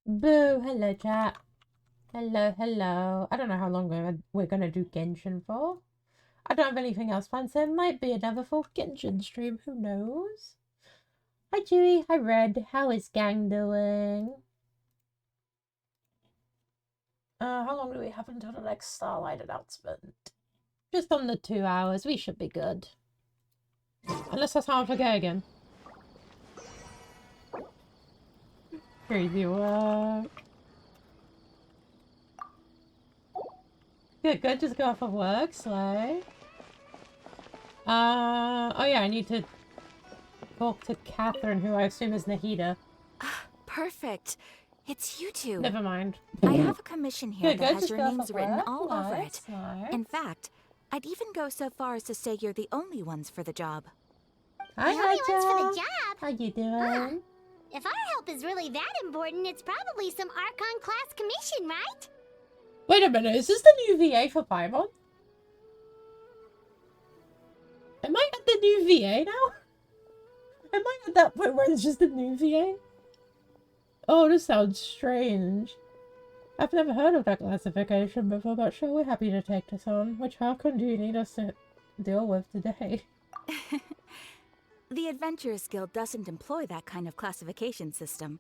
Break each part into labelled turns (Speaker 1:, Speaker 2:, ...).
Speaker 1: Boo! Hello, chat. Hello, hello. I don't know how long we're gonna do Genshin for. I don't have anything else planned, so it might be another full Genshin stream. Who knows? Hi, Chewy. Hi, Red. How is gang doing? How long do we have until the next Starlight announcement? Just under 2 hours. We should be good. Unless that's how I forget again. Crazy work. Good. Just go off of work, Slay. Oh yeah, I need to talk to Catherine, who I assume is Nahida.
Speaker 2: Perfect. It's you two.
Speaker 1: Never mind.
Speaker 2: I have a commission here that has your
Speaker 1: go
Speaker 2: names
Speaker 1: for
Speaker 2: written
Speaker 1: work.
Speaker 2: all over it.
Speaker 1: Nice.
Speaker 2: In fact, I'd even go so far as to say you're the only ones for the job.
Speaker 1: Hi,
Speaker 3: the only ones for the job?
Speaker 1: How you doing?
Speaker 3: If our help is really that important, it's probably some Archon class commission, right?
Speaker 1: Wait a minute, is this the new VA for Paimon? Am I at the new VA now? Am I at that point where it's just a new VA? Oh, this sounds strange. I've never heard of that classification before, but sure, we're happy to take this on. Which Archon do you need us to deal with today?
Speaker 2: The Adventurers Guild doesn't employ that kind of classification system.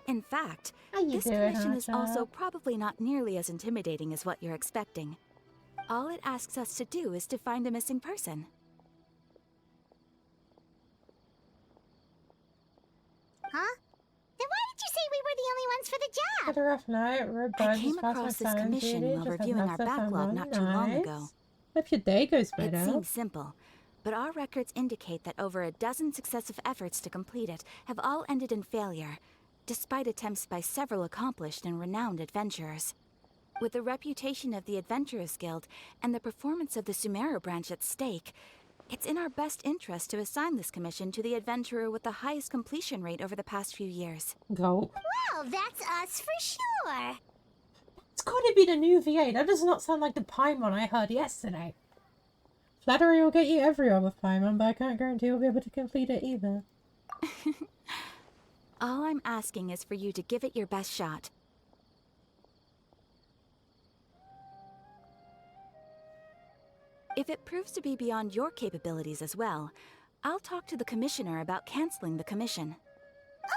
Speaker 2: In fact, this commission is also probably not nearly as intimidating as what you're expecting. All it asks us to do is to find a missing person.
Speaker 3: Huh? Then why did you say we were the only ones for the job?
Speaker 1: Had a rough night.
Speaker 2: I came across this commission while reviewing our backlog not too long ago.
Speaker 1: Hope your day goes better.
Speaker 2: It seems simple, but our records indicate that over a dozen successive efforts to complete it have all ended in failure, despite attempts by several accomplished and renowned adventurers. With the reputation of the Adventurers Guild and the performance of the Sumeru branch at stake, it's in our best interest to assign this commission to the adventurer with the highest completion rate over the past few years.
Speaker 1: Go.
Speaker 3: Well, that's us for sure.
Speaker 1: It's gotta be the new VA. That does not sound like the Paimon I heard yesterday. Flattery will get you everywhere with Paimon, but I can't guarantee you'll be able to complete it either.
Speaker 2: All I'm asking is for you to give it your best shot. If it proves to be beyond your capabilities as well, I'll talk to the commissioner about canceling the commission.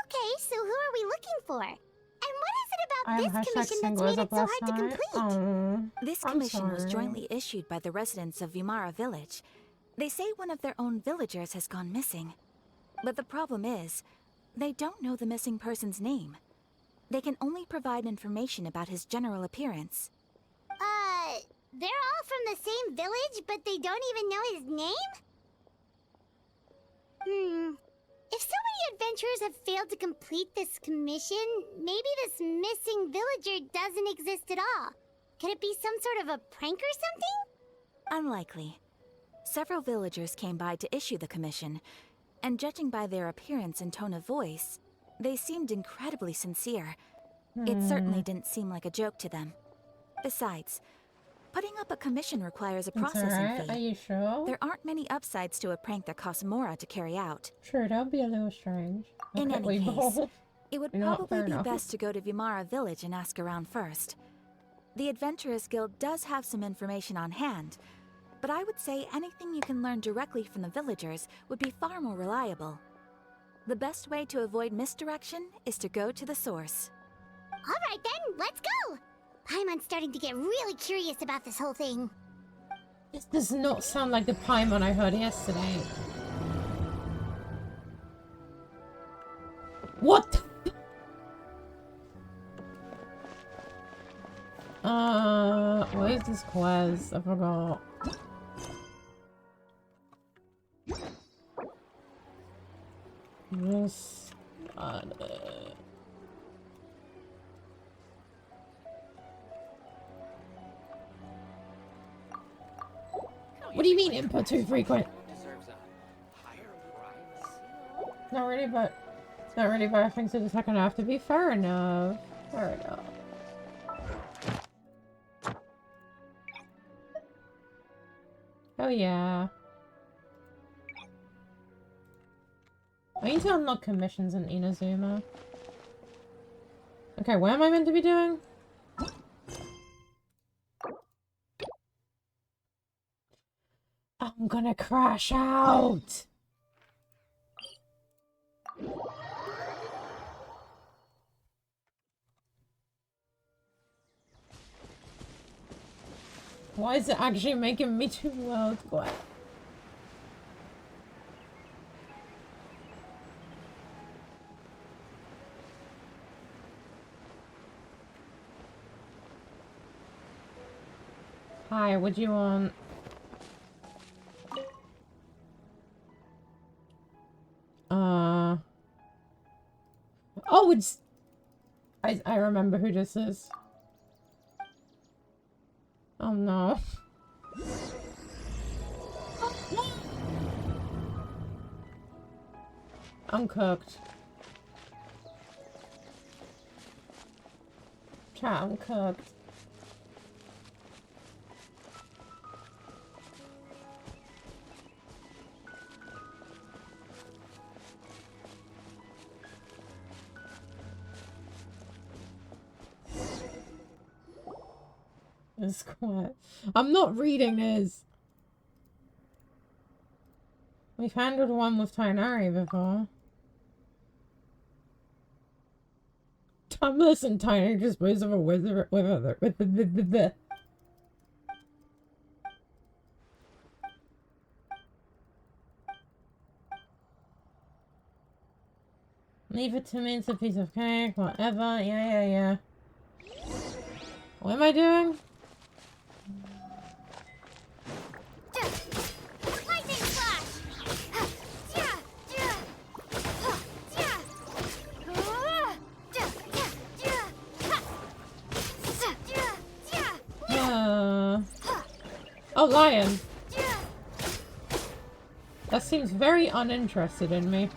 Speaker 3: Okay, so who are we looking for? And what is it about this commission that's
Speaker 1: single
Speaker 3: made it so hard to
Speaker 1: night.
Speaker 3: complete?
Speaker 2: This commission was jointly issued by the residents of Vimara village. They say one of their own villagers has gone missing. But the problem is, they don't know the missing person's name. They can only provide information about his general appearance.
Speaker 3: They're all from the same village, but they don't even know his name? If so many adventurers have failed to complete this commission, maybe this missing villager doesn't exist at all. Could it be some sort of a prank or something?
Speaker 2: Unlikely. Several villagers came by to issue the commission, and judging by their appearance and tone of voice, they seemed incredibly sincere. It certainly didn't seem like a joke to them. Besides, putting up a commission requires a processing fee.
Speaker 1: Are you sure?
Speaker 2: There aren't many upsides to a prank that costs Mora to carry out.
Speaker 1: Sure, that would be a little strange.
Speaker 2: In any case, it would probably be
Speaker 1: enough.
Speaker 2: best to go to Vimara village and ask around first. The Adventurers Guild does have some information on hand, but I would say anything you can learn directly from the villagers would be far more reliable. The best way to avoid misdirection is to go to the source.
Speaker 3: Alright then, let's go! Paimon's starting to get really curious about this whole thing.
Speaker 1: This does not sound like the Paimon I heard yesterday. What? What is this quest? I forgot. Yes. What do you mean input too frequent? Not really, but I think so. It's not gonna have to be fair enough. Fair enough. Oh yeah. I need to unlock commissions in Inazuma. Okay, what am I meant to be doing? I'm gonna crash out! Why is it actually making me do world quest? Hi, what do you want? Oh, it's... I remember who this is. Oh no. I'm cooked. Chat, I'm cooked. It's quiet. I'm not reading this. We've handled one with Tainari before. Tumbless and Tainari dispose of a wizard with the. Leave it to me, it's a piece of cake, whatever. Yeah. What am I doing?
Speaker 3: Lightning flash!
Speaker 1: Oh, lion. That seems very uninterested in me.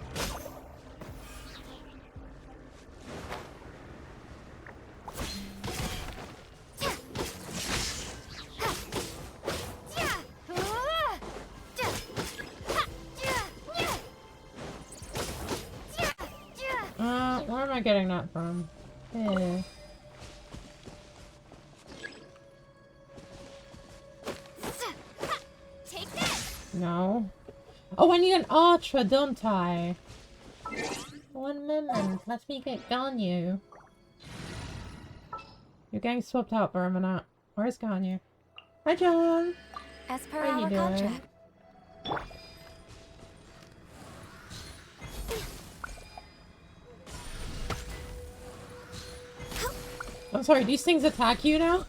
Speaker 1: Where am I getting that from? Yeah.
Speaker 3: Take this!
Speaker 1: No. Oh, I need an archer, don't I? 1 moment. Let me get Ganyu. You're getting swapped out for a minute. Where's Ganyu? Hi, John.
Speaker 2: As per
Speaker 1: How you
Speaker 2: our
Speaker 1: doing?
Speaker 2: contract.
Speaker 1: I'm sorry, these things attack you now?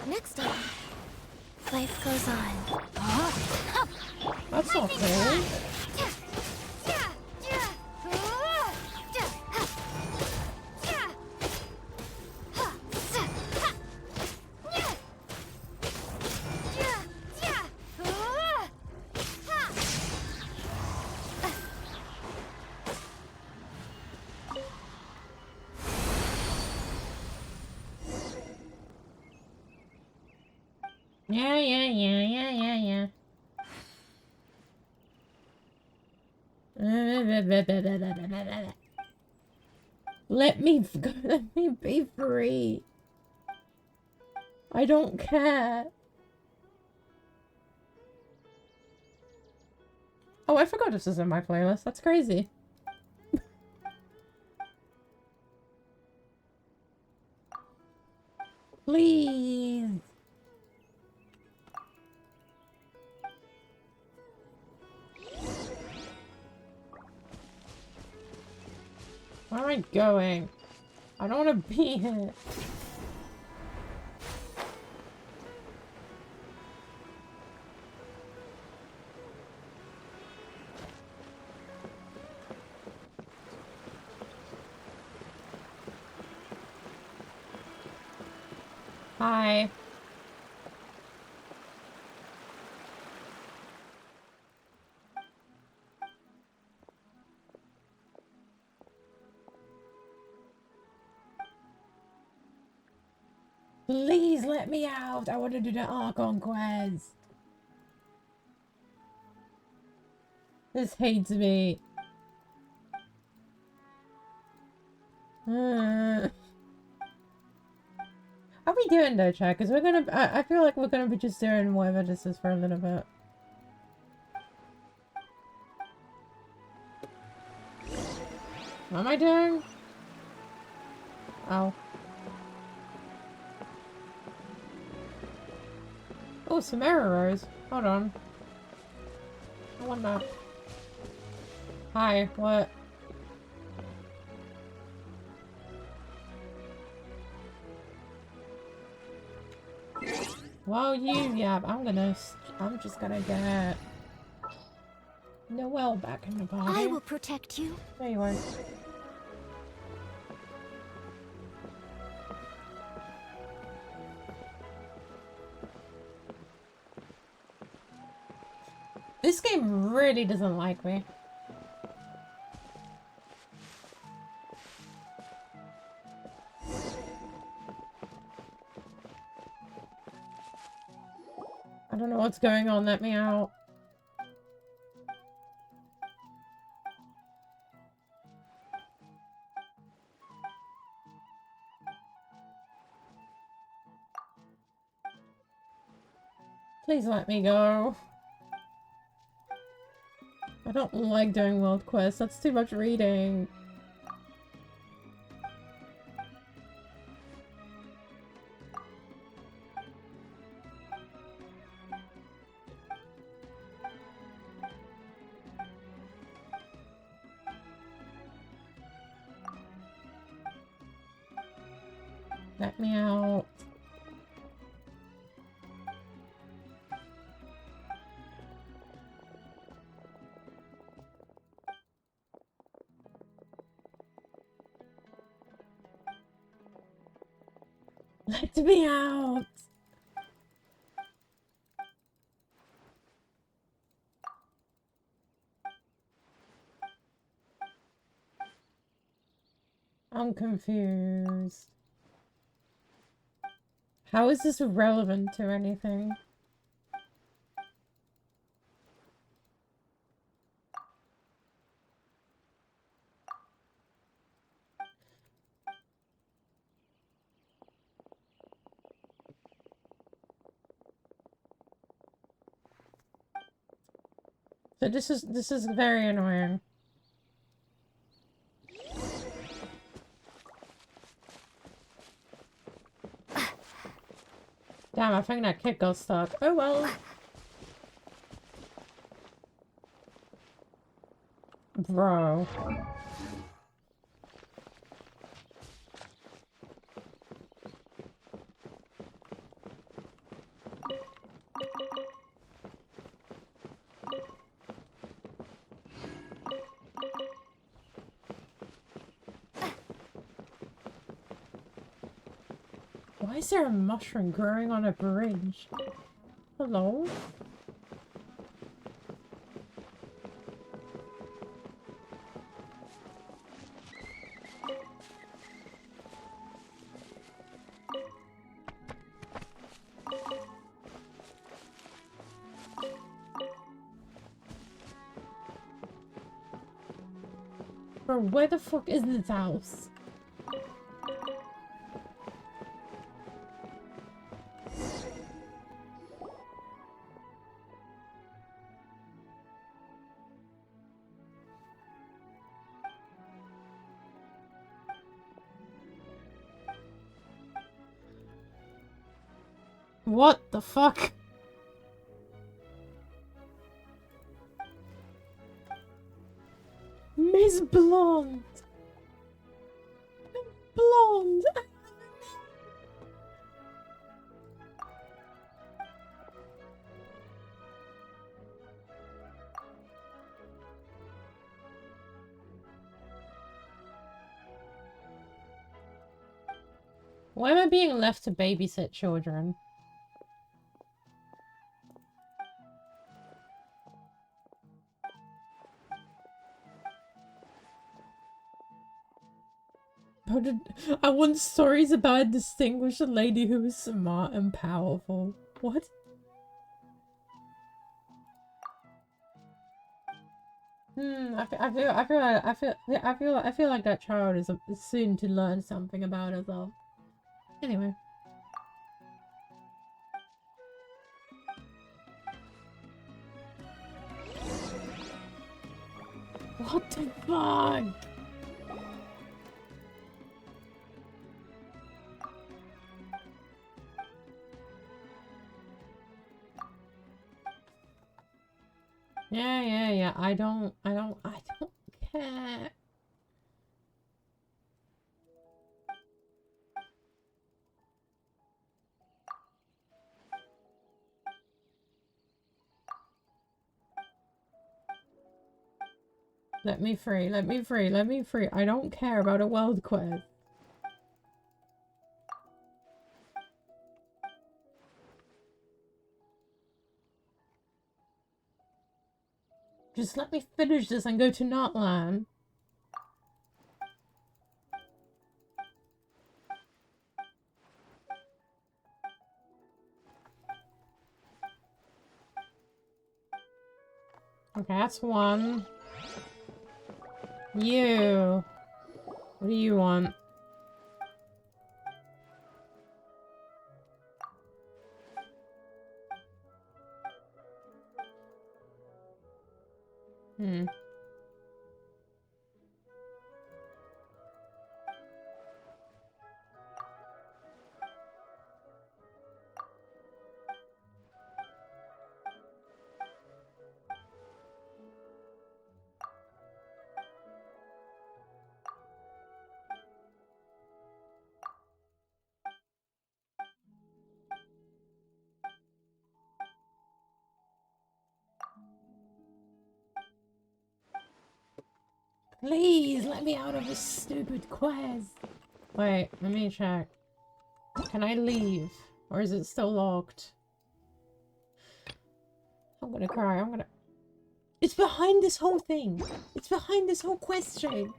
Speaker 2: Next up, life goes on.
Speaker 1: That's not fair. Yeah. Let me be free. I don't care. Oh, I forgot this is in my playlist. That's crazy. Please. Where am I going? I don't want to be here. Hi. Please let me out. I want to do the Archon quest. This hates me. How we doing though, chat? Because we're gonna... I feel like we're gonna be just doing whatever this is for a little bit. What am I doing? Oh. Oh, some arrows. Hold on. I want that. Hi, what? Well, yeah, I'm just gonna get Noelle back in the party.
Speaker 2: I will protect you.
Speaker 1: There you are. This game really doesn't like me. I don't know what's going on, let me out. Please let me go. I don't like doing world quests, that's too much reading. Let me out. Let me out. I'm confused. How is this relevant to anything? So this is very annoying. Damn, I think that kid got stuck. Oh well. Bro. Why is there a mushroom growing on a bridge? Hello? Bro, where the fuck is this house? What the fuck? Miss Blonde! Blonde! Why am I being left to babysit children? I want stories about a distinguished lady who is smart and powerful. What? I feel like that child is soon to learn something about herself. Anyway. What the fuck? Yeah. I don't care. Let me free, let me free, let me free. I don't care about a world quest. Just let me finish this and go to Notland. Okay, that's one. You. What do you want? Please, let me out of this stupid quest. Wait, let me check. Can I leave? Or is it still locked? I'm gonna cry, I'm gonna... It's behind this whole thing! It's behind this whole quest chain!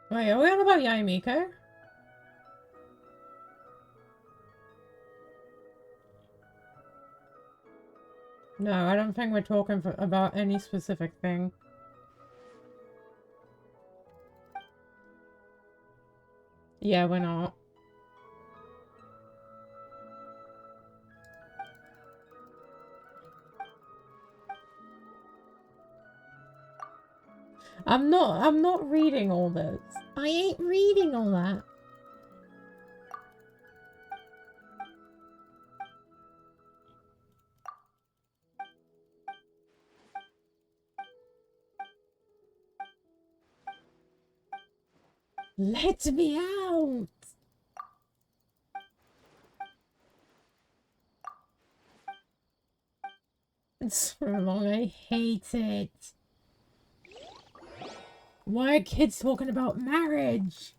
Speaker 1: Wait, are we on about Yaimiko? No, I don't think we're talking about any specific thing. Yeah, we're not. I'm not reading all this. I ain't reading all that. Let me out! It's so long, I hate it. Why are kids talking about marriage?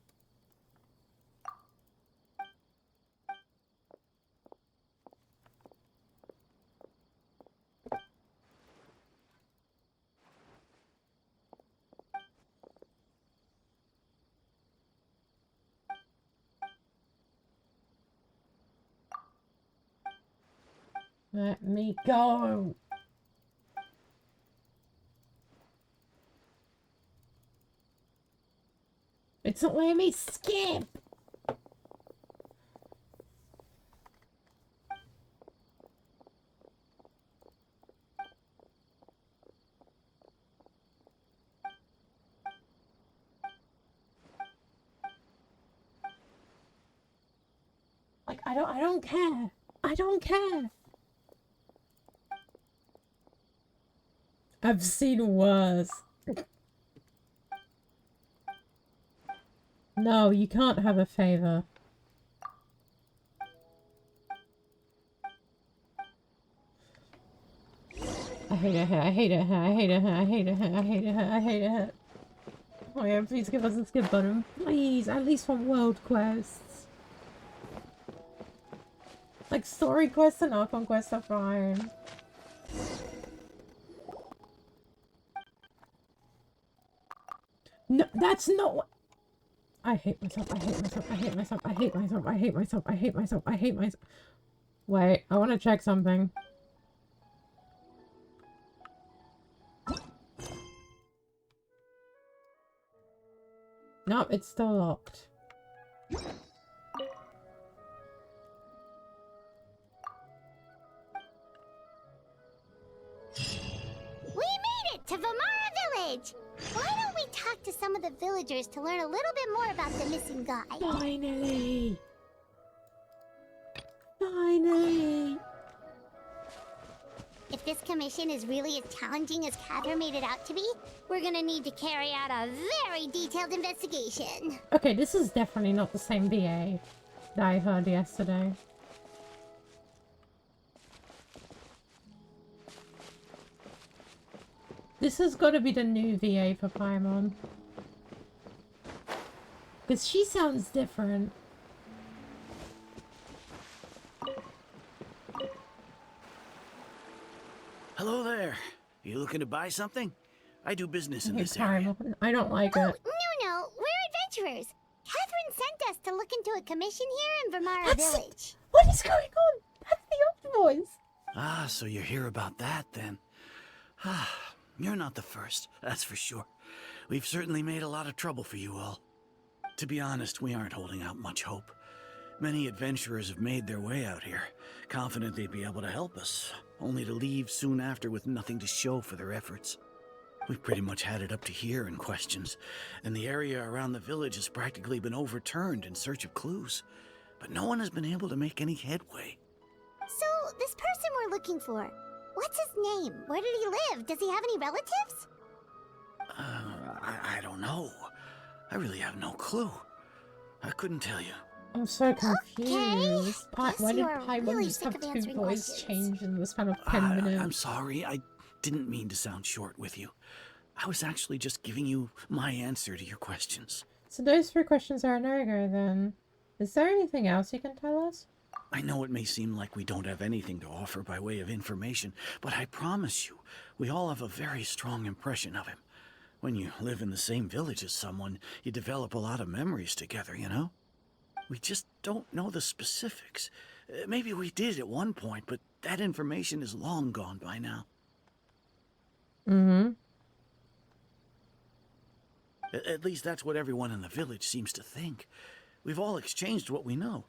Speaker 1: Let me go. It's not letting me skip. Like, I don't care. I don't care. I've seen worse. No, you can't have a favor. I hate it here, I hate it here, I hate it here, I hate it here, I hate it here, I hate it here. Oh yeah, please give us a skip button. Please, at least one world quests. Like, story quests and Archon quests are fine. No, that's not what... I hate myself, I hate myself, I hate myself, I hate myself, I hate myself, I hate myself, I hate myself. Wait, I want to check something. Nope, it's still locked.
Speaker 3: We made it to Vamara Village! Why don't we talk to some of the villagers to learn a little bit more about the missing guy?
Speaker 1: Finally! Finally!
Speaker 3: If this commission is really as challenging as Catherine made it out to be, we're gonna need to carry out a very detailed investigation.
Speaker 1: Okay, this is definitely not the same VA that I heard yesterday. This has got to be the new VA for Paimon. Because she sounds different.
Speaker 4: Hello there. You looking to buy something? I do business in this area.
Speaker 1: Paimon, I don't like it.
Speaker 3: No, we're adventurers. Catherine sent us to look into a commission here in Vamara Village.
Speaker 1: What is going on? That's the old voice.
Speaker 4: Ah, so you hear about that then. Ah, you're not the first, that's for sure. We've certainly made a lot of trouble for you all. To be honest, we aren't holding out much hope. Many adventurers have made their way out here, confident they'd be able to help us, only to leave soon after with nothing to show for their efforts. We've pretty much had it up to here in questions, and the area around the village has practically been overturned in search of clues. But no one has been able to make any headway.
Speaker 3: So, this person we're looking for, what's his name? Where did he live? Does he have any relatives?
Speaker 4: I don't know. I really have no clue. I couldn't tell you.
Speaker 1: I'm so confused.
Speaker 3: Okay.
Speaker 1: Why did
Speaker 3: You are
Speaker 1: Paimon
Speaker 3: really
Speaker 1: just
Speaker 3: sick
Speaker 1: have
Speaker 3: of
Speaker 1: two
Speaker 3: answering
Speaker 1: voice
Speaker 3: questions.
Speaker 1: change in the span of 10 minutes?
Speaker 4: I'm sorry. I didn't mean to sound short with you. I was actually just giving you my answer to your questions.
Speaker 1: So those 3 questions are a no-go then. Is there anything else you can tell us?
Speaker 4: I know it may seem like we don't have anything to offer by way of information, but I promise you, we all have a very strong impression of him. When you live in the same village as someone, you develop a lot of memories together, you know? We just don't know the specifics. Maybe we did at one point, but that information is long gone by now.
Speaker 1: Mm-hmm.
Speaker 4: At least that's what everyone in the village seems to think. We've all exchanged what we know,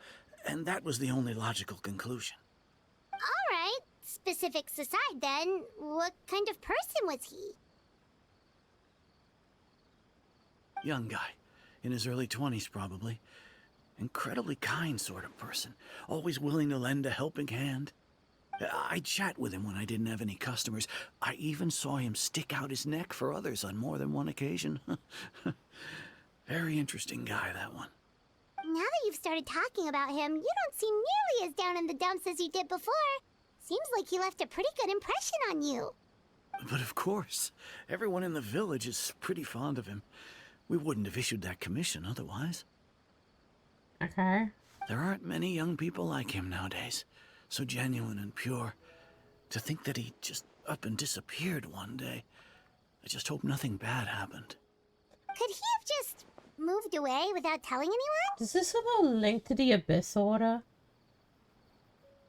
Speaker 4: and that was the only logical conclusion.
Speaker 3: Alright, specifics aside then, what kind of person was he?
Speaker 4: Young guy, in his early 20s probably. Incredibly kind sort of person, always willing to lend a helping hand. I'd chat with him when I didn't have any customers. I even saw him stick out his neck for others on more than one occasion. Very interesting guy, that one.
Speaker 3: Now that you've started talking about him, you don't seem nearly as down in the dumps as you did before. Seems like he left a pretty good impression on you.
Speaker 4: But of course, everyone in the village is pretty fond of him. We wouldn't have issued that commission otherwise.
Speaker 1: Okay.
Speaker 4: There aren't many young people like him nowadays. So genuine and pure. To think that he just up and disappeared one day. I just hope nothing bad happened.
Speaker 3: Could he have just moved away without telling anyone?
Speaker 1: Does this have a link to the Abyss Order?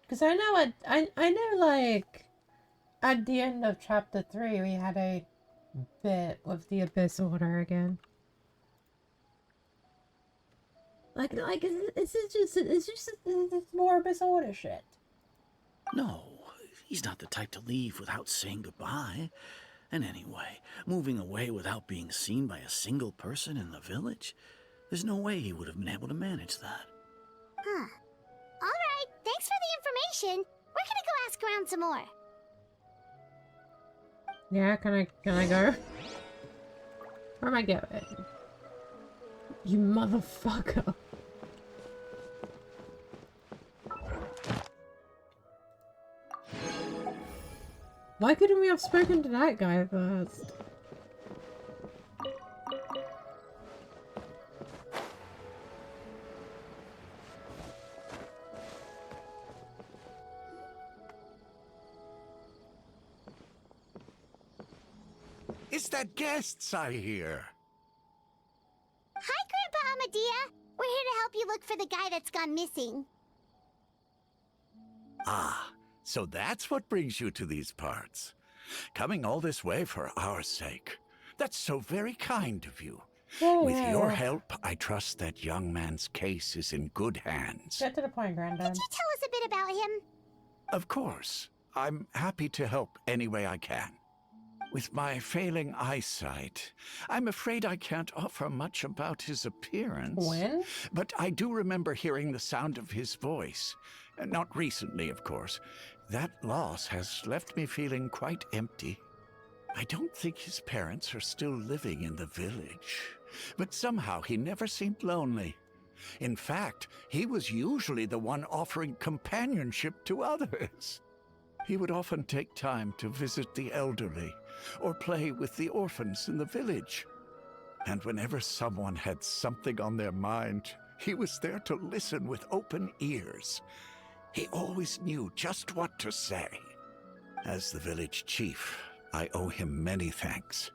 Speaker 1: Because I know I know, like, at the end of chapter 3 we had a bit with the Abyss Order again. Like, it's just more Abyss Order shit.
Speaker 4: No, he's not the type to leave without saying goodbye. And anyway, moving away without being seen by a single person in the village, there's no way he would have been able to manage that.
Speaker 3: Huh. Alright, thanks for the information. We're gonna go ask around some more.
Speaker 1: Yeah, can I go? Where am I going? You motherfucker. Why couldn't we have spoken to that guy first?
Speaker 5: It's the guests I hear.
Speaker 3: We're here to help you look for the guy that's gone missing.
Speaker 5: Ah, so that's what brings you to these parts. Coming all this way for our sake. That's so very kind of you.
Speaker 1: Yeah,
Speaker 5: With
Speaker 1: yeah,
Speaker 5: your
Speaker 1: yeah.
Speaker 5: help, I trust that young man's case is in good hands.
Speaker 1: Get to the point, Granddad.
Speaker 3: Could you tell us a bit about him?
Speaker 5: Of course. I'm happy to help any way I can. With my failing eyesight, I'm afraid I can't offer much about his appearance.
Speaker 1: When?
Speaker 5: But I do remember hearing the sound of his voice. Not recently, of course. That loss has left me feeling quite empty. I don't think his parents are still living in the village. But somehow he never seemed lonely. In fact, he was usually the one offering companionship to others. He would often take time to visit the elderly or play with the orphans in the village. And whenever someone had something on their mind, he was there to listen with open ears. He always knew just what to say. As the village chief, I owe him many thanks.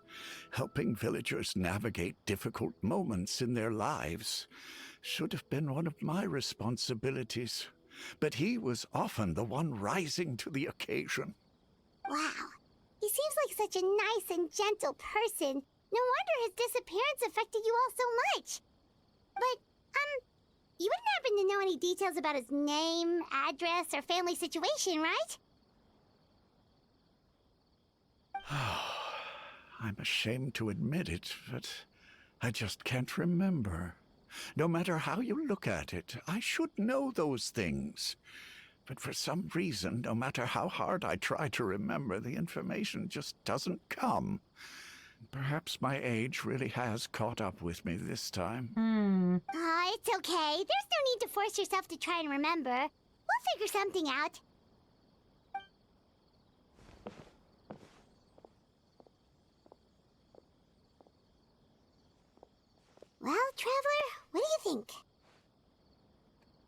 Speaker 5: Helping villagers navigate difficult moments in their lives should have been one of my responsibilities. But he was often the one rising to the occasion.
Speaker 3: Wow. He seems like such a nice and gentle person. No wonder his disappearance affected you all so much. But, you wouldn't happen to know any details about his name, address, or family situation, right?
Speaker 5: I'm ashamed to admit it, but I just can't remember. No matter how you look at it, I should know those things. But for some reason, no matter how hard I try to remember, the information just doesn't come. Perhaps my age really has caught up with me this time.
Speaker 3: It's okay. There's no need to force yourself to try and remember. We'll figure something out. Well, Traveler, what do you think?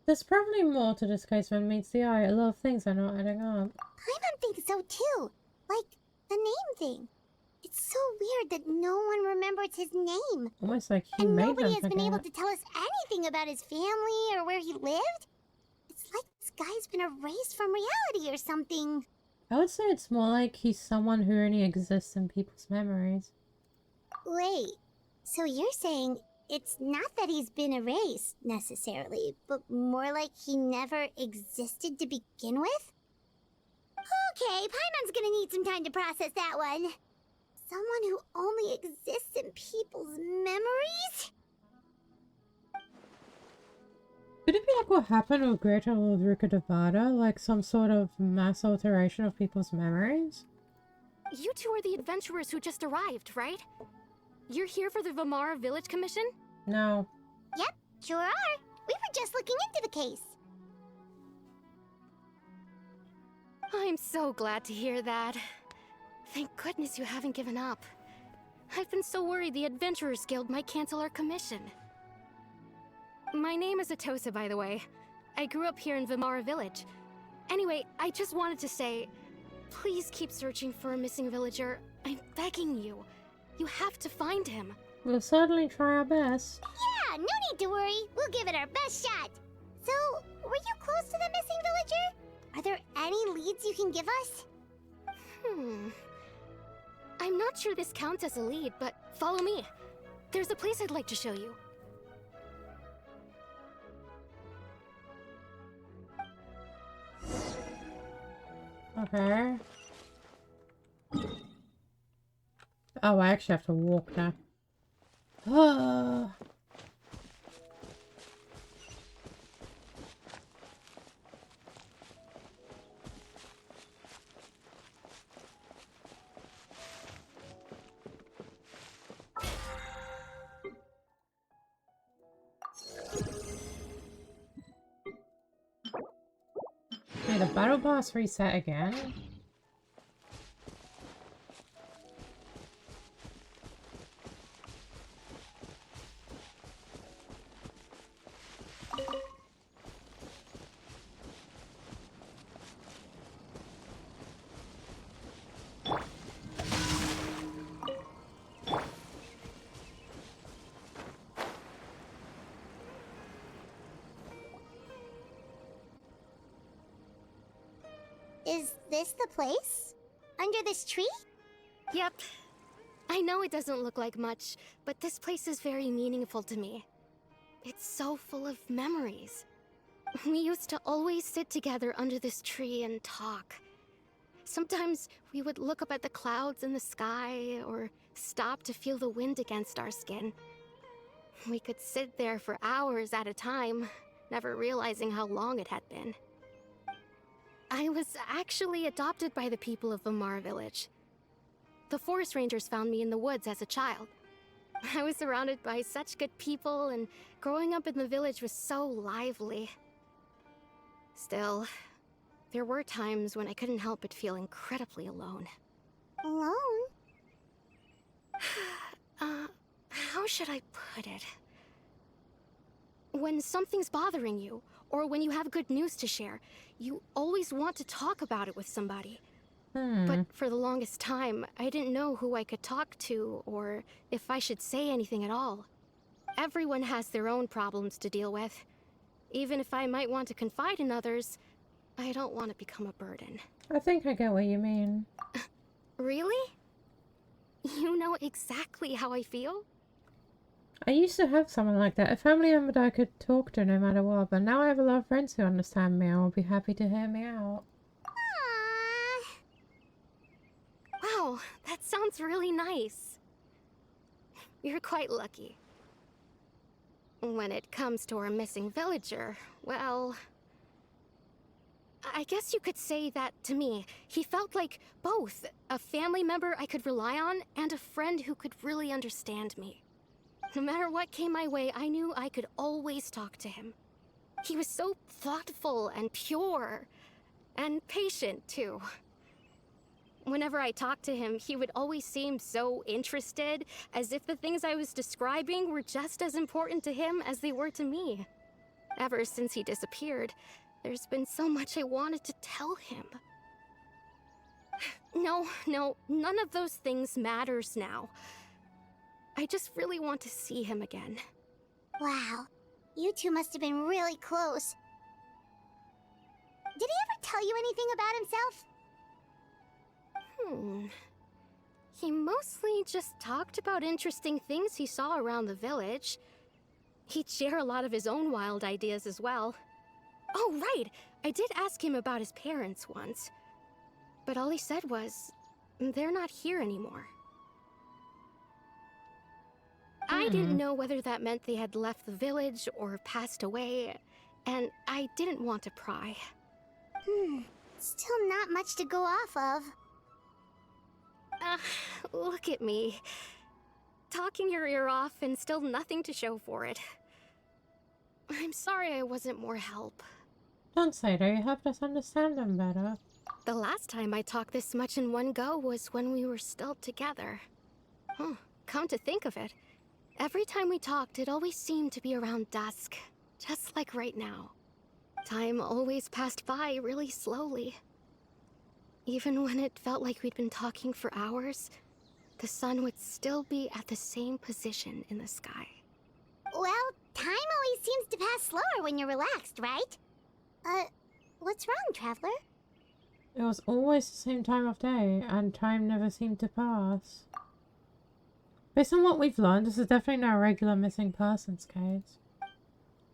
Speaker 1: There's probably more to this case than meets the eye. A lot of things are not adding up.
Speaker 3: Paimon thinks so too. Like, the name thing. It's so weird that no one remembers his name.
Speaker 1: Almost like he
Speaker 3: And
Speaker 1: made
Speaker 3: nobody
Speaker 1: them
Speaker 3: has been able
Speaker 1: forget.
Speaker 3: to tell us anything about his family or where he lived. It's like this guy's been erased from reality or something.
Speaker 1: I would say it's more like he's someone who only exists in people's memories.
Speaker 3: Wait, so you're saying it's not that he's been erased, necessarily, but more like he never existed to begin with? Okay, Paimon's gonna need some time to process that one. Someone who only exists in people's memories?
Speaker 1: Could it be like what happened with Greater Lord Rukadavada? Like some sort of mass alteration of people's memories?
Speaker 6: You two are the adventurers who just arrived, right? You're here for the Vamara Village Commission?
Speaker 1: No.
Speaker 3: Yep, sure are. We were just looking into the case.
Speaker 6: I'm so glad to hear that. Thank goodness you haven't given up. I've been so worried the Adventurers Guild might cancel our commission. My name is Atosa, by the way. I grew up here in Vamara Village. Anyway, I just wanted to say, please keep searching for a missing villager. I'm begging you. You have to find him.
Speaker 1: We'll certainly try our best.
Speaker 3: Yeah, no need to worry. We'll give it our best shot. So, were you close to the missing villager? Are there any leads you can give us?
Speaker 6: I'm not sure this counts as a lead, but follow me. There's a place I'd like to show you.
Speaker 1: Okay. Oh, I actually have to walk now. Oh. Hey, the battle pass reset again?
Speaker 3: Is this the place? Under this tree?
Speaker 6: Yep. I know it doesn't look like much, but this place is very meaningful to me. It's so full of memories. We used to always sit together under this tree and talk. Sometimes we would look up at the clouds in the sky, or stop to feel the wind against our skin. We could sit there for hours at a time, never realizing how long it had been. I was actually adopted by the people of Vamar village. The forest rangers found me in the woods as a child. I was surrounded by such good people, and growing up in the village was so lively. Still, there were times when I couldn't help but feel incredibly alone.
Speaker 3: Alone?
Speaker 6: How should I put it? When something's bothering you, or when you have good news to share, you always want to talk about it with somebody. But for the longest time, I didn't know who I could talk to, or if I should say anything at all. Everyone has their own problems to deal with. Even if I might want to confide in others, I don't want to become a burden.
Speaker 1: I think I get what you mean.
Speaker 6: Really? You know exactly how I feel?
Speaker 1: I used to have someone like that, a family member that I could talk to no matter what, but now I have a lot of friends who understand me and will be happy to hear me out.
Speaker 6: Wow, that sounds really nice. You're quite lucky. When it comes to our missing villager, well, I guess you could say that to me. He felt like both a family member I could rely on and a friend who could really understand me. No matter what came my way, I knew I could always talk to him. He was so thoughtful and pure, and patient too. Whenever I talked to him, he would always seem so interested, as if the things I was describing were just as important to him as they were to me. Ever since he disappeared, there's been so much I wanted to tell him. No, none of those things matters now. I just really want to see him again.
Speaker 3: Wow, you two must have been really close. Did he ever tell you anything about himself?
Speaker 6: He mostly just talked about interesting things he saw around the village. He'd share a lot of his own wild ideas as well. Oh, right! I did ask him about his parents once. But all he said was, they're not here anymore. I didn't know whether that meant they had left the village or passed away, and I didn't want to pry.
Speaker 3: Still not much to go off of.
Speaker 6: Look at me. Talking your ear off and still nothing to show for it. I'm sorry I wasn't more help.
Speaker 1: Don't say that, you helped us understand them better.
Speaker 6: The last time I talked this much in one go was when we were still together. Come to think of it, every time we talked, it always seemed to be around dusk, just like right now. Time always passed by really slowly. Even when it felt like we'd been talking for hours, the sun would still be at the same position in the sky.
Speaker 3: Well, time always seems to pass slower when you're relaxed, right? What's wrong, Traveler?
Speaker 1: It was always the same time of day, and time never seemed to pass. Based on what we've learned, this is definitely not a regular missing persons case.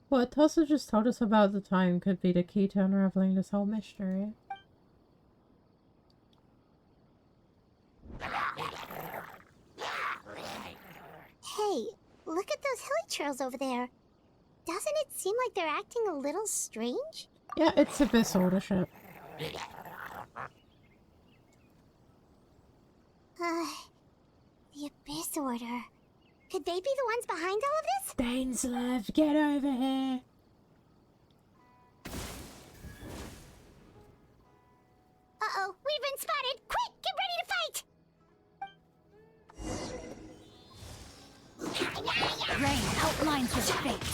Speaker 1: What Tossa just told us about the time could be the key to unraveling this whole mystery.
Speaker 3: Hey, look at those hilly trails over there. Doesn't it seem like they're acting a little strange?
Speaker 1: Yeah, it's Abyss Ordership.
Speaker 3: The Abyss Order. Could they be the ones behind all of this?
Speaker 1: Dainslev, get over here!
Speaker 3: Uh-oh, we've been spotted! Quick, get ready to fight!
Speaker 2: Rain outlines his fate.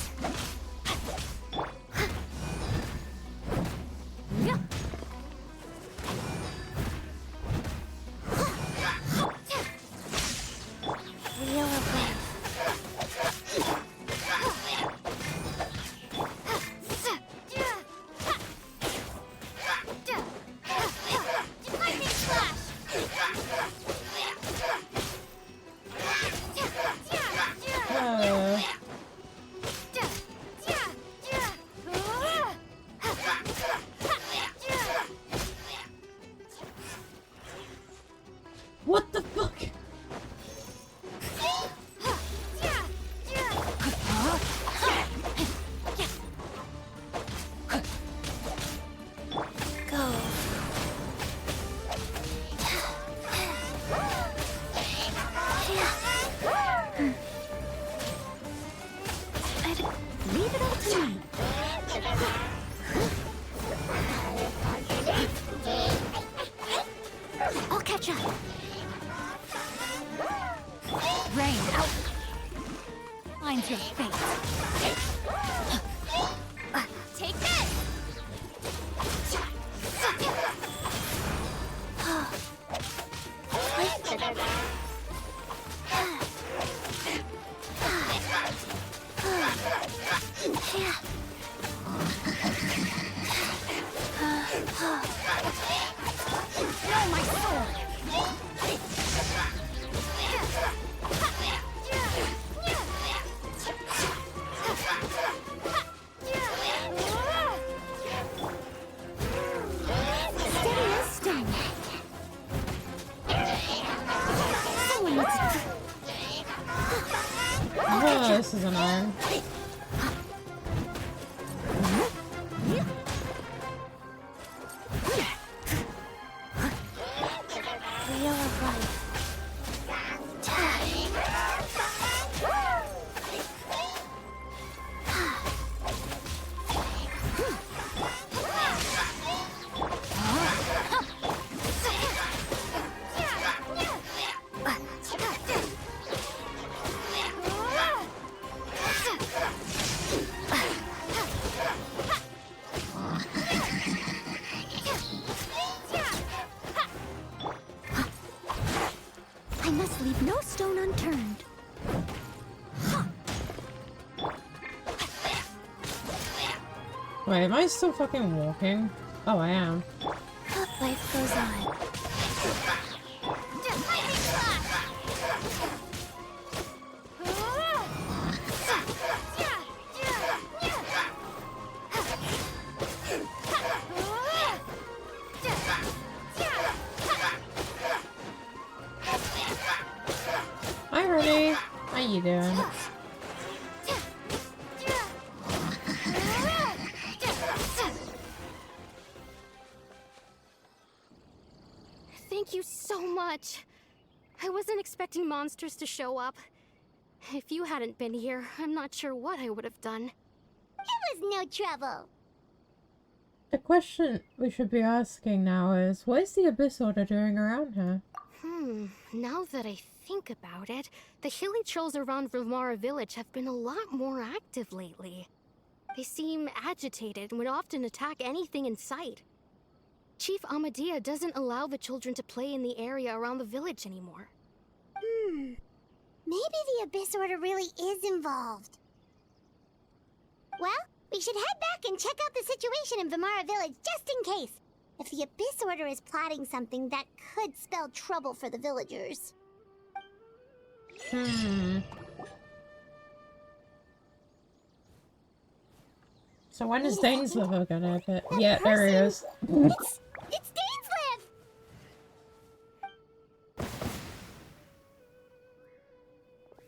Speaker 3: Wheel of Wind.
Speaker 2: I'll catch up. Rain out. Find your fate. Take this! Know my sword! Steady as stone. Someone needs to...
Speaker 1: Oh, this is annoying.
Speaker 2: Wheel of life. I must leave no stone unturned.
Speaker 1: Wait, am I still fucking walking? Oh, I am.
Speaker 2: Life goes on.
Speaker 1: Hi, Rennie. How you doing?
Speaker 6: Thank you so much. I wasn't expecting monsters to show up. If you hadn't been here, I'm not sure what I would have done.
Speaker 3: It was no trouble.
Speaker 1: The question we should be asking now is, what is the Abyss Order doing around here?
Speaker 6: Now that I think about it, the hilly trolls around Vilmara village have been a lot more active lately. They seem agitated and would often attack anything in sight. Chief Amadea doesn't allow the children to play in the area around the village anymore.
Speaker 3: Maybe the Abyss Order really is involved. Well, we should head back and check out the situation in Vilmara village just in case. If the Abyss Order is plotting something that could spell trouble for the villagers.
Speaker 1: So when is Dainsliver gonna hit? Yeah, there he is.
Speaker 3: It's Dainsliv!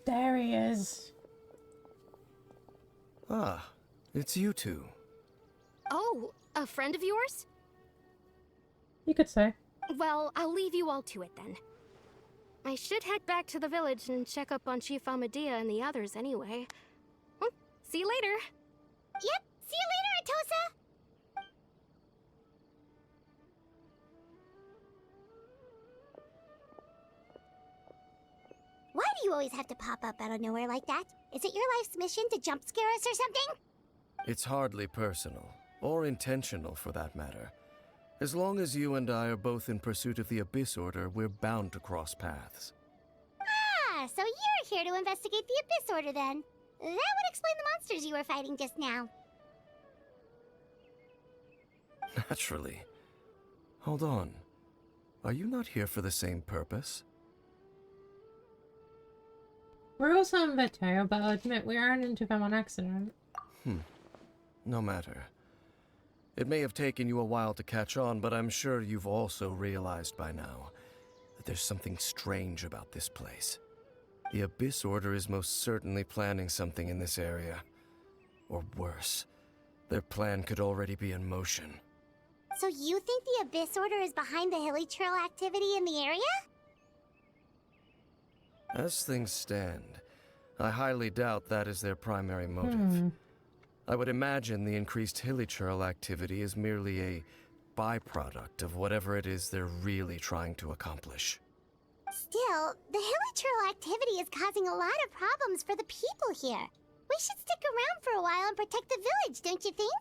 Speaker 1: There he is.
Speaker 7: Ah, it's you two.
Speaker 6: Oh, a friend of yours?
Speaker 1: You could say.
Speaker 6: Well, I'll leave you all to it then. I should head back to the village and check up on Chief Amadea and the others anyway. Well, see you later.
Speaker 3: Yep, see you later, Atosa! Why do you always have to pop up out of nowhere like that? Is it your life's mission to jump scare us or something?
Speaker 7: It's hardly personal, or intentional for that matter. As long as you and I are both in pursuit of the Abyss Order, we're bound to cross paths.
Speaker 3: Ah, so you're here to investigate the Abyss Order then. That would explain the monsters you were fighting just now.
Speaker 7: Naturally. Hold on. Are you not here for the same purpose?
Speaker 1: We're also in Veteo, but I'll admit we aren't into them on accident.
Speaker 7: No matter. It may have taken you a while to catch on, but I'm sure you've also realized by now that there's something strange about this place. The Abyss Order is most certainly planning something in this area. Or worse, their plan could already be in motion.
Speaker 3: So you think the Abyss Order is behind the hilly trail activity in the area?
Speaker 7: As things stand, I highly doubt that is their primary motive. I would imagine the increased hilichurl activity is merely a byproduct of whatever it is they're really trying to accomplish.
Speaker 3: Still, the hilichurl activity is causing a lot of problems for the people here. We should stick around for a while and protect the village, don't you think?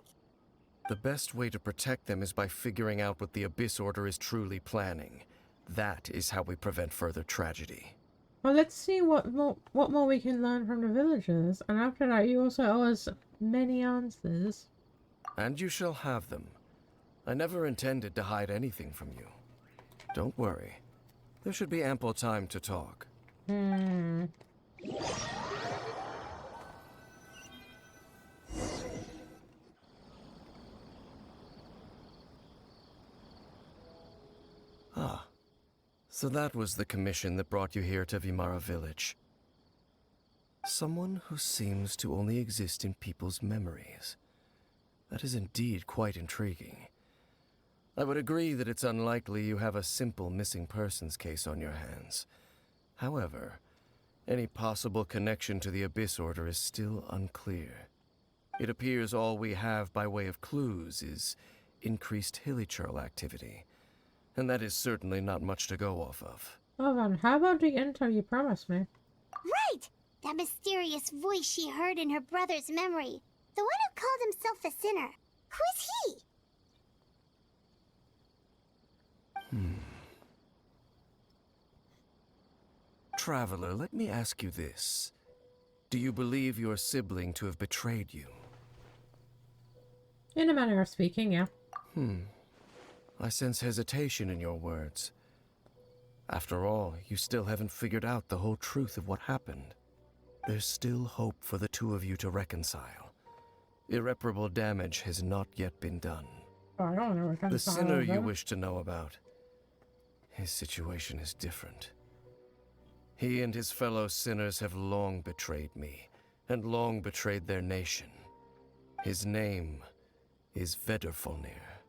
Speaker 7: The best way to protect them is by figuring out what the Abyss Order is truly planning. That is how we prevent further tragedy.
Speaker 1: Well, let's see what more we can learn from the villagers, and after that you also owe us many answers.
Speaker 7: And you shall have them. I never intended to hide anything from you. Don't worry. There should be ample time to talk. Ah. So that was the commission that brought you here to Vimara Village. Someone who seems to only exist in people's memories. That is indeed quite intriguing. I would agree that it's unlikely you have a simple missing persons case on your hands. However, any possible connection to the Abyss Order is still unclear. It appears all we have by way of clues is increased hilichurl activity. And that is certainly not much to go off of.
Speaker 1: Hold on, how about the intro you promised me?
Speaker 3: Right! That mysterious voice she heard in her brother's memory. The one who called himself a sinner. Who is he?
Speaker 7: Traveler, let me ask you this. Do you believe your sibling to have betrayed you?
Speaker 1: In a manner of speaking, yeah.
Speaker 7: I sense hesitation in your words. After all, you still haven't figured out the whole truth of what happened. There's still hope for the two of you to reconcile. Irreparable damage has not yet been done.
Speaker 1: Oh, I don't know what
Speaker 7: The sinner you wish to know about, his situation is different. He and his fellow sinners have long betrayed me, and long betrayed their nation. His name is Vedrfolnir,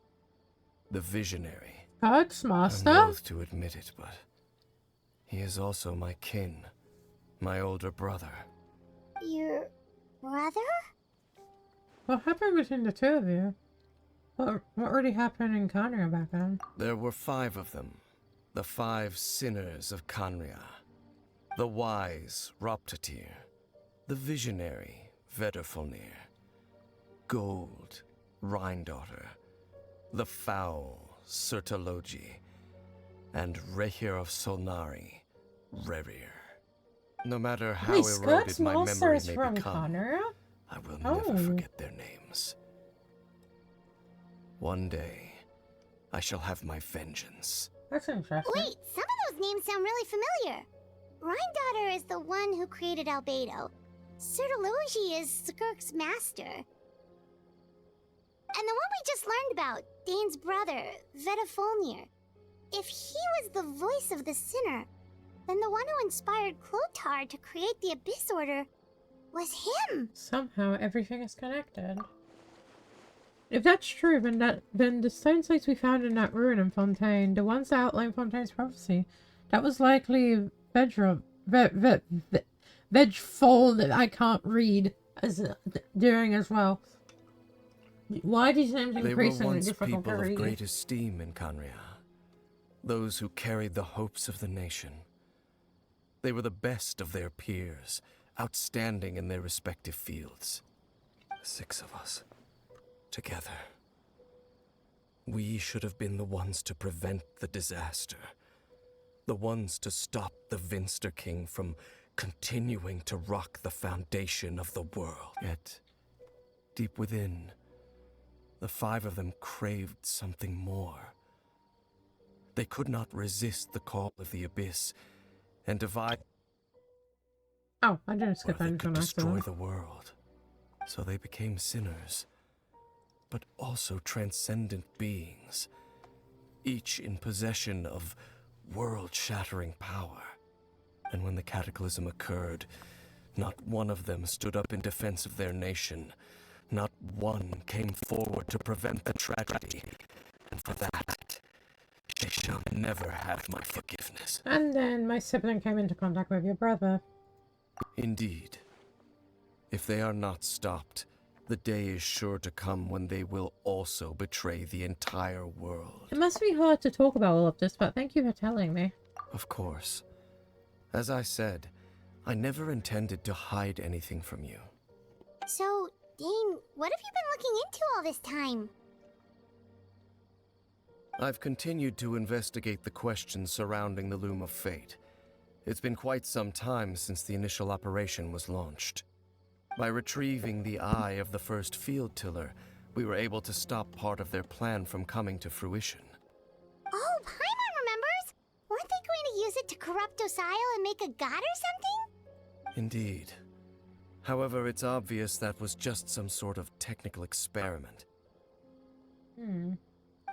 Speaker 7: the Visionary.
Speaker 1: Hugs,
Speaker 7: I'm
Speaker 1: master.
Speaker 7: loath to admit it, but he is also my kin, my older brother.
Speaker 3: Your brother?
Speaker 1: What happened between the two of you? What really happened in Conria back then?
Speaker 7: There were 5 of them, the 5 sinners of Conria. The wise Roptatir, the visionary Vedrfolnir, Gold Rhindaughter, the foul Sertologi, and Rehir of Solnari, Rerir. No matter how
Speaker 1: Wait,
Speaker 7: eroded
Speaker 1: Scott's
Speaker 7: my
Speaker 1: monster
Speaker 7: memory
Speaker 1: is
Speaker 7: may
Speaker 1: from
Speaker 7: become,
Speaker 1: Conria?
Speaker 7: I will
Speaker 1: Oh.
Speaker 7: never forget their names. One day, I shall have my vengeance.
Speaker 1: That's interesting.
Speaker 3: Wait, some of those names sound really familiar. Rhindaughter is the one who created Albedo. Sertologi is Skirk's master. And the one we just learned about, Dane's brother, Vedrfolnir. If he was the voice of the sinner, then the one who inspired Clotar to create the Abyss Order was him.
Speaker 1: Somehow everything is connected. If that's true, then the stone slates we found in that ruin in Fontaine, the ones that outline Fontaine's prophecy, that was likely Vedrfolnir that I can't read during as well. Why are these names
Speaker 7: They were
Speaker 1: increasingly
Speaker 7: once
Speaker 1: difficult to
Speaker 7: people of
Speaker 1: read?
Speaker 7: great esteem in Conria. Those who carried the hopes of the nation. They were the best of their peers, outstanding in their respective fields. 6 of us, together. We should have been the ones to prevent the disaster. The ones to stop the Vinster King from continuing to rock the foundation of the world. Yet, deep within, the 5 of them craved something more. They could not resist the call of the Abyss and divide
Speaker 1: Oh, I didn't
Speaker 7: where
Speaker 1: skip
Speaker 7: they
Speaker 1: anything
Speaker 7: could destroy
Speaker 1: accident.
Speaker 7: the world. So they became sinners, but also transcendent beings, each in possession of world-shattering power. And when the cataclysm occurred, not one of them stood up in defense of their nation. Not one came forward to prevent the tragedy. And for that, they shall never have my forgiveness.
Speaker 1: And then my sibling came into contact with your brother.
Speaker 7: Indeed. If they are not stopped, The day is sure to come when they will also betray the entire world.
Speaker 1: It must be hard to talk about all of this, but thank you for telling me.
Speaker 7: Of course. As I said, I never intended to hide anything from you.
Speaker 3: So, Dane, what have you been looking into all this time?
Speaker 7: I've continued to investigate the questions surrounding the Loom of Fate. It's been quite some time since the initial operation was launched. By retrieving the eye of the first field tiller, we were able to stop part of their plan from coming to fruition.
Speaker 3: Oh, Paimon remembers! Weren't they going to use it to corrupt Osile and make a god or something?
Speaker 7: Indeed. However, it's obvious that was just some sort of technical experiment.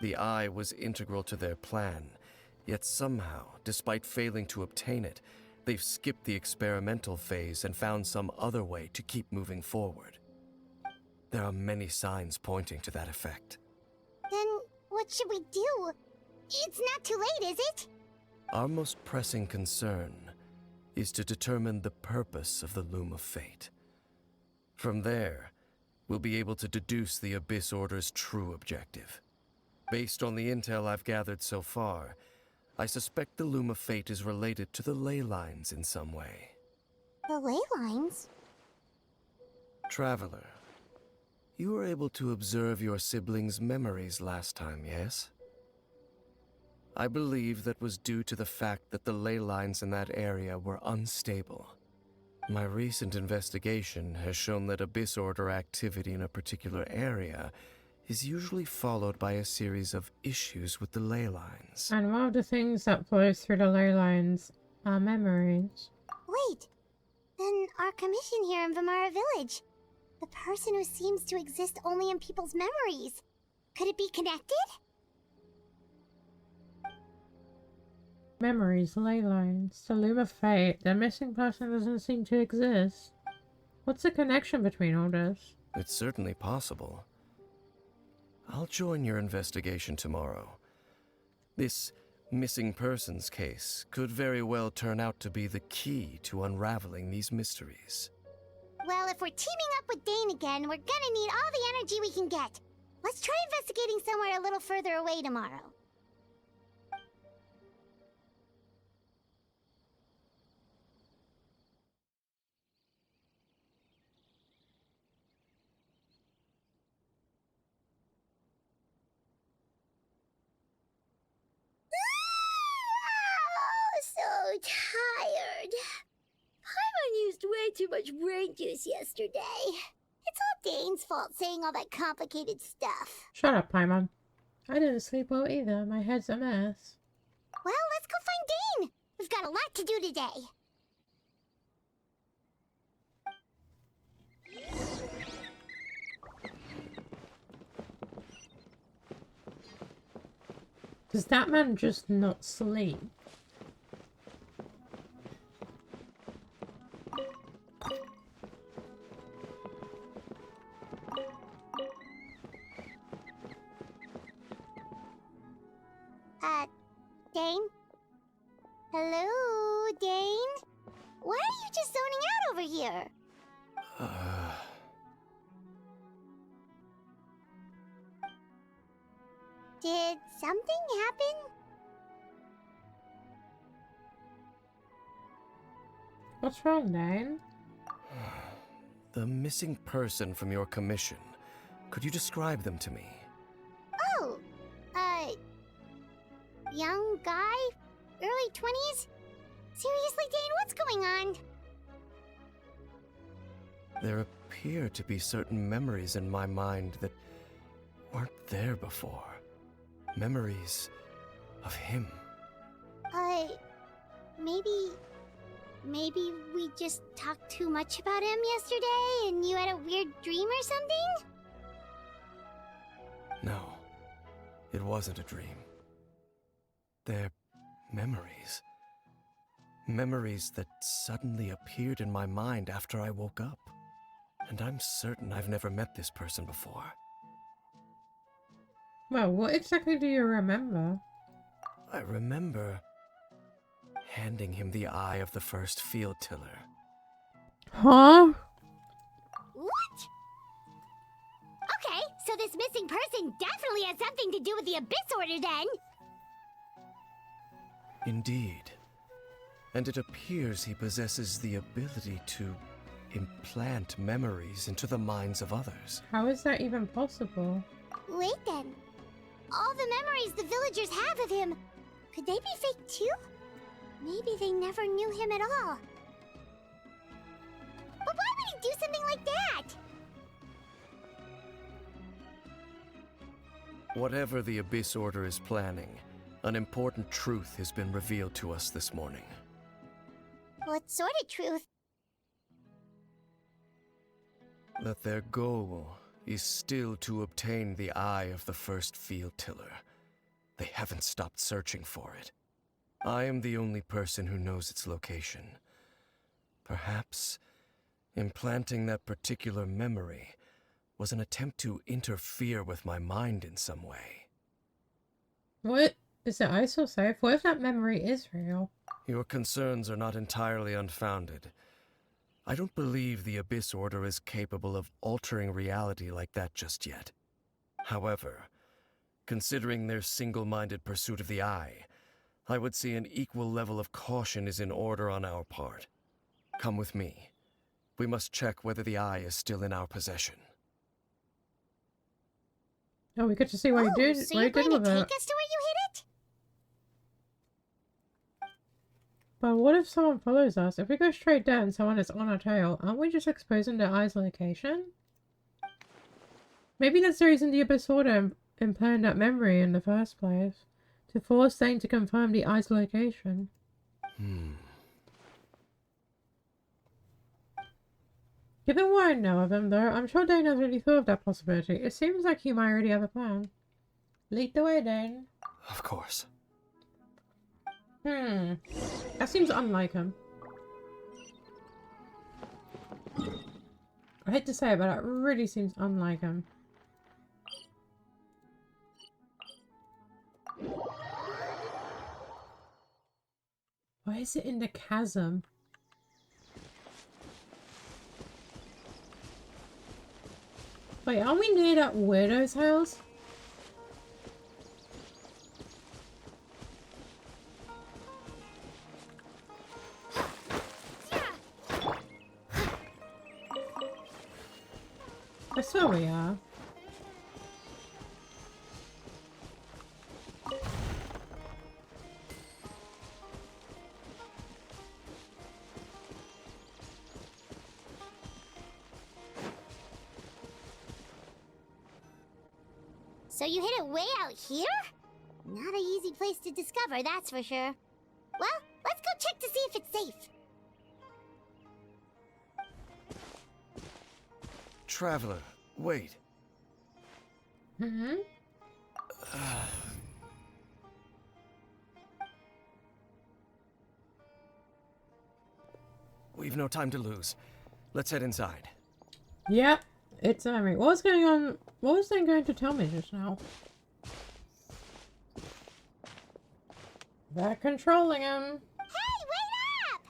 Speaker 7: The eye was integral to their plan, yet somehow, despite failing to obtain it, they've skipped the experimental phase and found some other way to keep moving forward. There are many signs pointing to that effect.
Speaker 3: Then, what should we do? It's not too late, is it?
Speaker 7: Our most pressing concern is to determine the purpose of the Loom of Fate. From there, we'll be able to deduce the Abyss Order's true objective. Based on the intel I've gathered so far, I suspect the Loom of Fate is related to the ley lines in some way.
Speaker 3: The ley lines?
Speaker 7: Traveler, you were able to observe your siblings' memories last time, yes? I believe that was due to the fact that the ley lines in that area were unstable. My recent investigation has shown that Abyss Order activity in a particular area is usually followed by a series of issues with the ley lines.
Speaker 1: And one of the things that flows through the ley lines are memories.
Speaker 3: Wait, then our commission here in Vimara Village. The person who seems to exist only in people's memories. Could it be connected?
Speaker 1: Memories, ley lines, the Loom of Fate. The missing person doesn't seem to exist. What's the connection between all this?
Speaker 7: It's certainly possible. I'll join your investigation tomorrow. This missing persons case could very well turn out to be the key to unraveling these mysteries.
Speaker 3: Well, if we're teaming up with Dane again, we're gonna need all the energy we can get. Let's try investigating somewhere a little further away tomorrow. So tired. Paimon used way too much brain juice yesterday. It's all Dane's fault saying all that complicated stuff.
Speaker 1: Shut up, Paimon. I didn't sleep well either. My head's a mess.
Speaker 3: Well, let's go find Dane. We've got a lot to do today.
Speaker 1: Does that man just not sleep?
Speaker 3: Dane? Hello, Dane? Why are you just zoning out over here? Did something happen?
Speaker 1: What's wrong, Dane?
Speaker 7: The missing person from your commission. Could you describe them to me?
Speaker 3: Oh, young guy? Early 20s? Seriously, Dane, what's going on?
Speaker 7: There appear to be certain memories in my mind that weren't there before. Memories of him.
Speaker 3: Maybe we just talked too much about him yesterday and you had a weird dream or something?
Speaker 7: No, it wasn't a dream. They're memories. Memories that suddenly appeared in my mind after I woke up. And I'm certain I've never met this person before.
Speaker 1: Well, what exactly do you remember?
Speaker 7: I remember handing him the eye of the first field tiller.
Speaker 1: Huh?
Speaker 3: What? So this missing person definitely has something to do with the Abyss Order then!
Speaker 7: Indeed. And it appears he possesses the ability to implant memories into the minds of others.
Speaker 1: How is that even possible?
Speaker 3: Wait then. All the memories the villagers have of him, could they be fake too? Maybe they never knew him at all. But why would he do something like that?
Speaker 7: Whatever the Abyss Order is planning, an important truth has been revealed to us this morning.
Speaker 3: What sort of truth?
Speaker 7: That their goal is still to obtain the eye of the first field tiller. They haven't stopped searching for it. I am the only person who knows its location. Perhaps implanting that particular memory was an attempt to interfere with my mind in some way.
Speaker 1: What? Is the eye so safe? What if that memory is real?
Speaker 7: Your concerns are not entirely unfounded. I don't believe the Abyss Order is capable of altering reality like that just yet. However, considering their single-minded pursuit of the eye, I would say an equal level of caution is in order on our part. Come with me. We must check whether the eye is still in our possession.
Speaker 1: Oh, we get to see what he did.
Speaker 3: So
Speaker 1: What
Speaker 3: you're
Speaker 1: he did
Speaker 3: going to
Speaker 1: with
Speaker 3: take
Speaker 1: it.
Speaker 3: us to where you hid it?
Speaker 1: But what if someone follows us? If we go straight down, someone is on our tail. Aren't we just exposing the eye's location? Maybe that's the reason the Abyss Order implanted that memory in the first place. To force Thane to confirm the eye's location. Given what I know of him, though, I'm sure Dane has already thought of that possibility. It seems like he might already have a plan. Lead the way, Dane.
Speaker 7: Of course.
Speaker 1: That seems unlike him. I hate to say it, but that really seems unlike him. Why is it in the chasm? Wait, are we near that weirdo's house? I swear we are.
Speaker 3: So you hid it way out here? Not an easy place to discover, that's for sure. Well, let's go check to see if it's safe.
Speaker 7: Traveler, wait. We've no time to lose. Let's head inside.
Speaker 1: Yep, it's a memory. What was going on? What was they going to tell me just now? They're controlling him.
Speaker 3: Hey, wait up!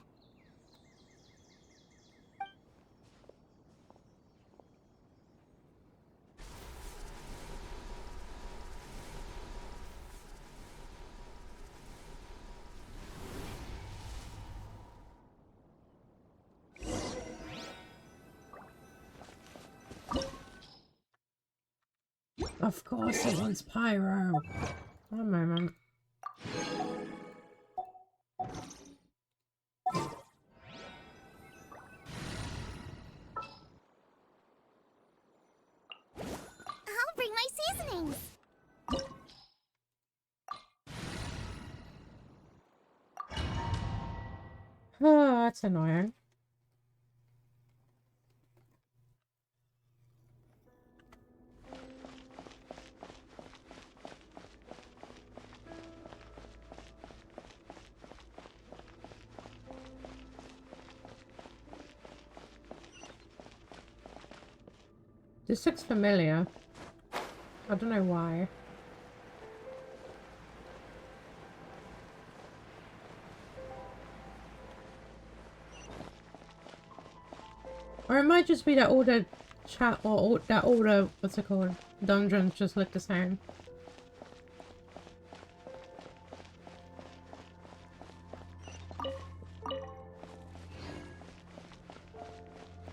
Speaker 1: Of course he wants pyro. One moment.
Speaker 3: I'll bring my seasonings.
Speaker 1: Oh, that's annoying. This looks familiar. I don't know why. Or it might just be that all the chat or that all the what's it called? Dungeons just look the same.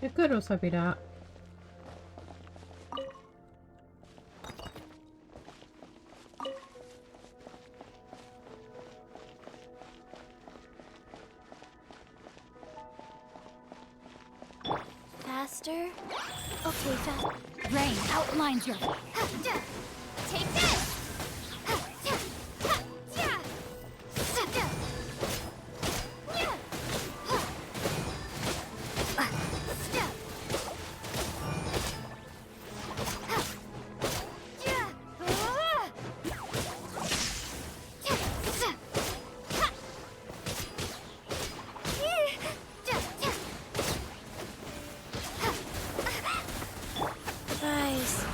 Speaker 1: It could also be that.
Speaker 2: Faster? Okay, fast.
Speaker 8: Rain outlines your...
Speaker 3: Take this!
Speaker 2: Guys.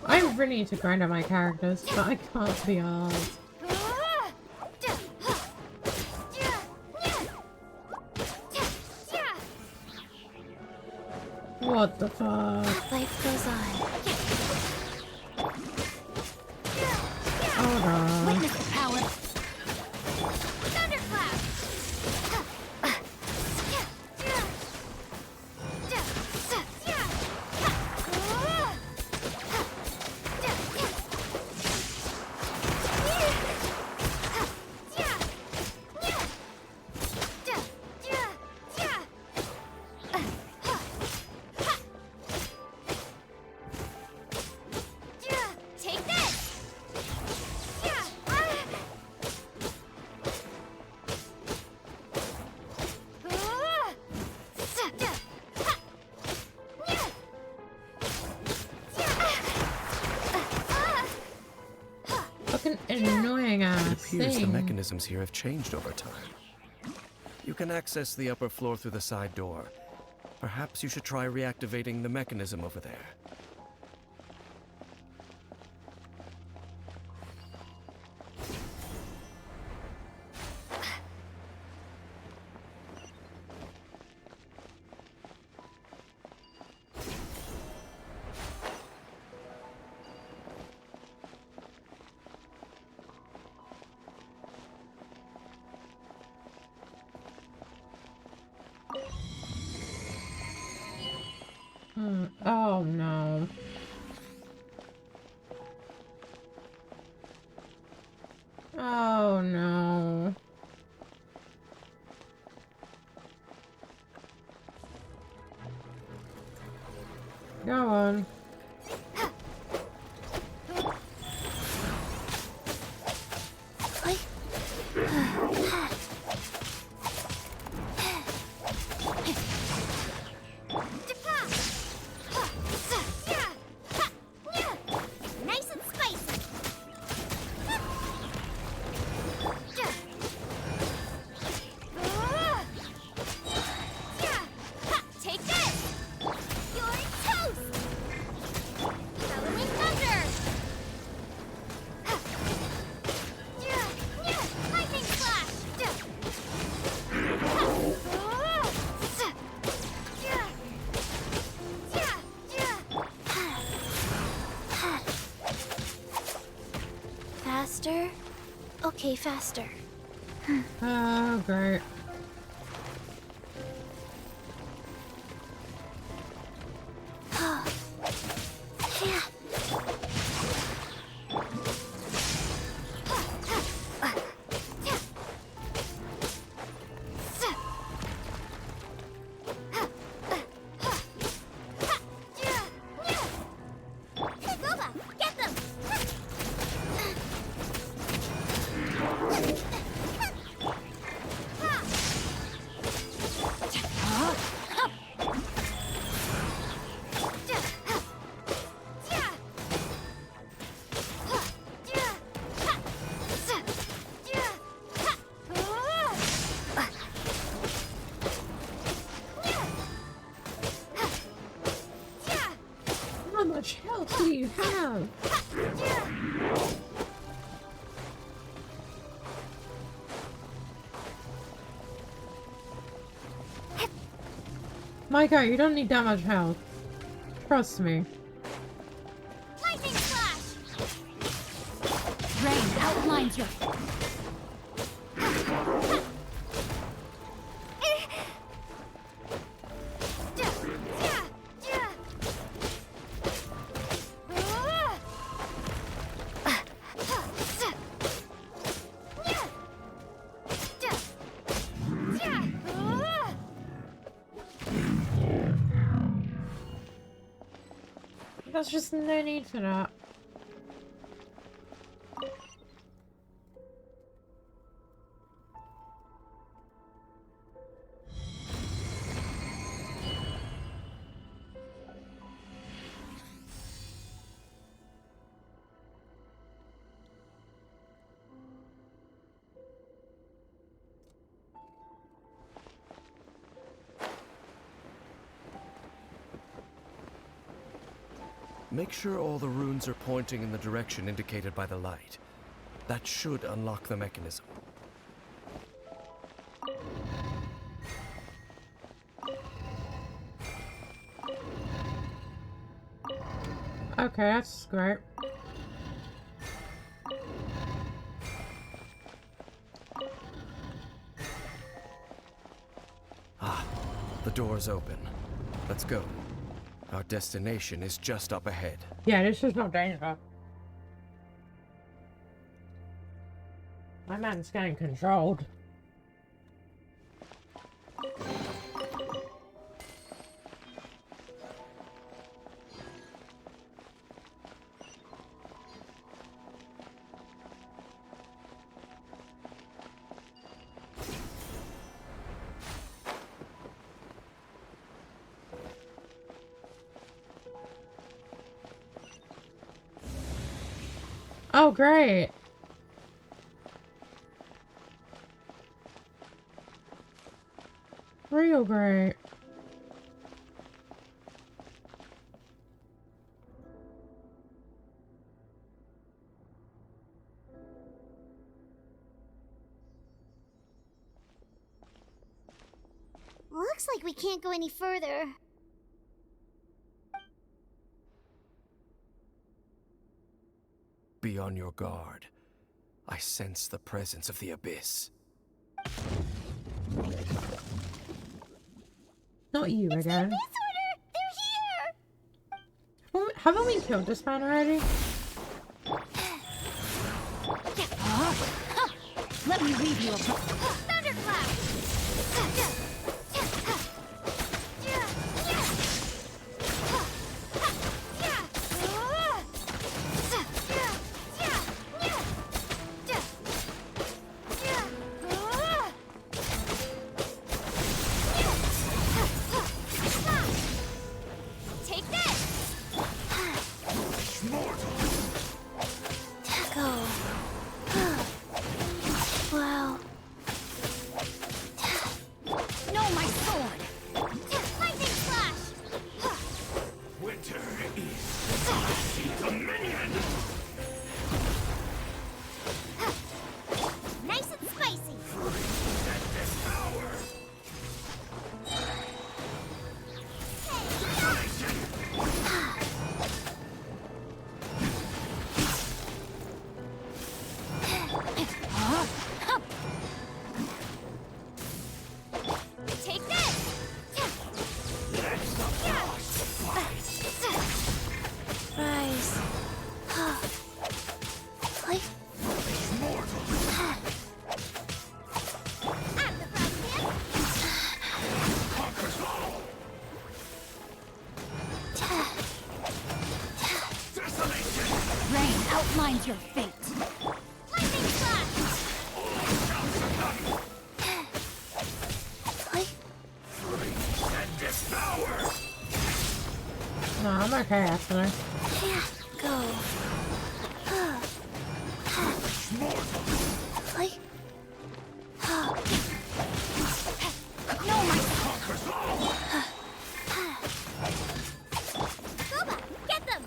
Speaker 1: I really need to grind on my characters, but I can't be arsed. What the fuck?
Speaker 2: Life goes on.
Speaker 1: Hold on.
Speaker 8: Witness the power.
Speaker 3: Thunderclap! Take this!
Speaker 1: Fucking annoying
Speaker 7: It
Speaker 1: ass
Speaker 7: appears the
Speaker 1: thing.
Speaker 7: mechanisms here have changed over time. You can access the upper floor through the side door. Perhaps you should try reactivating the mechanism over there.
Speaker 1: Oh no. Oh no. Go on.
Speaker 3: Nice and spicy! Take this! You're toast! Bellowing thunder! Lightning flash!
Speaker 2: Faster? Okay, faster.
Speaker 1: Oh, great.
Speaker 3: Boba, get them! Ha!
Speaker 1: health. Micah, you don't need that much health. Trust me.
Speaker 3: Lightning flash!
Speaker 2: Rain outlines your...
Speaker 1: There's just no need for that.
Speaker 7: Make sure all the runes are pointing in the direction indicated by the light. That should unlock the mechanism.
Speaker 1: Okay, that's great.
Speaker 7: Ah, the door's open. Let's go. Our destination is just up ahead.
Speaker 1: Yeah, this is no danger. My man's getting controlled. Oh, great. Real great.
Speaker 3: Looks like we can't go any further.
Speaker 7: Be on your guard. I sense the presence of the abyss.
Speaker 1: Not you again.
Speaker 3: Disorder! They're here!
Speaker 1: Haven't we killed this man already?
Speaker 2: Let me read you a...
Speaker 3: Thunderclap! Take this!
Speaker 2: Go. Wow.
Speaker 3: No, my sword! Lightning flash!
Speaker 5: Winter is dominion.
Speaker 3: Nice and spicy! Take this!
Speaker 2: Rise. Play.
Speaker 3: I'm the frog man!
Speaker 2: Rain outlines your fate.
Speaker 3: Lightning flash!
Speaker 2: Play.
Speaker 1: No, I'm okay actually.
Speaker 2: Go. Play.
Speaker 3: No, my Boba, get them!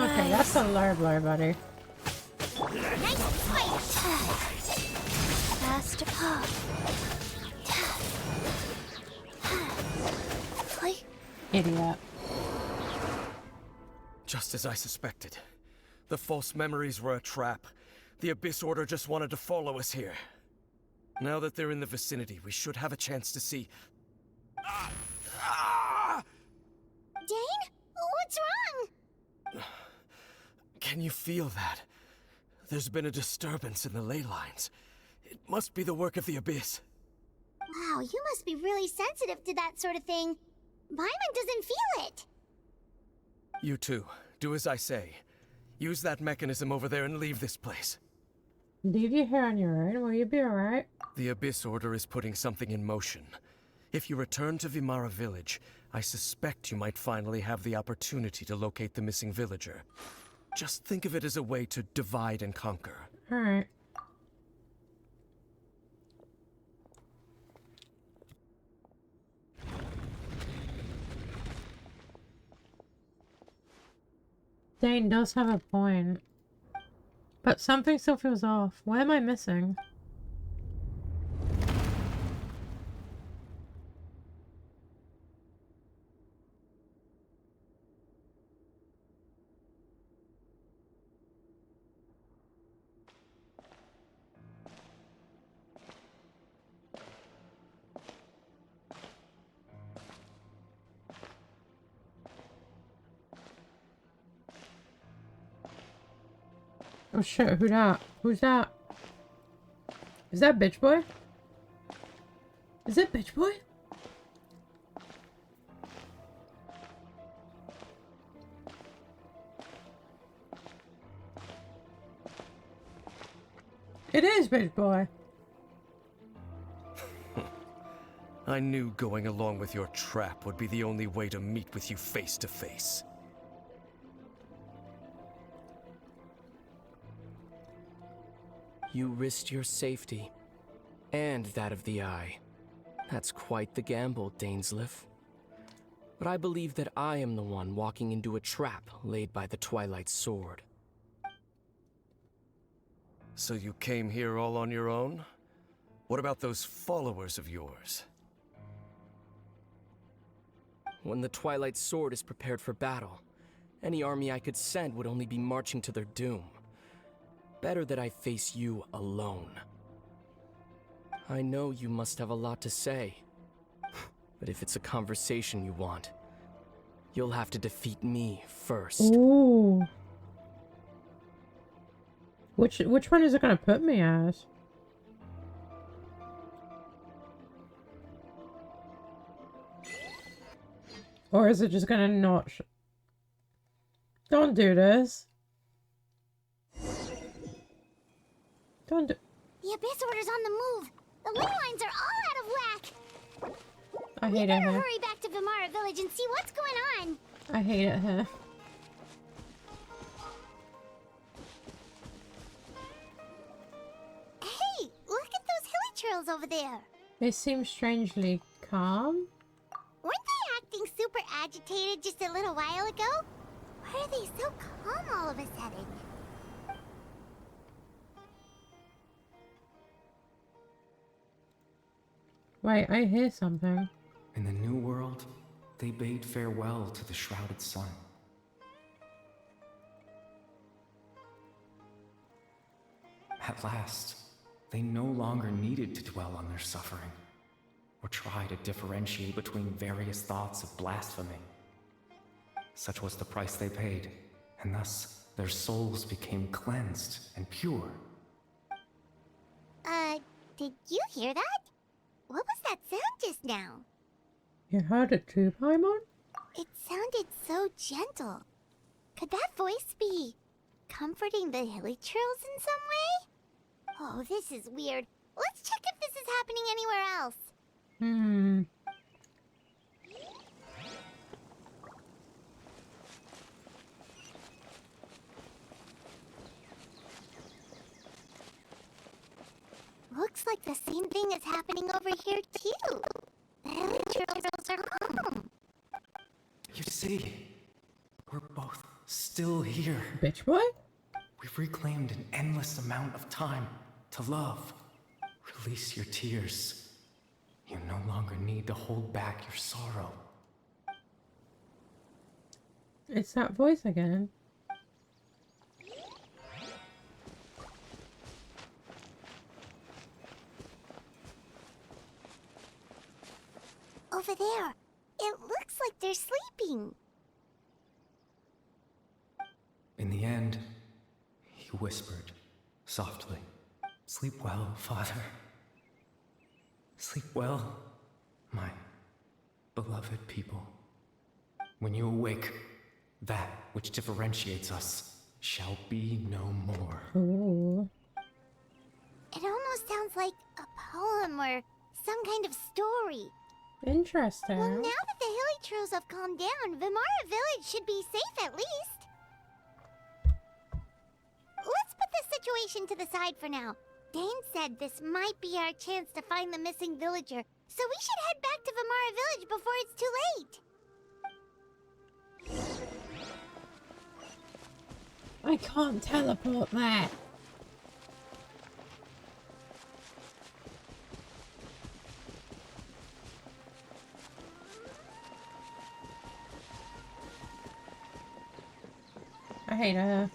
Speaker 1: Okay, that's a low blow, buddy.
Speaker 3: Nice fight!
Speaker 8: Fast.
Speaker 1: Idiot.
Speaker 7: Just as I suspected. The false memories were a trap. The Abyss Order just wanted to follow us here. Now that they're in the vicinity, we should have a chance to see...
Speaker 3: Dane? What's wrong?
Speaker 7: Can you feel that? There's been a disturbance in the ley lines. It must be the work of the Abyss.
Speaker 3: Wow, you must be really sensitive to that sort of thing. Paimon doesn't feel it.
Speaker 7: You too. Do as I say. Use that mechanism over there and leave this place.
Speaker 1: Leave you here on your own, will you be alright?
Speaker 7: The Abyss Order is putting something in motion. If you return to Vimara Village, I suspect you might finally have the opportunity to locate the missing villager. Just think of it as a way to divide and conquer.
Speaker 1: Alright. Dane does have a point. But something still feels off. What am I missing? Oh shit, who that? Who's that? Is that bitch boy? Is it bitch boy? It is bitch boy.
Speaker 7: I knew going along with your trap would be the only way to meet with you face to face.
Speaker 9: You risked your safety, and that of the Eye. That's quite the gamble, Dainsleif. But I believe that I am the one walking into a trap laid by the Twilight Sword.
Speaker 7: So you came here all on your own? What about those followers of yours?
Speaker 9: When the Twilight Sword is prepared for battle, any army I could send would only be marching to their doom. Better that I face you alone. I know you must have a lot to say, but if it's a conversation you want, you'll have to defeat me first.
Speaker 1: Ooh. Which one is it gonna put me as? Or is it just gonna not Don't do this. Don't do-
Speaker 3: The Abyss Order's on the move. The ley lines are all out of whack.
Speaker 1: I
Speaker 3: We
Speaker 1: hate it
Speaker 3: better
Speaker 1: here.
Speaker 3: hurry back to Vimara Village and see what's going on.
Speaker 1: I hate it here.
Speaker 3: Hey, look at those hilly trails over there.
Speaker 1: They seem strangely calm.
Speaker 3: Weren't they acting super agitated just a little while ago? Why are they so calm all of a sudden?
Speaker 1: Wait, I hear something.
Speaker 10: In the New World, they bade farewell to the shrouded sun. At last, they no longer needed to dwell on their suffering, or try to differentiate between various thoughts of blasphemy. Such was the price they paid, and thus their souls became cleansed and pure.
Speaker 3: Did you hear that? What was that sound just now?
Speaker 1: You heard it too, Paimon?
Speaker 3: It sounded so gentle. Could that voice be comforting the hilly trails in some way? Oh, this is weird. Let's check if this is happening anywhere else. Looks like the same thing is happening over here too. The hilly trails are calm.
Speaker 10: You see, we're both still here.
Speaker 1: Bitch boy?
Speaker 10: We've reclaimed an endless amount of time to love. Release your tears. You no longer need to hold back your sorrow.
Speaker 1: It's that voice again.
Speaker 3: Over there. It looks like they're sleeping.
Speaker 10: In the end, he whispered, softly, "Sleep well, Father. Sleep well, my beloved people. When you awake, that which differentiates us shall be no more."
Speaker 1: Ooh.
Speaker 3: It almost sounds like a poem or some kind of story.
Speaker 1: Interesting.
Speaker 3: Well, now that the Hilichurls have calmed down, Vimara Village should be safe at least. Let's put this situation to the side for now. Dane said this might be our chance to find the missing villager, so we should head back to Vimara Village before it's too late.
Speaker 1: I can't teleport there. I hate her.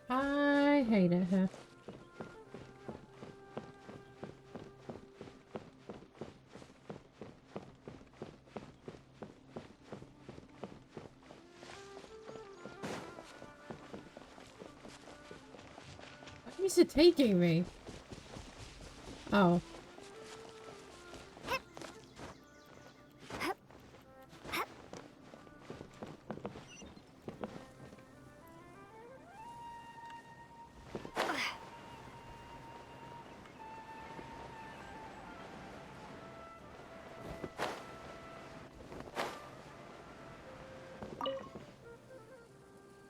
Speaker 1: I hated her. Where is it taking me? Oh.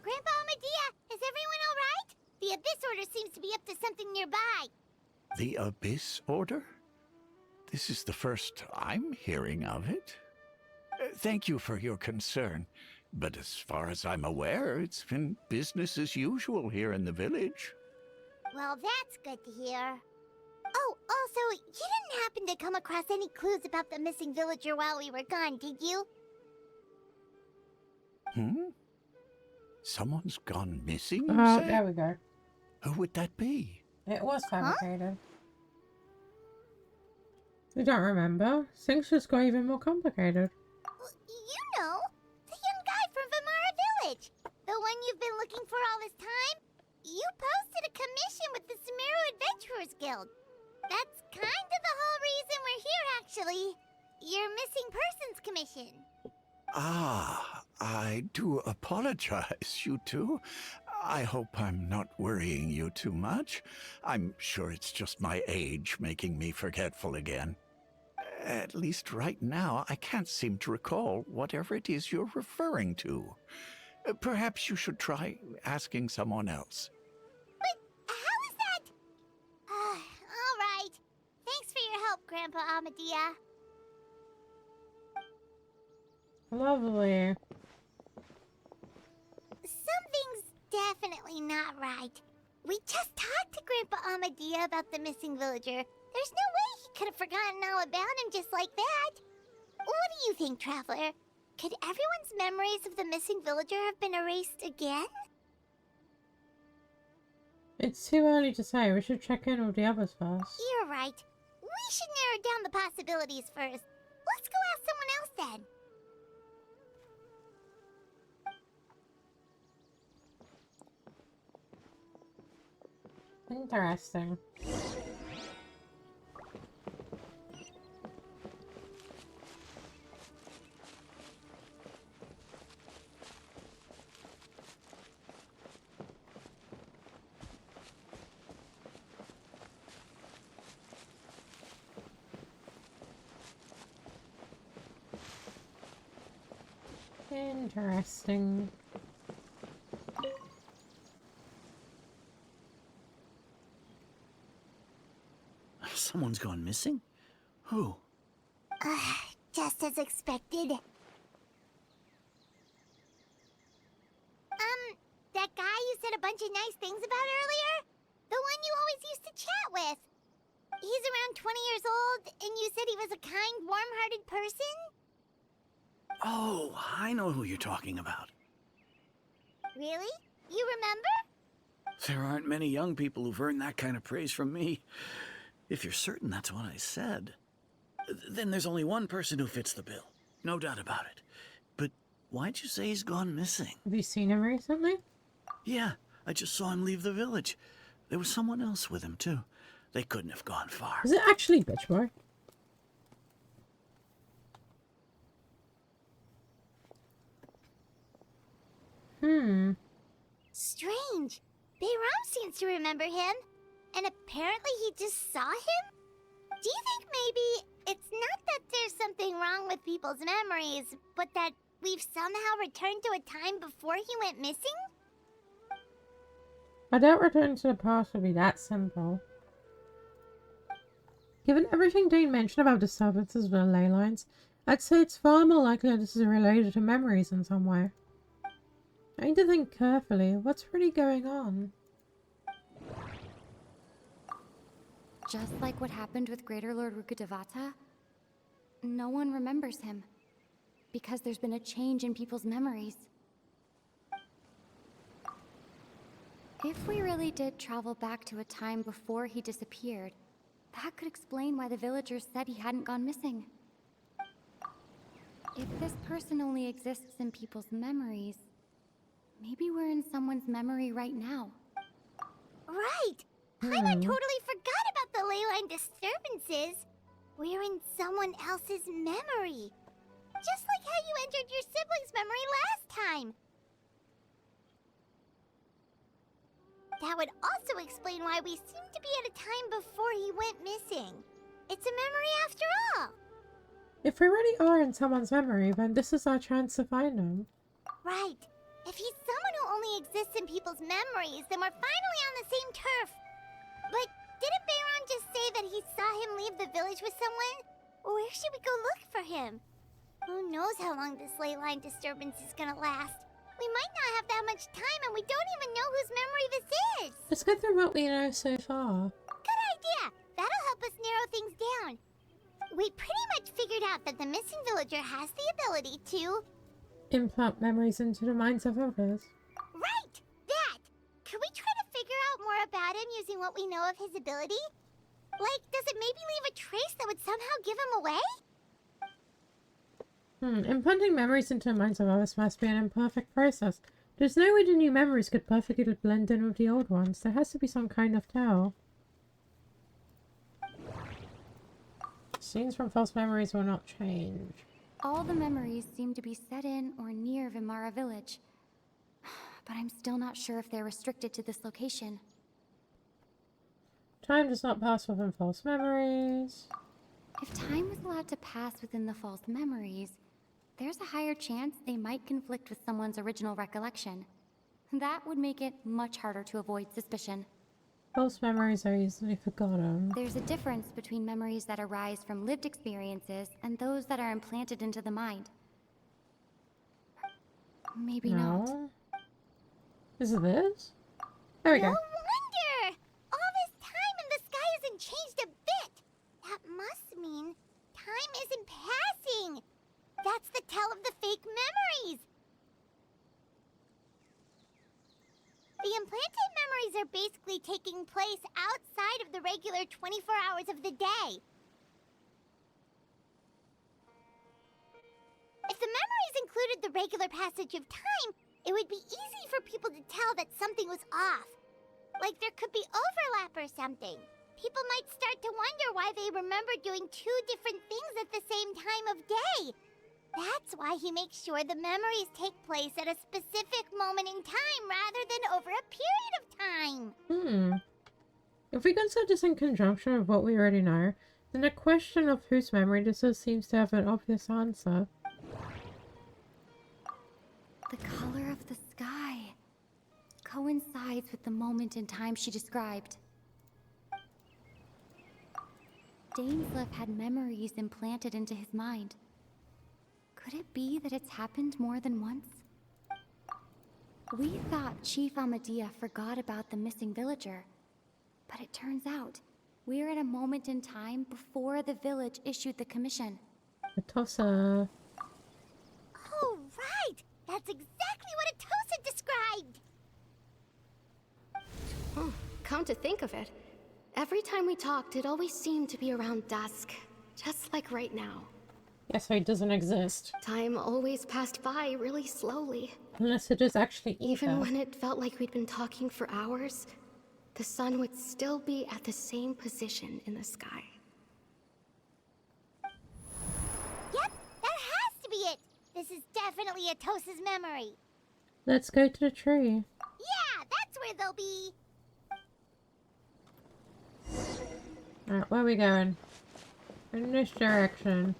Speaker 3: Grandpa Medea, is everyone all right? The Abyss Order seems to be up to something nearby.
Speaker 5: The Abyss Order? This is the first I'm hearing of it. Thank you for your concern, but as far as I'm aware, it's been business as usual here in the village.
Speaker 3: Well, that's good to hear. Oh, also, you didn't happen to come across any clues about the missing villager while we were gone, did you?
Speaker 5: Someone's gone missing, you
Speaker 1: Oh,
Speaker 5: say?
Speaker 1: there we go.
Speaker 5: Who would that be?
Speaker 1: It was fabricated. We don't remember. Things just got even more complicated.
Speaker 3: You know, the young guy from Vimara Village. The one you've been looking for all this time. You posted a commission with the Sumeru Adventurers Guild. That's kind of the whole reason we're here, actually. Your missing persons commission.
Speaker 5: Ah, I do apologize, you two. I hope I'm not worrying you too much. I'm sure it's just my age making me forgetful again. At least right now, I can't seem to recall whatever it is you're referring to. Perhaps you should try asking someone else.
Speaker 3: But how is that? All right. Thanks for your help, Grandpa Amadea.
Speaker 1: Lovely.
Speaker 3: Something's definitely not right. We just talked to Grandpa Amadea about the missing villager. There's no way he could have forgotten all about him just like that. What do you think, Traveler? Could everyone's memories of the missing villager have been erased again?
Speaker 1: It's too early to say. We should check in with the others first.
Speaker 3: You're right. We should narrow down the possibilities first. Let's go ask someone else then.
Speaker 1: Interesting. Interesting.
Speaker 4: Someone's gone missing? Who?
Speaker 3: Just as expected. That guy you said a bunch of nice things about earlier? The one you always used to chat with. He's around 20 years old, and you said he was a kind, warm-hearted person?
Speaker 4: Oh, I know who you're talking about.
Speaker 3: Really? You remember?
Speaker 4: There aren't many young people who've earned that kind of praise from me. If you're certain that's what I said, then there's only one person who fits the bill. No doubt about it. But why'd you say he's gone missing?
Speaker 1: Have you seen him recently?
Speaker 4: Yeah, I just saw him leave the village. There was someone else with him, too. They couldn't have gone far.
Speaker 1: Is it actually Bitch Boy?
Speaker 3: Strange. Bayram seems to remember him. And apparently he just saw him? Do you think maybe it's not that there's something wrong with people's memories, but that we've somehow returned to a time before he went missing?
Speaker 1: I doubt returning to the past would be that simple. Given everything Dane mentioned about disturbances with the ley lines, I'd say it's far more likely that this is related to memories in some way. I need to think carefully. What's really going on?
Speaker 2: Just like what happened with Greater Lord Rukkhadevata, no one remembers him. Because there's been a change in people's memories. If we really did travel back to a time before he disappeared, that could explain why the villagers said he hadn't gone missing. If this person only exists in people's memories, maybe we're in someone's memory right now.
Speaker 3: Right! I totally forgot about the ley line disturbances. We're in someone else's memory. Just like how you entered your sibling's memory last time. That would also explain why we seem to be at a time before he went missing. It's a memory after all.
Speaker 1: If we really are in someone's memory, then this is our chance to find him.
Speaker 3: Right. If he's someone who only exists in people's memories, then we're finally on the same turf. But didn't Bayron just say that he saw him leave the village with someone? Where should we go look for him? Who knows how long this ley line disturbance is gonna last? We might not have that much time, and we don't even know whose memory this is.
Speaker 1: Let's go through what we know so far.
Speaker 3: Good idea. That'll help us narrow things down. We pretty much figured out that the missing villager has the ability to...
Speaker 1: implant memories into the minds of others.
Speaker 3: Right! That! Could we try to figure out more about him using what we know of his ability? Like, does it maybe leave a trace that would somehow give him away?
Speaker 1: Implanting memories into the minds of others must be an imperfect process. There's no way the new memories could perfectly blend in with the old ones. There has to be some kind of tell. Scenes from false memories will not change.
Speaker 2: All the memories seem to be set in or near Vimara village. But I'm still not sure if they're restricted to this location.
Speaker 1: Time does not pass within false memories.
Speaker 2: If time was allowed to pass within the false memories, there's a higher chance they might conflict with someone's original recollection. That would make it much harder to avoid suspicion.
Speaker 1: False memories are easily forgotten.
Speaker 2: There's a difference between memories that arise from lived experiences and those that are implanted into the mind. Maybe not.
Speaker 1: Is it this? There we go.
Speaker 3: No wonder! All this time and the sky hasn't changed a bit! That must mean time isn't passing! That's the tell of the fake memories! The implanted memories are basically taking place outside of the regular 24 hours of the day. If the memories included the regular passage of time, it would be easy for people to tell that something was off. Like there could be overlap or something. People might start to wonder why they remember doing two different things at the same time of day. That's why he makes sure the memories take place at a specific moment in time rather than over a period of time.
Speaker 1: If we consider this in conjunction with what we already know, then the question of whose memory this is seems to have an obvious answer.
Speaker 2: The color of the sky coincides with the moment in time she described.
Speaker 8: Dainsleif had memories implanted into his mind. Could it be that it's happened more than once? We thought Chief Amadea forgot about the missing villager, but it turns out we're at a moment in time before the village issued the commission.
Speaker 1: Atossa.
Speaker 3: Oh, right! That's exactly what Atossa described!
Speaker 6: Oh, come to think of it, every time we talked, it always seemed to be around dusk, just like right now.
Speaker 1: Yeah, so it doesn't exist.
Speaker 6: Time always passed by really slowly.
Speaker 1: Unless it is actually
Speaker 6: Even when it felt like we'd been talking for hours, the sun would still be at the same position in the sky.
Speaker 3: Yep, that has to be it! This is definitely Atossa's memory.
Speaker 1: Let's go to the tree.
Speaker 3: Yeah, that's where they'll be!
Speaker 1: Alright, where are we going? In this direction.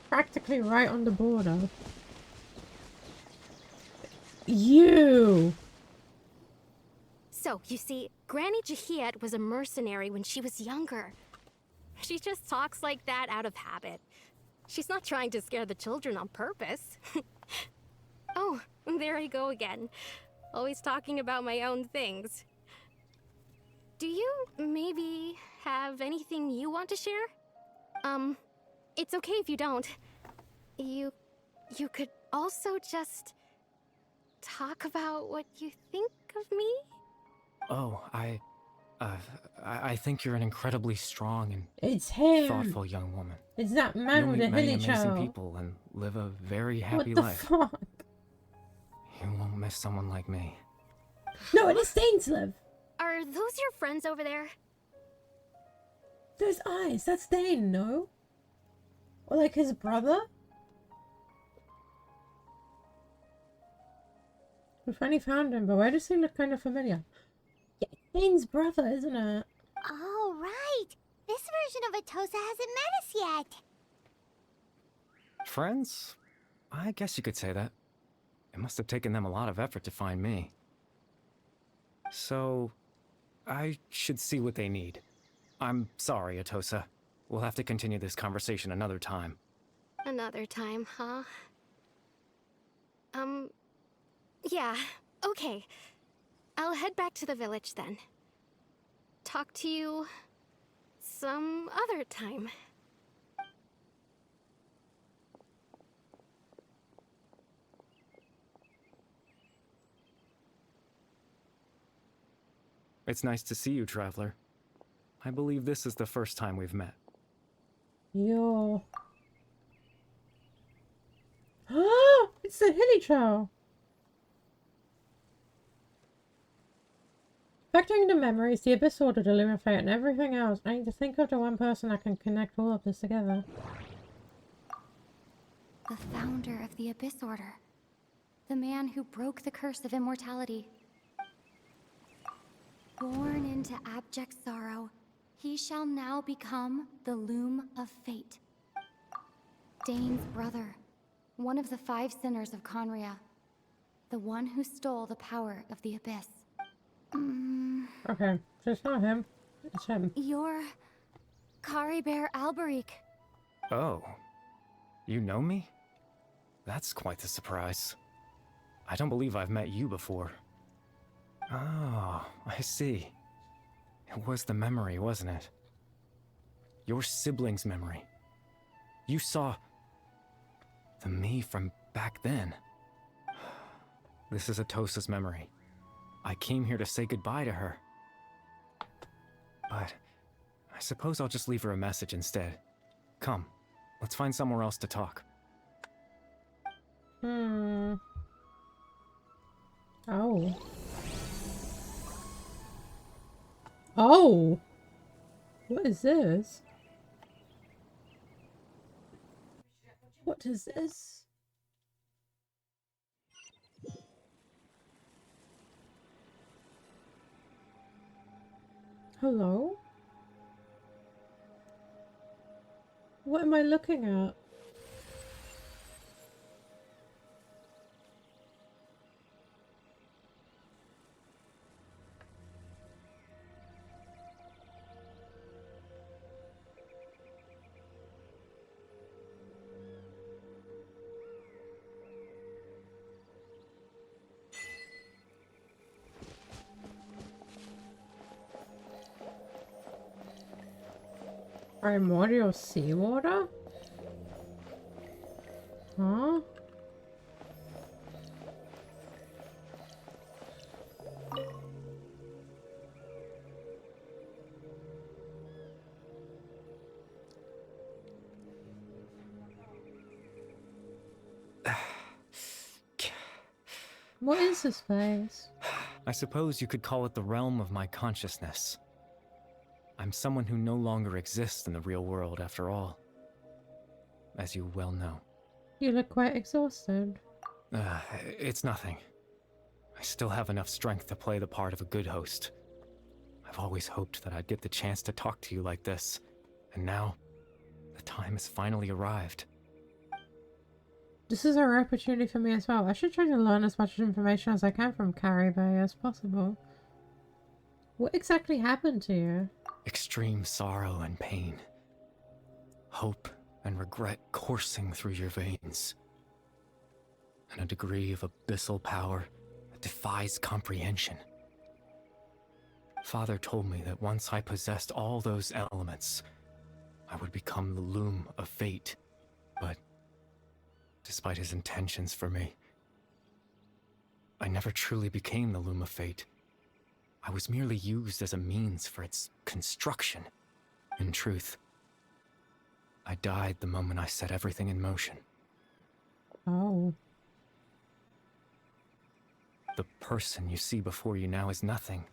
Speaker 1: Practically right on the border. You!
Speaker 6: So, you see, Granny Jahiet was a mercenary when she was younger. She just talks like that out of habit. She's not trying to scare the children on purpose. Oh, there I go again. Always talking about my own things. Do you maybe have anything you want to share? It's okay if you don't. You could also just talk about what you think of me?
Speaker 10: Oh, I think you're an incredibly strong and
Speaker 1: It's him!
Speaker 10: thoughtful young woman.
Speaker 1: It's that man
Speaker 10: You'll
Speaker 1: with
Speaker 10: meet
Speaker 1: the
Speaker 10: many
Speaker 1: hilly
Speaker 10: amazing
Speaker 1: child.
Speaker 10: people and live a very
Speaker 1: What
Speaker 10: happy
Speaker 1: the
Speaker 10: life.
Speaker 1: fuck?
Speaker 10: You won't miss someone like me.
Speaker 1: No, it is Dainsleif!
Speaker 6: Are those your friends over there?
Speaker 1: Those eyes, that's Dane, no? Or like his brother? We finally found him, but why does he look kind of familiar? Yeah, Dane's brother, isn't it?
Speaker 3: Oh, right! This version of Atossa hasn't met us yet!
Speaker 10: Friends? I guess you could say that. It must have taken them a lot of effort to find me. So, I should see what they need. I'm sorry, Atossa. We'll have to continue this conversation another time.
Speaker 6: Another time, huh? Yeah, okay. I'll head back to the village then. Talk to you some other time.
Speaker 10: It's nice to see you, Traveler. I believe this is the first time we've met.
Speaker 1: Yo. Ah! It's the hilly child! Factoring the memories, the Abyss Order, the Lumen Fate, and everything else, I need to think of the one person that can connect all of this together.
Speaker 8: The founder of the Abyss Order. The man who broke the curse of immortality. Born into abject sorrow, he shall now become the Loom of Fate. Dane's brother, one of the 5 sinners of Conria. The one who stole the power of the Abyss.
Speaker 1: Okay, so it's not him. It's him.
Speaker 8: You're Caribert Alberic.
Speaker 10: Oh. You know me? That's quite the surprise. I don't believe I've met you before. Oh, I see. It was the memory, wasn't it? Your sibling's memory. You saw the me from back then. This is Atossa's memory. I came here to say goodbye to her. But I suppose I'll just leave her a message instead. Come, let's find somewhere else to talk.
Speaker 1: Oh. Oh! What is this? What is this? Hello? What am I looking at? Primordial seawater? Huh? What is this place?
Speaker 10: I suppose you could call it the realm of my consciousness. I'm someone who no longer exists in the real world after all, as you well know.
Speaker 1: You look quite exhausted.
Speaker 10: It's nothing. I still have enough strength to play the part of a good host. I've always hoped that I'd get the chance to talk to you like this, and now, the time has finally arrived.
Speaker 1: This is a rare opportunity for me as well. I should try to learn as much information as I can from Carrie Bay as possible. What exactly happened to you?
Speaker 10: Extreme sorrow and pain. Hope and regret coursing through your veins. And a degree of abyssal power that defies comprehension. Father told me that once I possessed all those elements, I would become the loom of fate. But despite his intentions for me, I never truly became the loom of fate. I was merely used as a means for its construction. In truth, I died the moment I set everything in motion.
Speaker 1: Oh.
Speaker 10: The person you see before you now is nothing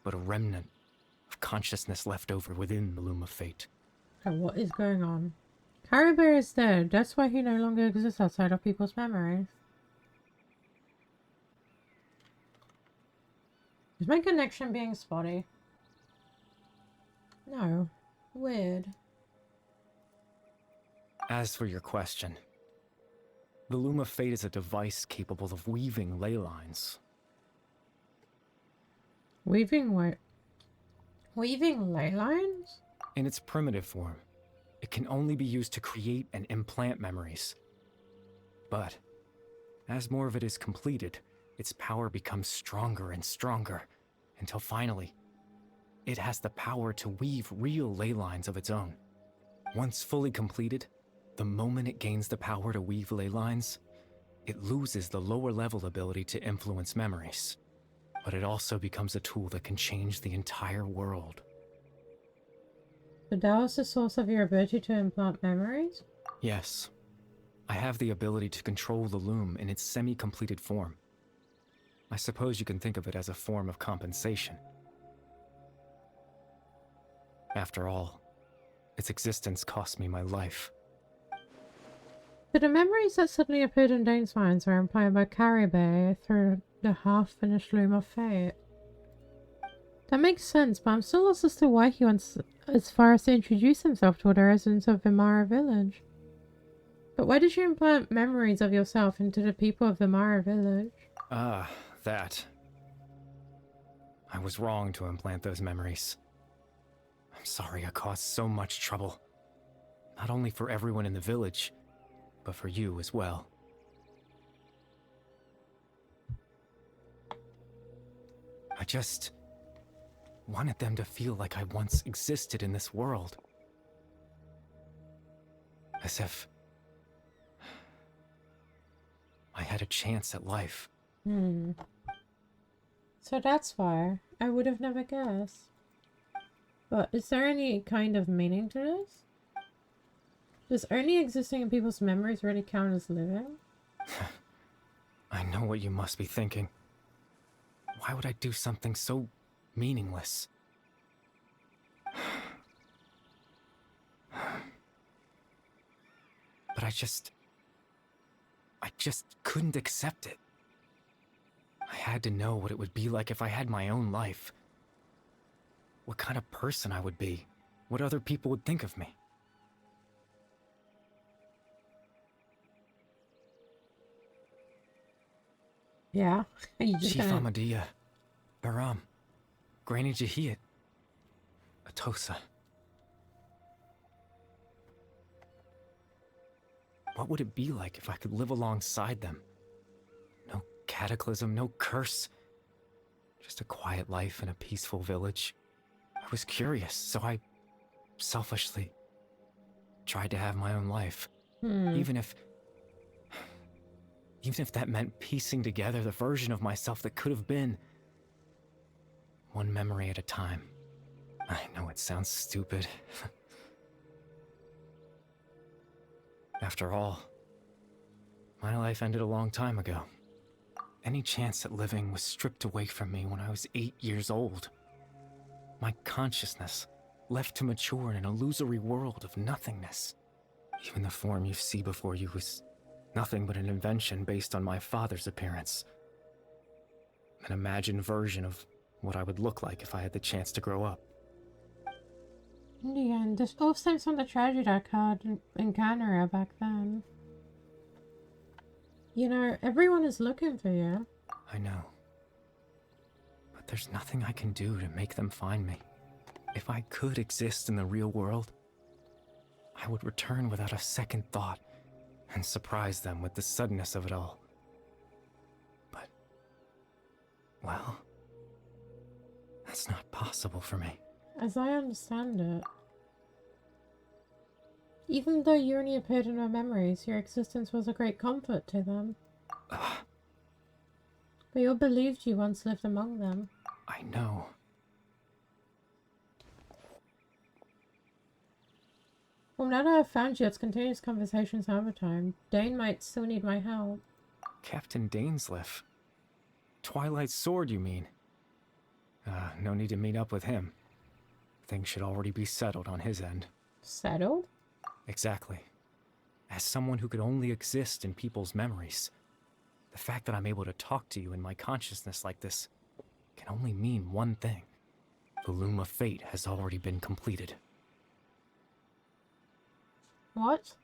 Speaker 10: but a remnant of consciousness left over within the loom of fate.
Speaker 1: Okay, what is going on? Carrie Bay is dead. That's why he no longer exists outside of people's memories. Is my connection being spotty? No. Weird.
Speaker 10: As for your question, the loom of fate is a device capable of weaving ley lines.
Speaker 1: Weaving ley lines?
Speaker 10: In its primitive form, it can only be used to create and implant memories. But as more of it is completed, its power becomes stronger and stronger, until finally, it has the power to weave real ley lines of its own. Once fully completed, the moment it gains the power to weave ley lines, it loses the lower level ability to influence memories. But it also becomes a tool that can change the entire world.
Speaker 1: So that was the source of your ability to implant memories?
Speaker 10: Yes. I have the ability to control the loom in its semi-completed form. I suppose you can think of it as a form of compensation. After all, its existence cost me my life.
Speaker 1: So the memories that suddenly appeared in Dane's minds were implied by Carrie Bay through the half-finished Loom of Fate. That makes sense, but I'm still lost as to why he wants as far as to introduce himself to all the residents of Vimara Village. But why did you implant memories of yourself into the people of Vimara Village?
Speaker 10: Ah, that. I was wrong to implant those memories. I'm sorry I caused so much trouble. Not only for everyone in the village, but for you as well. I just wanted them to feel like I once existed in this world. As if I had a chance at life.
Speaker 1: So that's why. I would have never guessed. But is there any kind of meaning to this? Does only existing in people's memories really count as living?
Speaker 10: I know what you must be thinking. Why would I do something so meaningless? But I just couldn't accept it. I had to know what it would be like if I had my own life. What kind of person I would be. What other people would think of me.
Speaker 1: Yeah. Are you just
Speaker 10: Chief
Speaker 1: gonna...
Speaker 10: Amadia, Baram, Granny Jahiat, Atosa. What would it be like if I could live alongside them? No cataclysm, no curse. Just a quiet life in a peaceful village. I was curious, so I selfishly tried to have my own life. Even if that meant piecing together the version of myself that could have been. One memory at a time. I know it sounds stupid. After all, my life ended a long time ago. Any chance at living was stripped away from me when I was 8 years old. My consciousness left to mature in an illusory world of nothingness. Even the form you see before you was nothing but an invention based on my father's appearance. An imagined version of what I would look like if I had the chance to grow up.
Speaker 1: In the end, this all stems from the tragedy that occurred in Canada back then. You know, everyone is looking for you.
Speaker 10: I know. But there's nothing I can do to make them find me. If I could exist in the real world, I would return without a second thought and surprise them with the suddenness of it all. But, well, that's not possible for me.
Speaker 1: As I understand it. Even though you only appeared in their memories, your existence was a great comfort to them. They all believed you once lived among them.
Speaker 10: I know.
Speaker 1: Well, now that I've found you, it's continuous conversations over time. Dane might still need my help.
Speaker 10: Captain Dainsleif. Twilight Sword, you mean? No need to meet up with him. Things should already be settled on his end.
Speaker 1: Settled?
Speaker 10: Exactly. As someone who could only exist in people's memories, the fact that I'm able to talk to you in my consciousness like this can only mean one thing. The Loom of Fate has already been completed.
Speaker 1: What?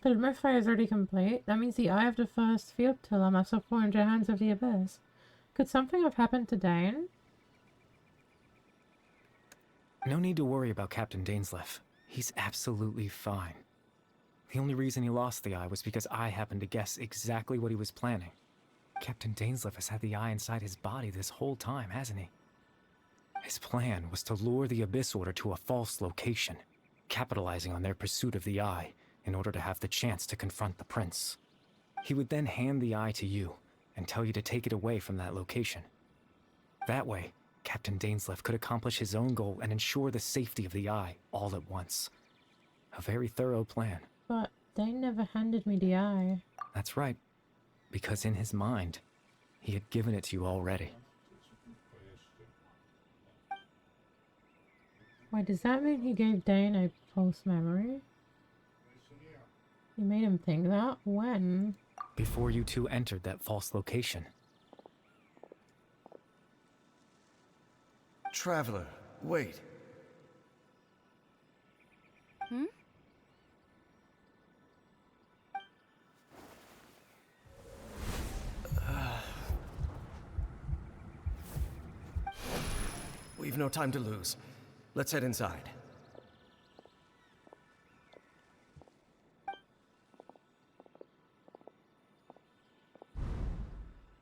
Speaker 1: The Loom of Fate is already complete? That means the Eye of the First Field Tiller must have fallen into the hands of the Abyss. Could something have happened to Dane?
Speaker 10: No need to worry about Captain Dainsleif. He's absolutely fine. The only reason he lost the eye was because I happened to guess exactly what he was planning. Captain Dainsleif has had the eye inside his body this whole time, hasn't he? His plan was to lure the Abyss Order to a false location, capitalizing on their pursuit of the eye in order to have the chance to confront the prince. He would then hand the eye to you and tell you to take it away from that location. That way, Captain Dainsleif could accomplish his own goal and ensure the safety of the eye all at once. A very thorough plan.
Speaker 1: But Dane never handed me the eye.
Speaker 10: That's right. Because in his mind, he had given it to you already.
Speaker 1: Wait, does that mean he gave Dane a false memory? He made him think that? When?
Speaker 10: Before you two entered that false location.
Speaker 7: Traveler, wait. We've no time to lose. Let's head inside.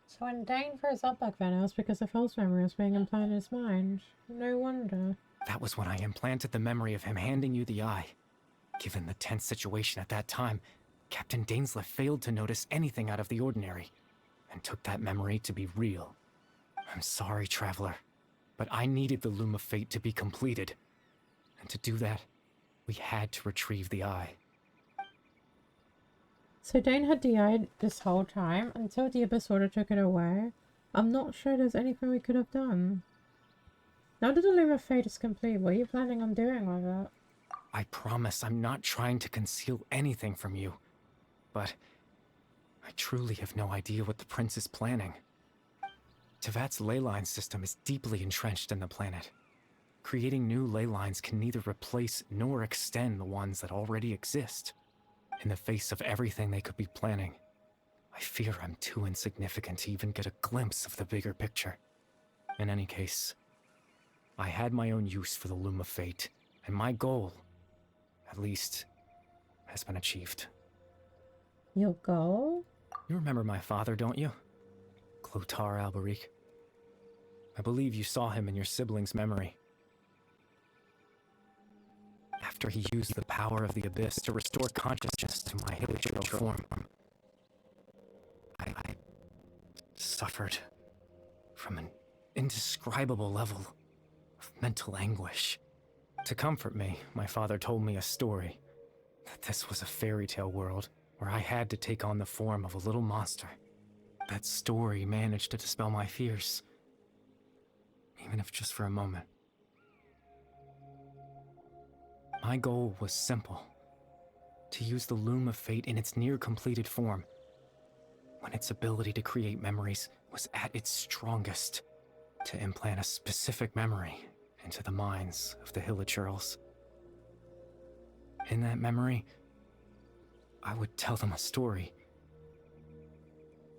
Speaker 1: So when Dane froze up back then, it was because the false memory was being implanted in his mind. No wonder.
Speaker 10: That was when I implanted the memory of him handing you the eye. Given the tense situation at that time, Captain Dainsleif failed to notice anything out of the ordinary, and took that memory to be real. I'm sorry, Traveler, but I needed the Loom of Fate to be completed. And to do that, we had to retrieve the eye.
Speaker 1: So Dane had the eye this whole time, until the Abyss Order took it away. I'm not sure there's anything we could have done. Now that the Loom of Fate is complete, what are you planning on doing with it?
Speaker 10: I promise I'm not trying to conceal anything from you, but I truly have no idea what the Prince is planning. Tevat's ley line system is deeply entrenched in the planet. Creating new ley lines can neither replace nor extend the ones that already exist. In the face of everything they could be planning, I fear I'm too insignificant to even get a glimpse of the bigger picture. In any case, I had my own use for the Loom of Fate, and my goal, at least, has been achieved.
Speaker 1: Your goal?
Speaker 10: You remember my father, don't you? Clotar Alberic. I believe you saw him in your sibling's memory. After he used the power of the Abyss to restore consciousness to my habitual form, I suffered from an indescribable level of mental anguish. To comfort me, my father told me a story, that this was a fairy tale world where I had to take on the form of a little monster. That story managed to dispel my fears, even if just for a moment. My goal was simple: to use the Loom of Fate in its near-completed form, when its ability to create memories was at its strongest, to implant a specific memory into the minds of the Hilichurls. In that memory, I would tell them a story,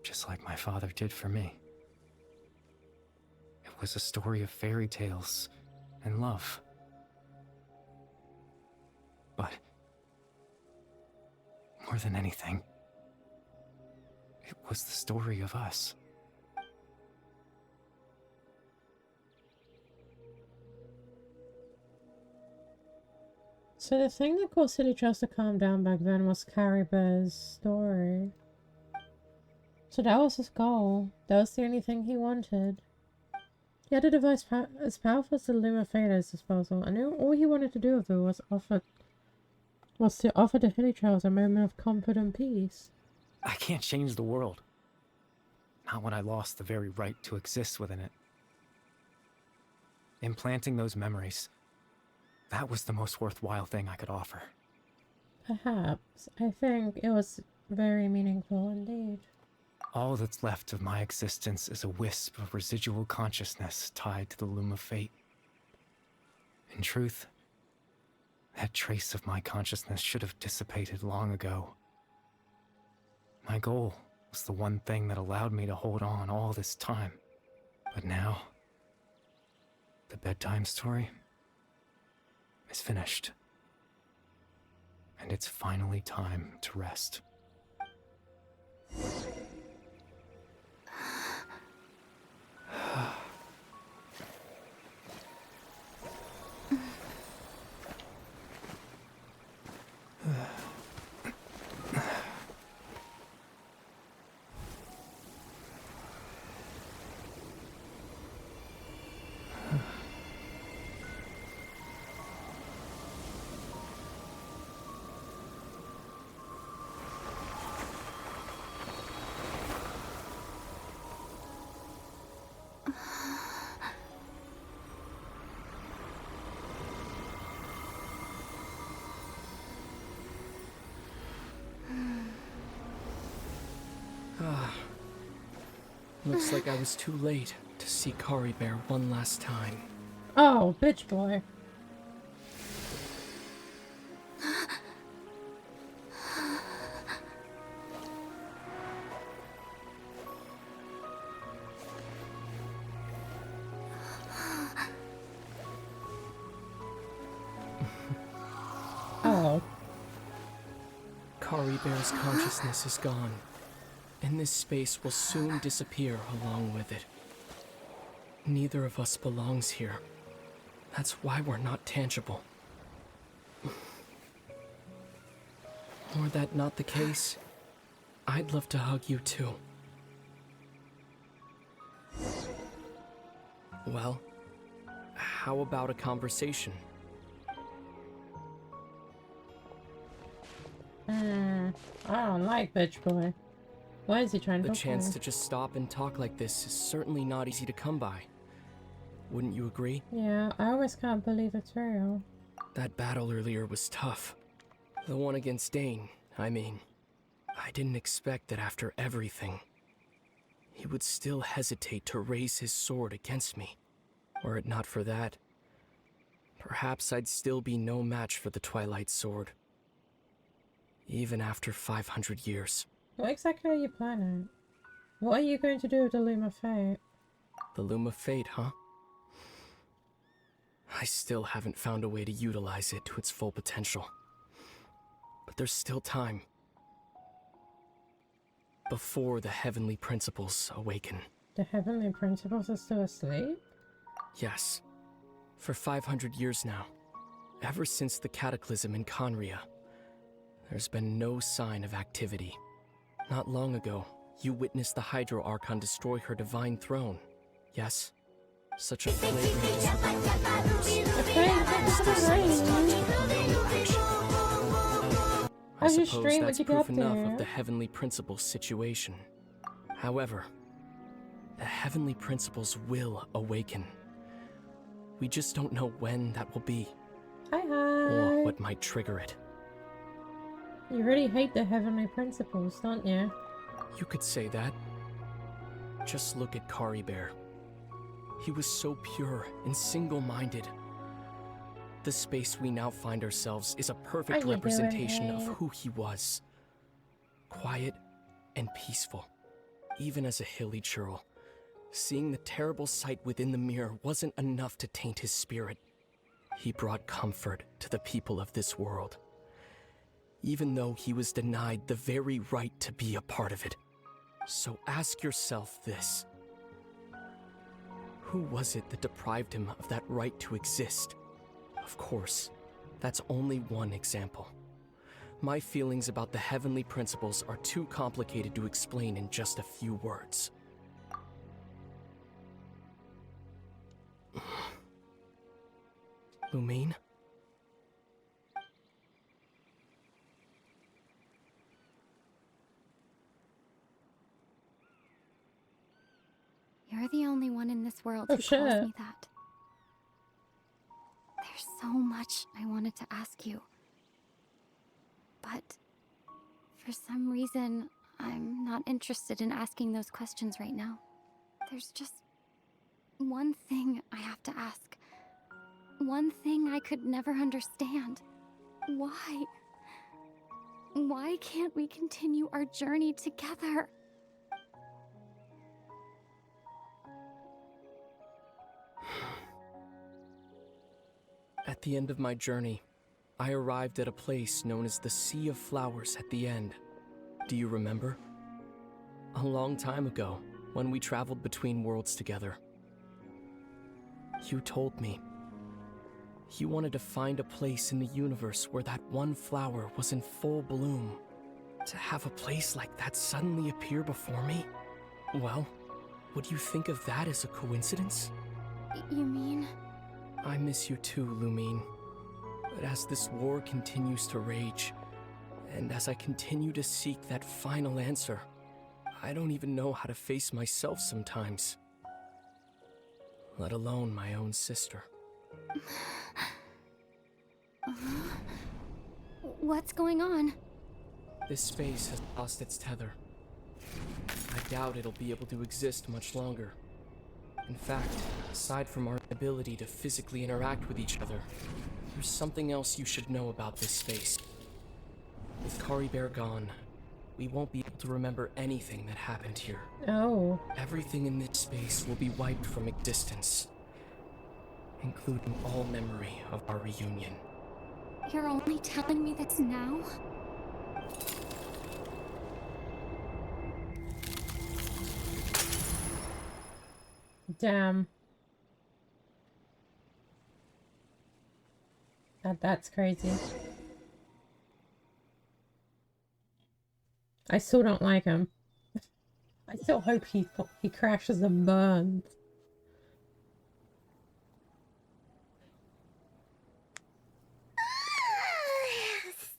Speaker 10: just like my father did for me. It was a story of fairy tales and love. But more than anything, it was the story of us.
Speaker 1: So the thing that caused City Trust to calm down back then was Carrie Bear's story. So that was his goal. That was the only thing he wanted. He had a device as powerful as the Loom of Fate at his disposal, and all he wanted to do with it was to offer the Hilly Trails a moment of comfort and peace.
Speaker 10: I can't change the world. Not when I lost the very right to exist within it. Implanting those memories, that was the most worthwhile thing I could offer.
Speaker 1: Perhaps. I think it was very meaningful indeed.
Speaker 10: All that's left of my existence is a wisp of residual consciousness tied to the Loom of Fate. In truth, that trace of my consciousness should have dissipated long ago. My goal was the one thing that allowed me to hold on all this time. But now, the bedtime story is finished. And it's finally time to rest.
Speaker 9: Looks like I was too late to see Kari Bear one last time.
Speaker 1: Oh, bitch boy. Oh.
Speaker 9: Kari Bear's consciousness is gone, and this space will soon disappear along with it. Neither of us belongs here. That's why we're not tangible. Were that not the case, I'd love to hug you too. Well, how about a conversation?
Speaker 1: I don't like bitch boy. Why is he trying to
Speaker 9: The
Speaker 1: talk
Speaker 9: chance
Speaker 1: me?
Speaker 9: to just stop and talk like this is certainly not easy to come by. Wouldn't you agree?
Speaker 1: Yeah, I always can't believe it's real.
Speaker 9: That battle earlier was tough. The one against Dane, I mean. I didn't expect that after everything, he would still hesitate to raise his sword against me. Were it not for that, perhaps I'd still be no match for the Twilight Sword. Even after 500 years.
Speaker 1: What exactly are you planning? What are you going to do with the Loom of Fate?
Speaker 9: The Loom of Fate, huh? I still haven't found a way to utilize it to its full potential. But there's still time. Before the heavenly principles awaken.
Speaker 1: The heavenly principles are still asleep?
Speaker 9: Yes. For 500 years now. Ever since the cataclysm in Conria, there's been no sign of activity. Not long ago, you witnessed the Hydro Archon destroy her divine throne. Yes? Such a flagrant I suppose that's proof enough of the heavenly principle situation. However, the heavenly principles will awaken. We just don't know when that will be.
Speaker 1: Hi.
Speaker 9: Or what might trigger it.
Speaker 1: You really hate the heavenly principles, don't you?
Speaker 9: You could say that. Just look at Kari Bear. He was so pure and single-minded. The space we now find ourselves is a perfect representation of who he was. Quiet and peaceful. Even as a hilly churl, seeing the terrible sight within the mirror wasn't enough to taint his spirit. He brought comfort to the people of this world, even though he was denied the very right to be a part of it. So ask yourself this. Who was it that deprived him of that right to exist? Of course, that's only one example. My feelings about the heavenly principles are too complicated to explain in just a few words. Lumine?
Speaker 8: You're the only one in this world who calls me that. There's so much I wanted to ask you. But for some reason, I'm not interested in asking those questions right now. There's just one thing I have to ask. One thing I could never understand. Why? Why can't we continue our journey together?
Speaker 9: At the end of my journey, I arrived at a place known as the Sea of Flowers at the end. Do you remember? A long time ago, when we traveled between worlds together. You told me. You wanted to find a place in the universe where that one flower was in full bloom. To have a place like that suddenly appear before me? Well, would you think of that as a coincidence?
Speaker 8: You mean?
Speaker 9: I miss you too, Lumine. But as this war continues to rage, and as I continue to seek that final answer, I don't even know how to face myself sometimes. Let alone my own sister.
Speaker 8: What's going on?
Speaker 9: This space has lost its tether. I doubt it'll be able to exist much longer. In fact, aside from our ability to physically interact with each other, there's something else you should know about this space. With Kari Bear gone, we won't be able to remember anything that happened here.
Speaker 1: Oh.
Speaker 9: Everything in this space will be wiped from existence, including all memory of our reunion.
Speaker 8: You're only telling me this now?
Speaker 1: Damn. That's crazy. I still don't like him. I still hope he crashes and burns.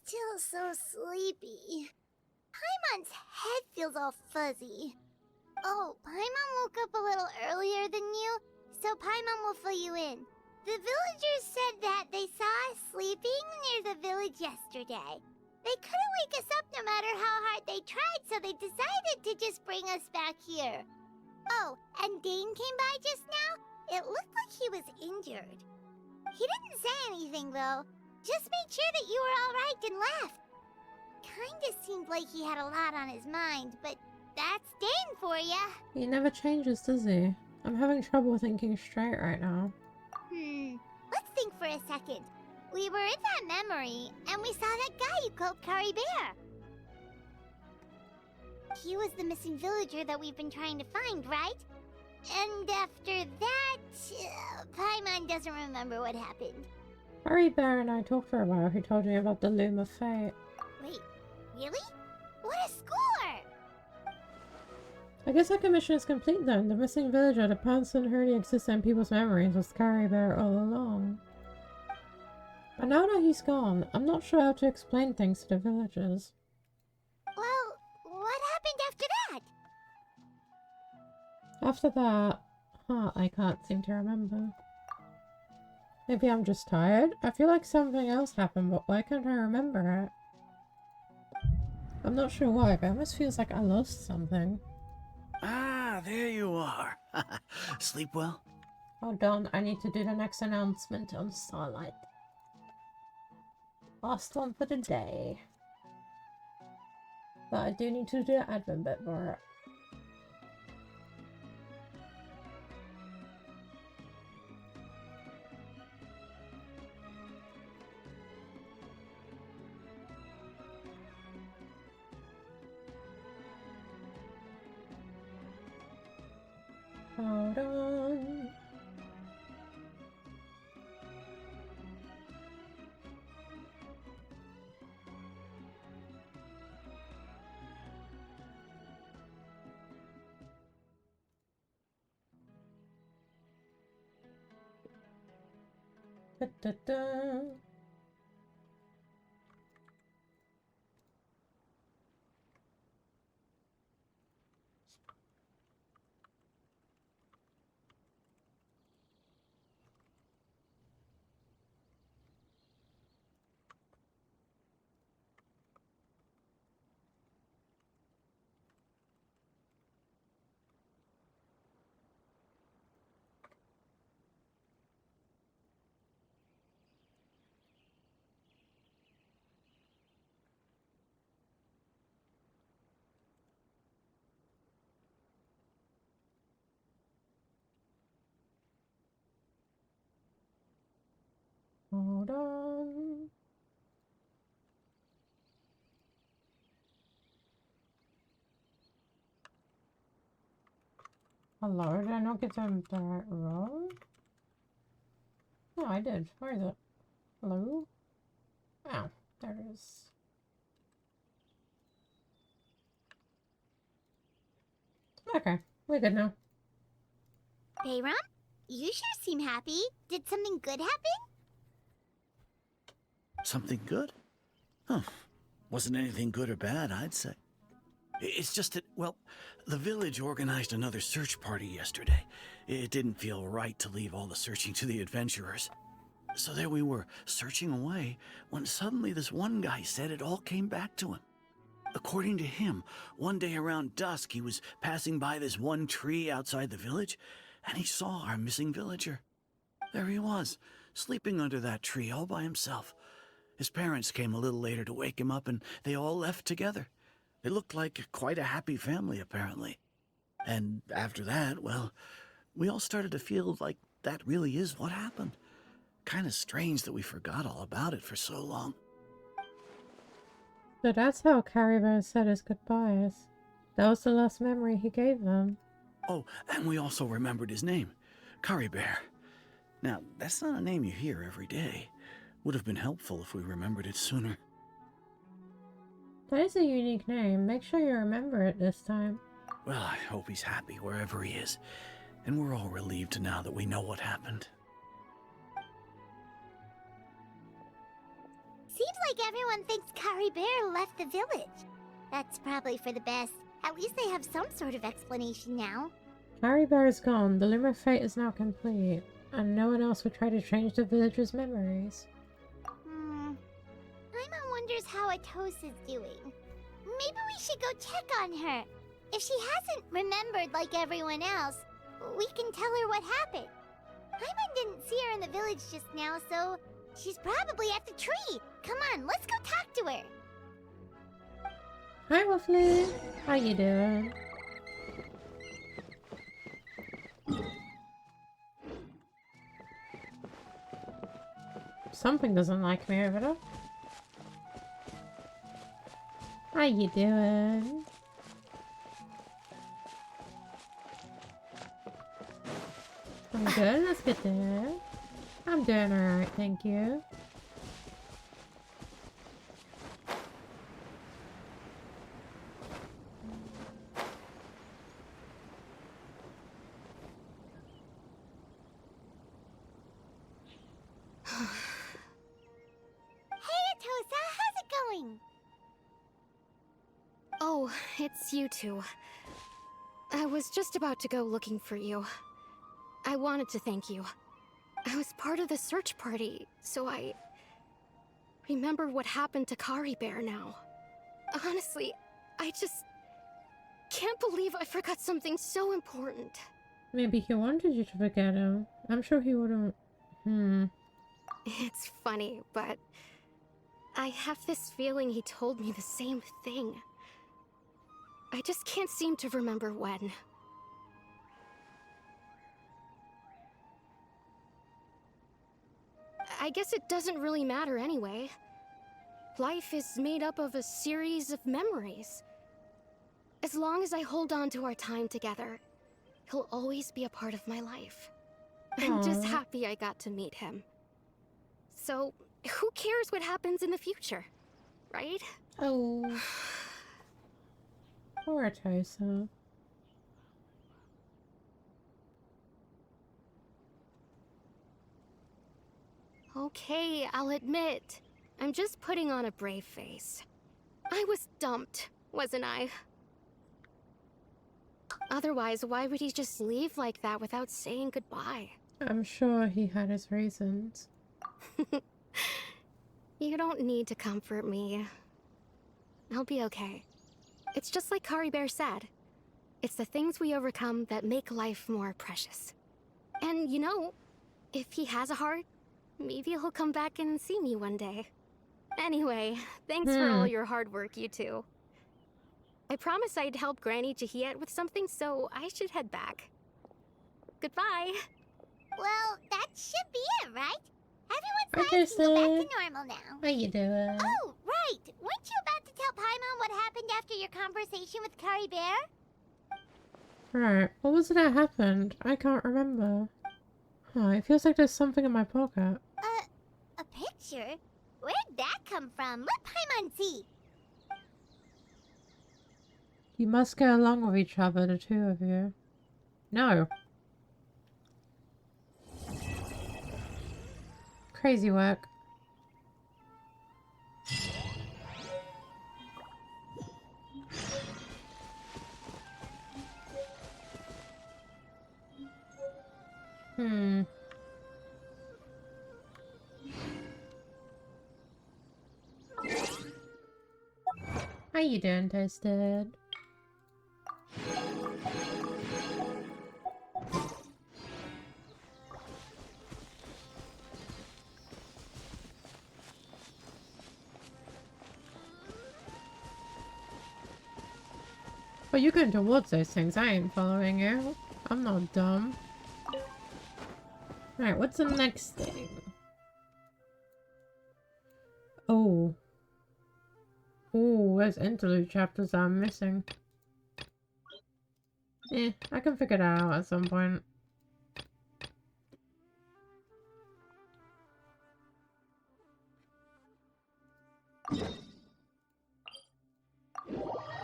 Speaker 3: Still so sleepy. Paimon's head feels all fuzzy. Oh, Paimon woke up a little earlier than you, so Paimon will fill you in. The villagers said that they saw us sleeping near the village yesterday. They couldn't wake us up no matter how hard they tried, so they decided to just bring us back here. Oh, and Dane came by just now. It looked like he was injured. He didn't say anything, though. Just made sure that you were all right and left. kinda seemed like he had a lot on his mind, but that's Dane for ya.
Speaker 1: He never changes, does he? I'm having trouble thinking straight right now.
Speaker 3: Let's think for a second. We were in that memory, and we saw that guy you called Kari Bear. He was the missing villager that we've been trying to find, right? And after that, Paimon doesn't remember what happened.
Speaker 1: Harry Bear and I talked for a while. He told me about the Loom of Fate.
Speaker 3: Wait, really? What a score!
Speaker 1: I guess that commission is complete then. The missing villager, the person who only exists in people's memories, was Harry Bear all along. But now that he's gone, I'm not sure how to explain things to the villagers.
Speaker 3: Well, what happened after that?
Speaker 1: After that, I can't seem to remember. Maybe I'm just tired? I feel like something else happened, but why can't I remember it? I'm not sure why, but it almost feels like I lost something.
Speaker 4: Ah, there you are. Sleep well?
Speaker 1: Hold on, I need to do the next announcement on Starlight. Last one for the day. But I do need to do the admin bit for it. Hold on. Da, da, da. Hold on. Hello, did I not get them the right road? No, I did. Where is it? Hello? Oh, there it is. Okay, we're good now.
Speaker 3: Bayron? You sure seem happy. Did something good happen?
Speaker 4: Something good? Huh. Wasn't anything good or bad, I'd say. It's just that, well, the village organized another search party yesterday. It didn't feel right to leave all the searching to the adventurers. So there we were, searching away, when suddenly this one guy said it all came back to him. According to him, one day around dusk, he was passing by this one tree outside the village, and he saw our missing villager. There he was, sleeping under that tree all by himself. His parents came a little later to wake him up, and they all left together. They looked like quite a happy family, apparently. And after that, well, we all started to feel like that really is what happened. Kind of strange that we forgot all about it for so long.
Speaker 1: So that's how Caribou said his goodbyes. That was the last memory he gave them.
Speaker 4: Oh, and we also remembered his name, Kari Bear. Now, that's not a name you hear every day. Would have been helpful if we remembered it sooner.
Speaker 1: That is a unique name. Make sure you remember it this time.
Speaker 4: Well, I hope he's happy wherever he is. And we're all relieved now that we know what happened.
Speaker 3: Seems like everyone thinks Kari Bear left the village. That's probably for the best. At least they have some sort of explanation now.
Speaker 1: Harry Bear is gone. The Loom of Fate is now complete. And no one else would try to change the village's memories.
Speaker 3: Paimon wonders how Atosa's doing. Maybe we should go check on her. If she hasn't remembered like everyone else, we can tell her what happened. Paimon didn't see her in the village just now, so she's probably at the tree. Come on, let's go talk to her.
Speaker 1: Hi, Waffly. How you doing? Something doesn't like me over there. How you doing? I'm good, that's good to hear. I'm doing alright, thank you.
Speaker 3: Hey, Atosa, how's it going?
Speaker 6: Oh, it's you two. I was just about to go looking for you. I wanted to thank you. I was part of the search party, so I remember what happened to Kari Bear now. Honestly, I just can't believe I forgot something so important.
Speaker 1: Maybe he wanted you to forget him. I'm sure he wouldn't.
Speaker 6: It's funny, but I have this feeling he told me the same thing. I just can't seem to remember when. I guess it doesn't really matter anyway. Life is made up of a series of memories. As long as I hold on to our time together, he'll always be a part of my life. I'm just
Speaker 1: Aw.
Speaker 6: happy I got to meet him. So, who cares what happens in the future, right?
Speaker 1: Oh. Poor Atosa.
Speaker 6: Okay, I'll admit. I'm just putting on a brave face. I was dumped, wasn't I? Otherwise, why would he just leave like that without saying goodbye?
Speaker 1: I'm sure he had his reasons.
Speaker 6: You don't need to comfort me. I'll be okay. It's just like Kari Bear said. It's the things we overcome that make life more precious. And you know, if he has a heart, maybe he'll come back and see me one day. Anyway, thanks for all your hard work, you two. I promised I'd help Granny Jahiet with something, so I should head back. Goodbye.
Speaker 3: Well, that should be it, right?
Speaker 1: Hi,
Speaker 3: Everyone's lives can go back
Speaker 1: Jason.
Speaker 3: to normal now.
Speaker 1: How you doing?
Speaker 3: Oh, right. Weren't you about to tell Paimon what happened after your conversation with Kari Bear?
Speaker 1: Right, what was it that happened? I can't remember. Huh, it feels like there's something in my pocket.
Speaker 3: A picture? Where'd that come from? Let Paimon see.
Speaker 1: You must get along with each other, the two of you. No. Crazy work. How you doing, Toasted? Well, you're going towards those things. I ain't following you. I'm not dumb. Alright, what's the next thing? Oh. Oh, there's interlude chapters I'm missing. I can figure that out at some point.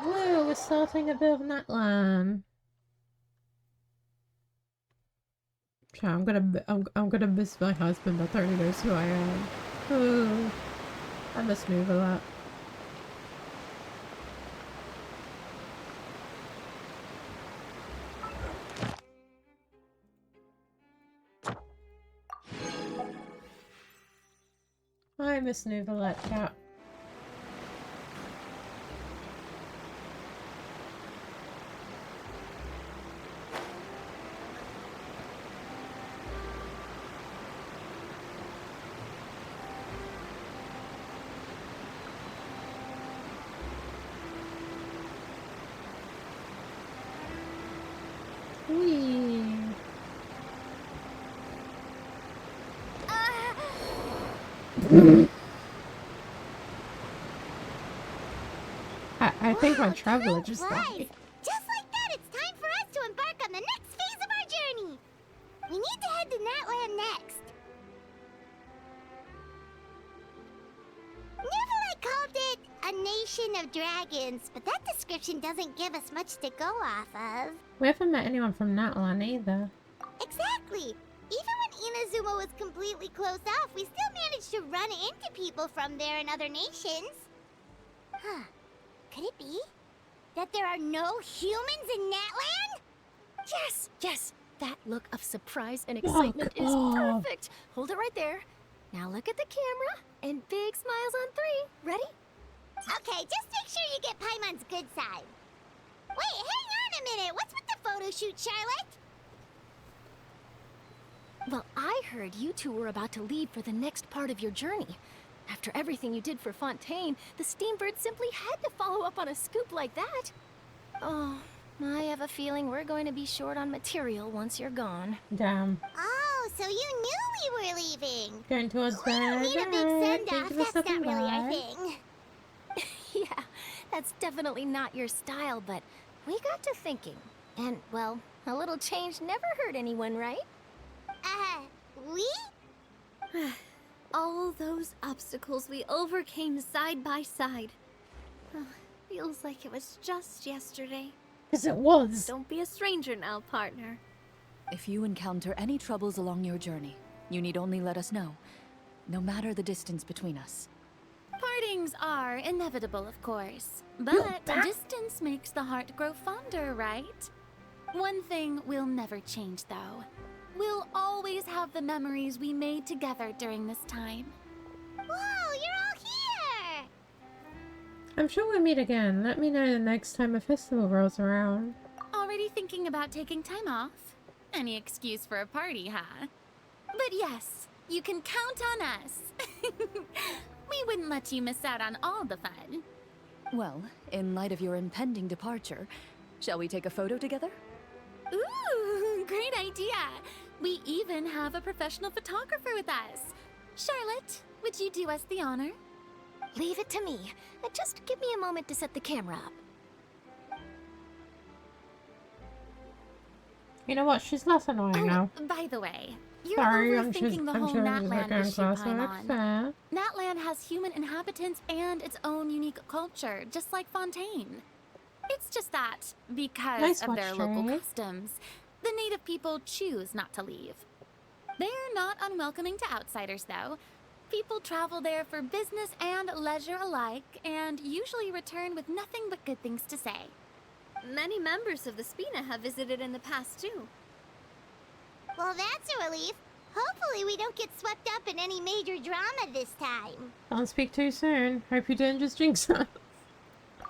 Speaker 1: Woo, we're starting a bit of Natlan. I'm gonna miss my husband. That already knows who I am. Oh, I must move a lot. I miss Nuvalet cat. I think my
Speaker 3: Wow,
Speaker 1: traveler
Speaker 3: time
Speaker 1: just
Speaker 3: flies.
Speaker 1: died.
Speaker 3: Just like that, it's time for us to embark on the next phase of our journey. We need to head to Natland next. Neverlight called it a nation of dragons, but that description doesn't give us much to go off of.
Speaker 1: We haven't met anyone from Natlan either.
Speaker 3: Exactly. Even when Inazuma was completely closed off, we still managed to run into people from there in other nations. Huh. Could it be that there are no humans in Natland?
Speaker 6: Yes, yes. That look of surprise and excitement is
Speaker 1: off.
Speaker 6: perfect. Hold it right there. Now look at the camera and big smiles on 3. Ready?
Speaker 3: Okay, just make sure you get Paimon's good side. Wait, hang on a minute. What's with the photo shoot, Charlotte?
Speaker 6: Well, I heard you two were about to leave for the next part of your journey. After everything you did for Fontaine, the Steambird simply had to follow up on a scoop like that. Oh, I have a feeling we're going to be short on material once you're gone.
Speaker 1: Damn.
Speaker 3: Oh, so you knew we were leaving.
Speaker 1: Going towards
Speaker 3: We don't
Speaker 1: bed.
Speaker 3: need a big
Speaker 1: Alright, thank
Speaker 3: send-off.
Speaker 1: you for
Speaker 3: That's not
Speaker 1: stopping
Speaker 3: really our
Speaker 1: by.
Speaker 3: thing.
Speaker 6: Yeah, that's definitely not your style, but we got to thinking. And, well, a little change never hurt anyone, right?
Speaker 3: We?
Speaker 11: All those obstacles we overcame side by side. Feels like it was just yesterday.
Speaker 1: Because it was.
Speaker 11: Don't be a stranger now, partner.
Speaker 12: If you encounter any troubles along your journey, you need only let us know, no matter the distance between us.
Speaker 11: Partings are inevitable, of course.
Speaker 1: You're
Speaker 11: But
Speaker 1: back.
Speaker 11: distance makes the heart grow fonder, right? One thing will never change, though. We'll always have the memories we made together during this time.
Speaker 3: Whoa, you're all here!
Speaker 1: I'm sure we'll meet again. Let me know the next time a festival rolls around.
Speaker 11: Already thinking about taking time off? Any excuse for a party, huh? But yes, you can count on us. We wouldn't let you miss out on all the fun.
Speaker 12: Well, in light of your impending departure, shall we take a photo together?
Speaker 11: Ooh, great idea! We even have a professional photographer with us. Charlotte, would you do us the honor?
Speaker 6: Leave it to me. Just give me a moment to set the camera up.
Speaker 1: You know what? She's less annoying now.
Speaker 11: By the way, you're
Speaker 1: Sorry, I'm
Speaker 11: overthinking the whole
Speaker 1: sure
Speaker 11: Natland issue,
Speaker 1: classwork.
Speaker 11: Paimon.
Speaker 1: Fair.
Speaker 11: Natland has human inhabitants and its own unique culture, just like Fontaine. It's just that, because
Speaker 1: Nice
Speaker 11: of their
Speaker 1: watch,
Speaker 11: local
Speaker 1: Sherry.
Speaker 11: customs, the native people choose not to leave. They're not unwelcoming to outsiders, though. People travel there for business and leisure alike, and usually return with nothing but good things to say. Many members of the Spina have visited in the past, too.
Speaker 3: Well, that's a relief. Hopefully we don't get swept up in any major drama this time.
Speaker 1: Don't speak too soon. Hope you didn't just jinx us.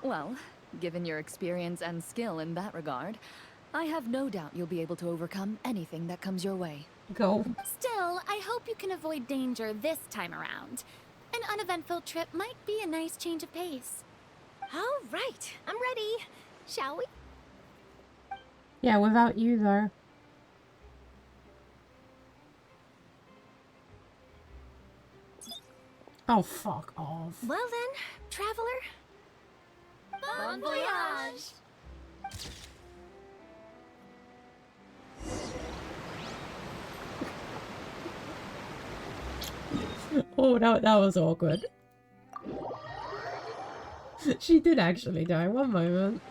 Speaker 12: Well, given your experience and skill in that regard, I have no doubt you'll be able to overcome anything that comes your way.
Speaker 1: Go.
Speaker 11: Still, I hope you can avoid danger this time around. An uneventful trip might be a nice change of pace.
Speaker 6: All right, I'm ready. Shall we?
Speaker 1: Yeah, without you though. Oh, fuck off.
Speaker 6: Well then, traveler.
Speaker 11: Bon voyage!
Speaker 1: Oh, that was awkward. She did actually die. One moment.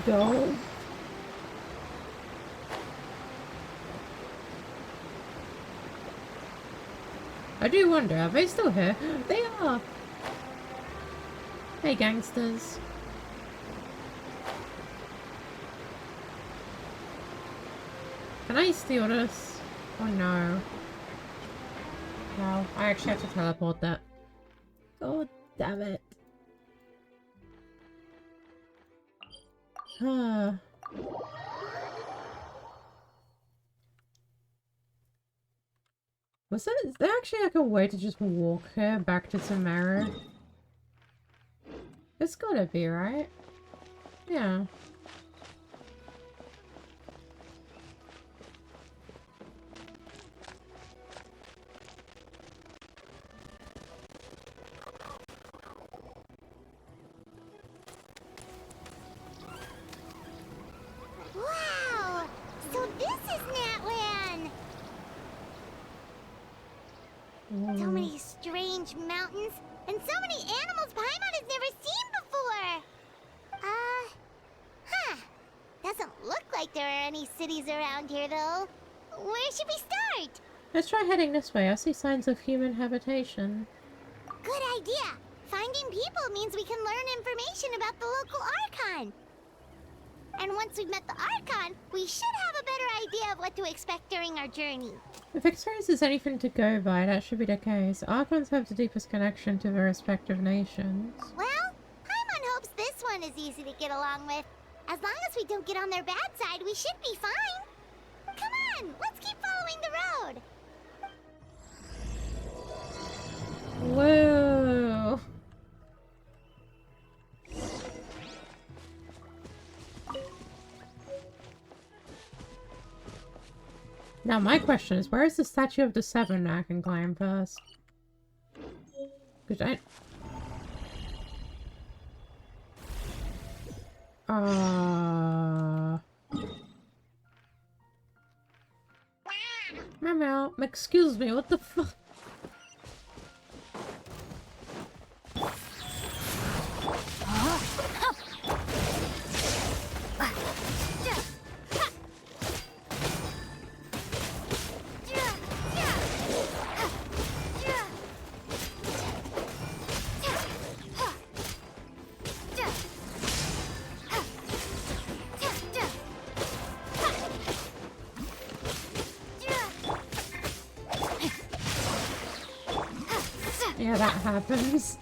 Speaker 1: Go. I do wonder, are they still here? They are! Hey, gangsters. Can I steal this? Oh no. No, I actually have to teleport that. God damn it. Huh. Was that, is there actually like a way to just walk her back to Tamara? It's gotta be, right? Yeah.
Speaker 3: Wow! So this is Natlan! So many strange mountains, and so many animals Paimon has never seen before! Huh. Doesn't look like there are any cities around here, though. Where should we start?
Speaker 1: Let's try heading this way. I see signs of human habitation.
Speaker 3: Good idea! Finding people means we can learn information about the local Archon. And once we've met the Archon, we should have a better idea of what to expect during our journey.
Speaker 1: If experience is anything to go by, that should be the case. Archons have the deepest connection to their respective nations.
Speaker 3: Well, Paimon hopes this one is easy to get along with. As long as we don't get on their bad side, we should be fine. Come on, let's keep following the road.
Speaker 1: Whoa! Now my question is, where is the statue of the Seven I can climb first? Because Meow. Excuse me, what the fuck? Yeah, that happens.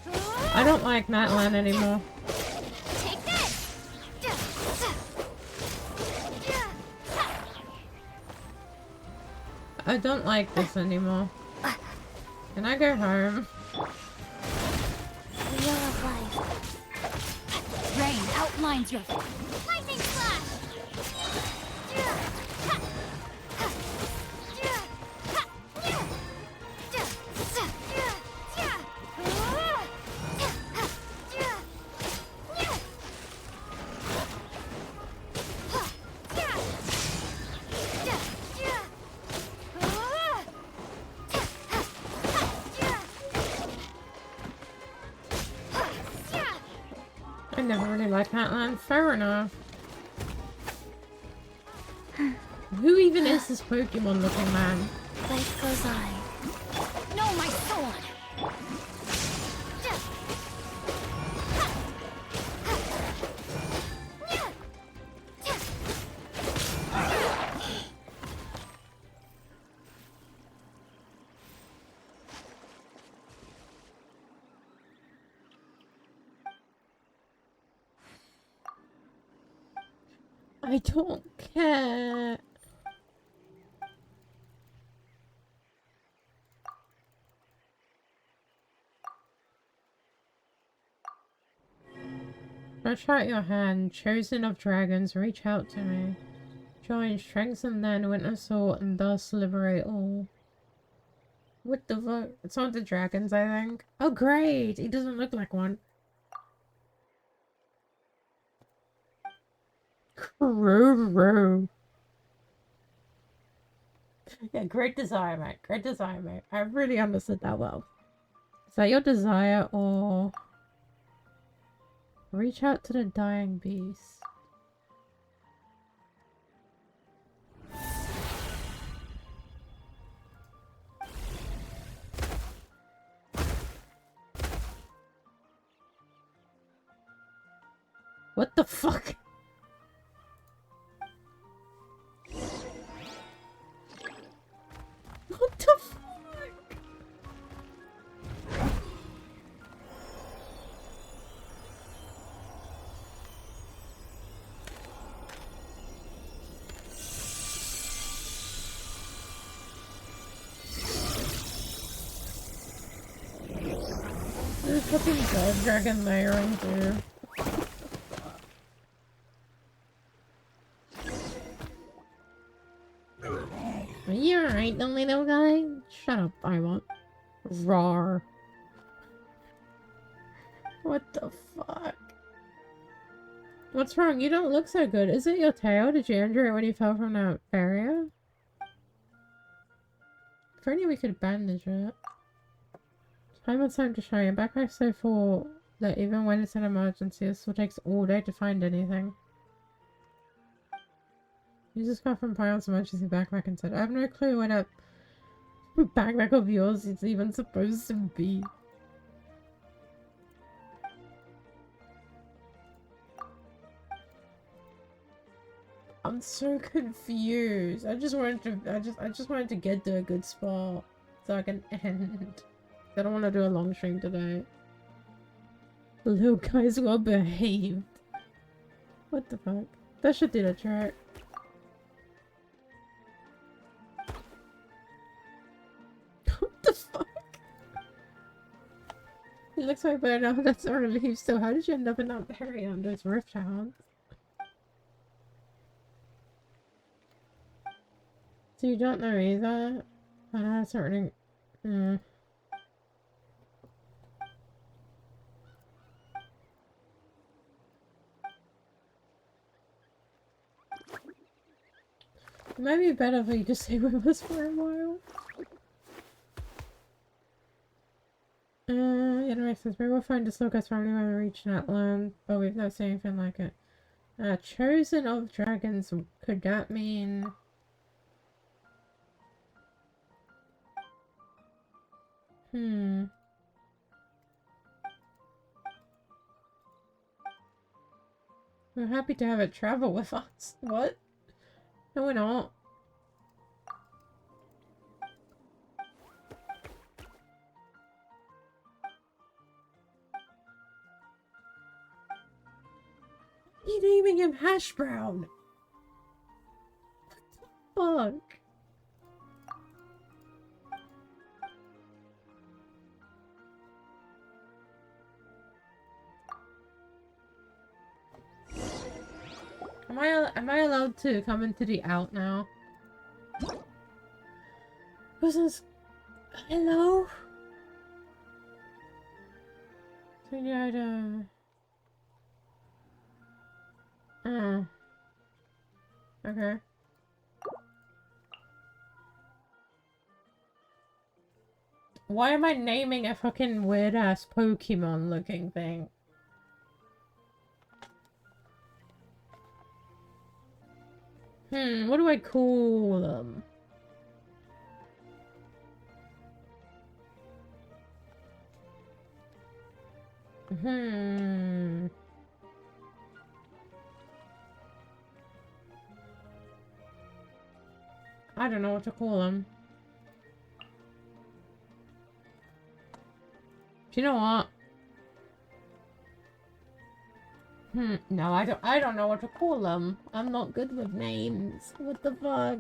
Speaker 1: I don't like Natlan anymore.
Speaker 3: Take this!
Speaker 1: I don't like this anymore. Can I go home?
Speaker 3: Wheel of life.
Speaker 8: Rain outlines your...
Speaker 3: Lightning slash!
Speaker 1: I never really liked Natlan. Fair enough. Who even is this Pokemon looking man?
Speaker 3: Life goes on.
Speaker 8: No, my sword!
Speaker 1: I don't care. Stretch out your hand, chosen of dragons, reach out to me. Join, strengthen then, winter sword, and thus liberate all. What the fuck? It's one of the dragons, I think. Oh great! He doesn't look like one. Crow. Yeah, great desire, mate. Great desire, mate. I really understood that well. Is that your desire, or... Reach out to the dying beast. What the fuck? What the fuck? What's in Dog Dragon layering too? Are you alright, the little guy? Shut up, I won't. Rawr. What the fuck? What's wrong? You don't look so good. Is it your tail? Did you injure it when you fell from that barrier? If only we could bandage it. Time on time to show your backpack's so full that even when it's an emergency, it still takes all day to find anything. You just got from Pion's emergency backpack and said, I have no clue what that backpack of yours is even supposed to be. I'm so confused. I just wanted to get to a good spot so I can end. I don't want to do a long stream today. The little guy's well behaved. What the fuck? That should do the trick. What the fuck? He looks like better now. That's a relief. So how did you end up in that area under his rift hounds? So you don't know either? Certainly. It might be better if we just stay with us for a while. Yeah, that makes sense. Maybe we'll find a slow guy's family when we reach that land, but we've not seen anything like it. Chosen of dragons, could that mean... We're happy to have it travel with us. What? No, we're not. You naming him Hash Brown? What the fuck? Am I allowed to come into the out now? Who's this? Hello? Okay. Why am I naming a fucking weird ass Pokemon looking thing? What do I call them? I don't know what to call them. Do you know what? No, I don't know what to call them. I'm not good with names. What the fuck?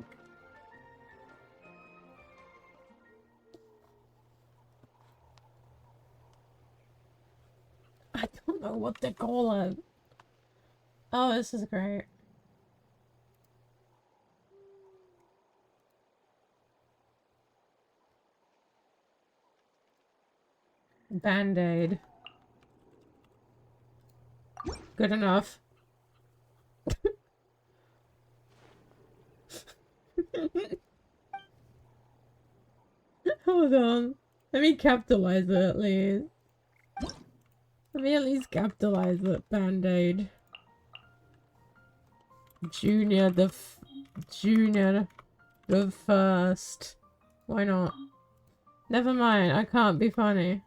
Speaker 1: I don't know what to call them. Oh, this is great. Band-Aid. Good enough. Hold on. Let me capitalize it at least. Let me at least capitalize it. Band-Aid. Junior the first. Why not? Never mind. I can't be funny.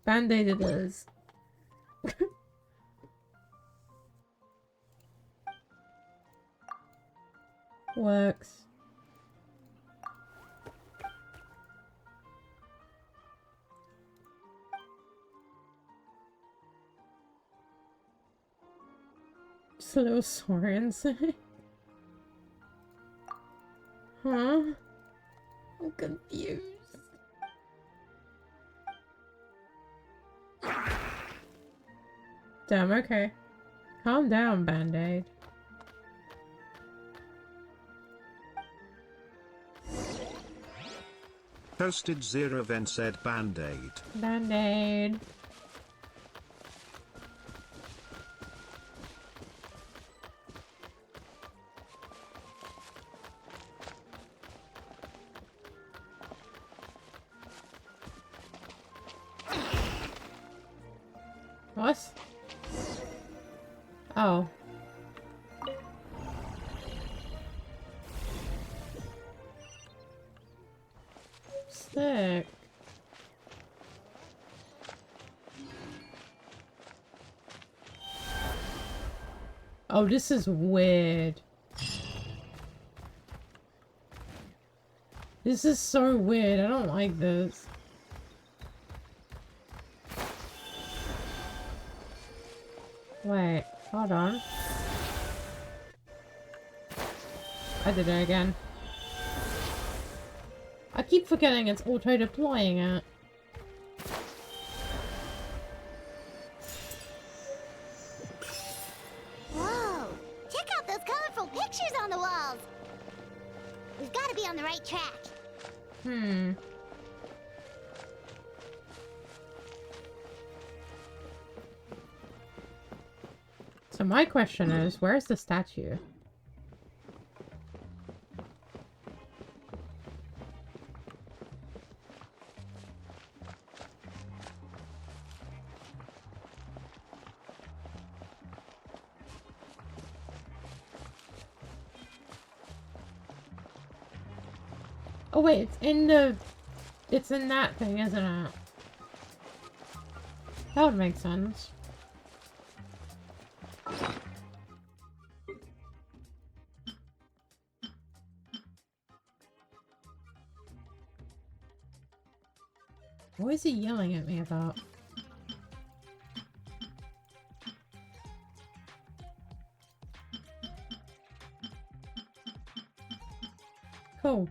Speaker 1: Band-Aid it is. Works. Just a little sorry and say. Huh? I'm confused. Damn, okay. Calm down, Band-Aid.
Speaker 13: Posted Zero then said Band-Aid.
Speaker 1: Band-Aid. What? Oh. Sick. Oh, this is weird. This is so weird. I don't like this. Wait, hold on. I did it again. I keep forgetting it's auto-deploying it.
Speaker 3: Whoa! Check out those colorful pictures on the walls! We've got to be on the right track.
Speaker 1: So my question is, where's the statue? Oh wait, it's in that thing, isn't it? That would make sense. What is he yelling at me about? Cool.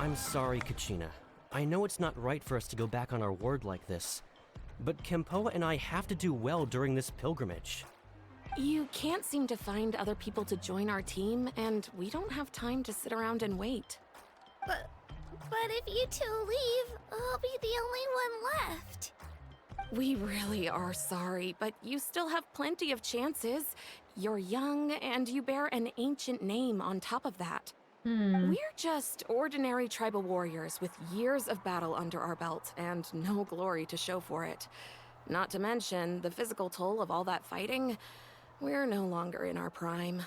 Speaker 14: I'm sorry, Kachina. I know it's not right for us to go back on our word like this, but Kempoa and I have to do well during this pilgrimage.
Speaker 15: You can't seem to find other people to join our team, and we don't have time to sit around and wait.
Speaker 11: But if you two leave, I'll be the only one left.
Speaker 15: We really are sorry, but you still have plenty of chances. You're young, and you bear an ancient name on top of that. We're just ordinary tribal warriors with years of battle under our belt and no glory to show for it. Not to mention the physical toll of all that fighting. We're no longer in our prime.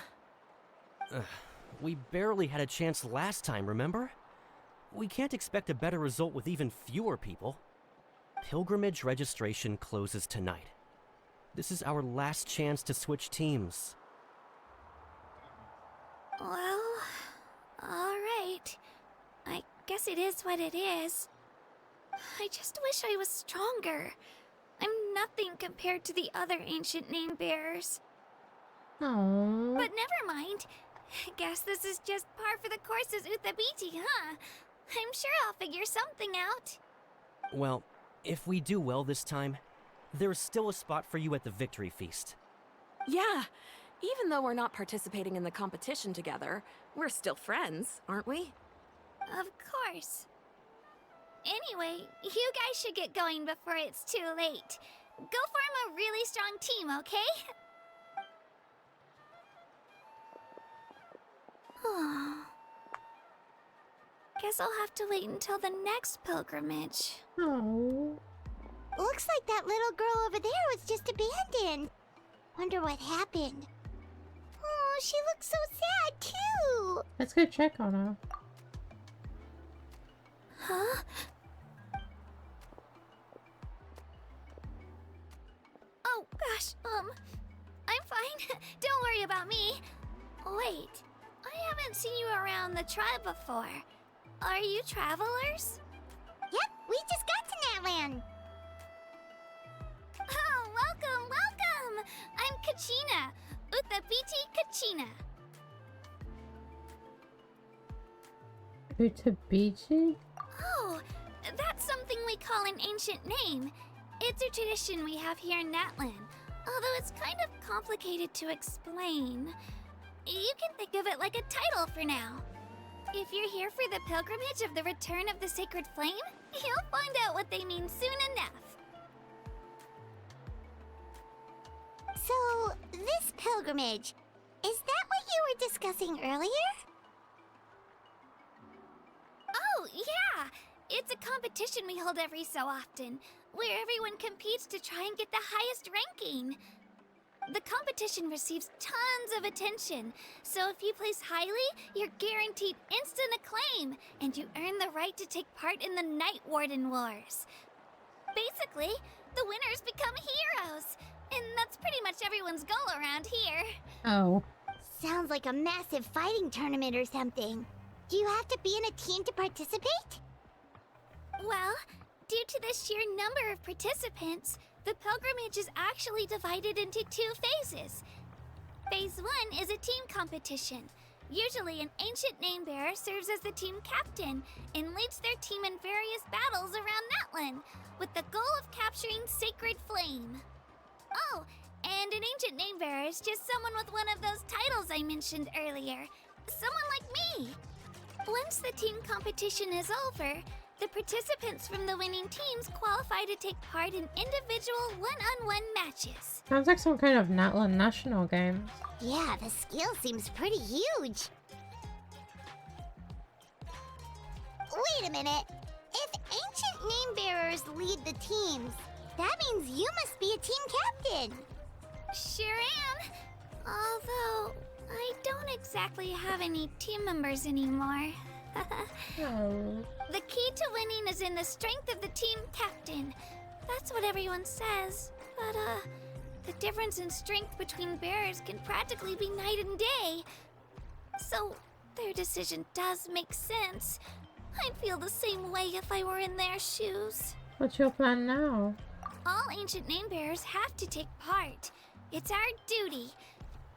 Speaker 14: We barely had a chance last time, remember? We can't expect a better result with even fewer people. Pilgrimage registration closes tonight. This is our last chance to switch teams.
Speaker 11: Well, alright. I guess it is what it is. I just wish I was stronger. I'm nothing compared to the other ancient name bearers.
Speaker 1: Aww.
Speaker 11: But never mind. Guess this is just par for the course as Uthabiti, huh? I'm sure I'll figure something out.
Speaker 14: Well, if we do well this time, there's still a spot for you at the victory feast.
Speaker 15: Yeah, even though we're not participating in the competition together, we're still friends, aren't we?
Speaker 11: Of course. Anyway, you guys should get going before it's too late. Go form a really strong team, okay? Guess I'll have to wait until the next pilgrimage.
Speaker 1: Oh.
Speaker 3: Looks like that little girl over there was just abandoned. Wonder what happened. Oh, she looks so sad too.
Speaker 1: Let's go check on her.
Speaker 11: Huh? Oh,
Speaker 16: gosh, I'm fine. Don't worry about me. Wait, I haven't seen you around the tribe before. Are you travelers?
Speaker 3: Yep, we just got to Natlan.
Speaker 16: Oh, welcome, welcome! I'm Kachina, Uthabiti Kachina.
Speaker 1: Utabichi?
Speaker 16: Oh, that's something we call an ancient name. It's a tradition we have here in Natlan, although it's kind of complicated to explain. You can think of it like a title for now. If you're here for the pilgrimage of the return of the sacred flame, you'll find out what they mean soon enough.
Speaker 3: So, this pilgrimage, is that what you were discussing earlier?
Speaker 16: Oh, yeah! It's a competition we hold every so often, where everyone competes to try and get the highest ranking. The competition receives tons of attention, so if you place highly, you're guaranteed instant acclaim, and you earn the right to take part in the Night Warden Wars. Basically, the winners become heroes, and that's pretty much everyone's goal around here.
Speaker 1: Oh.
Speaker 3: Sounds like a massive fighting tournament or something. Do you have to be in a team to participate?
Speaker 16: Well, due to the sheer number of participants, the pilgrimage is actually divided into 2 phases. Phase 1 is a team competition. Usually an ancient name bearer serves as the team captain and leads their team in various battles around Natlan, with the goal of capturing Sacred Flame. Oh, and an ancient name bearer is just someone with one of those titles I mentioned earlier. Someone like me. Once the team competition is over, the participants from the winning teams qualify to take part in individual one-on-one matches.
Speaker 1: Sounds like some kind of Natlan national games.
Speaker 3: Yeah, the scale seems pretty huge. Wait a minute. If ancient name bearers lead the teams, that means you must be a team captain.
Speaker 16: Sure am. Although, I don't exactly have any team members anymore.
Speaker 1: Oh.
Speaker 16: The key to winning is in the strength of the team captain. That's what everyone says. But, the difference in strength between bearers can practically be night and day. So, their decision does make sense. I'd feel the same way if I were in their shoes.
Speaker 1: What's your plan now?
Speaker 16: All ancient name bearers have to take part. It's our duty.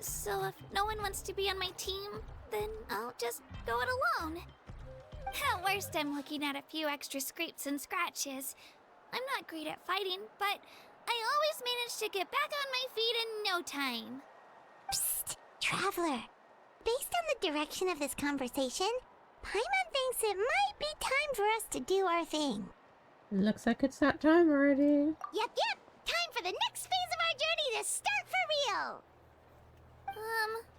Speaker 16: So if no one wants to be on my team, then I'll just go it alone. At worst, I'm looking at a few extra scrapes and scratches. I'm not great at fighting, but I always manage to get back on my feet in no time.
Speaker 3: Psst, Traveler. Based on the direction of this conversation, Paimon thinks it might be time for us to do our thing.
Speaker 1: Looks like it's that time already.
Speaker 3: Yep. Time for the next phase of our journey to start for real.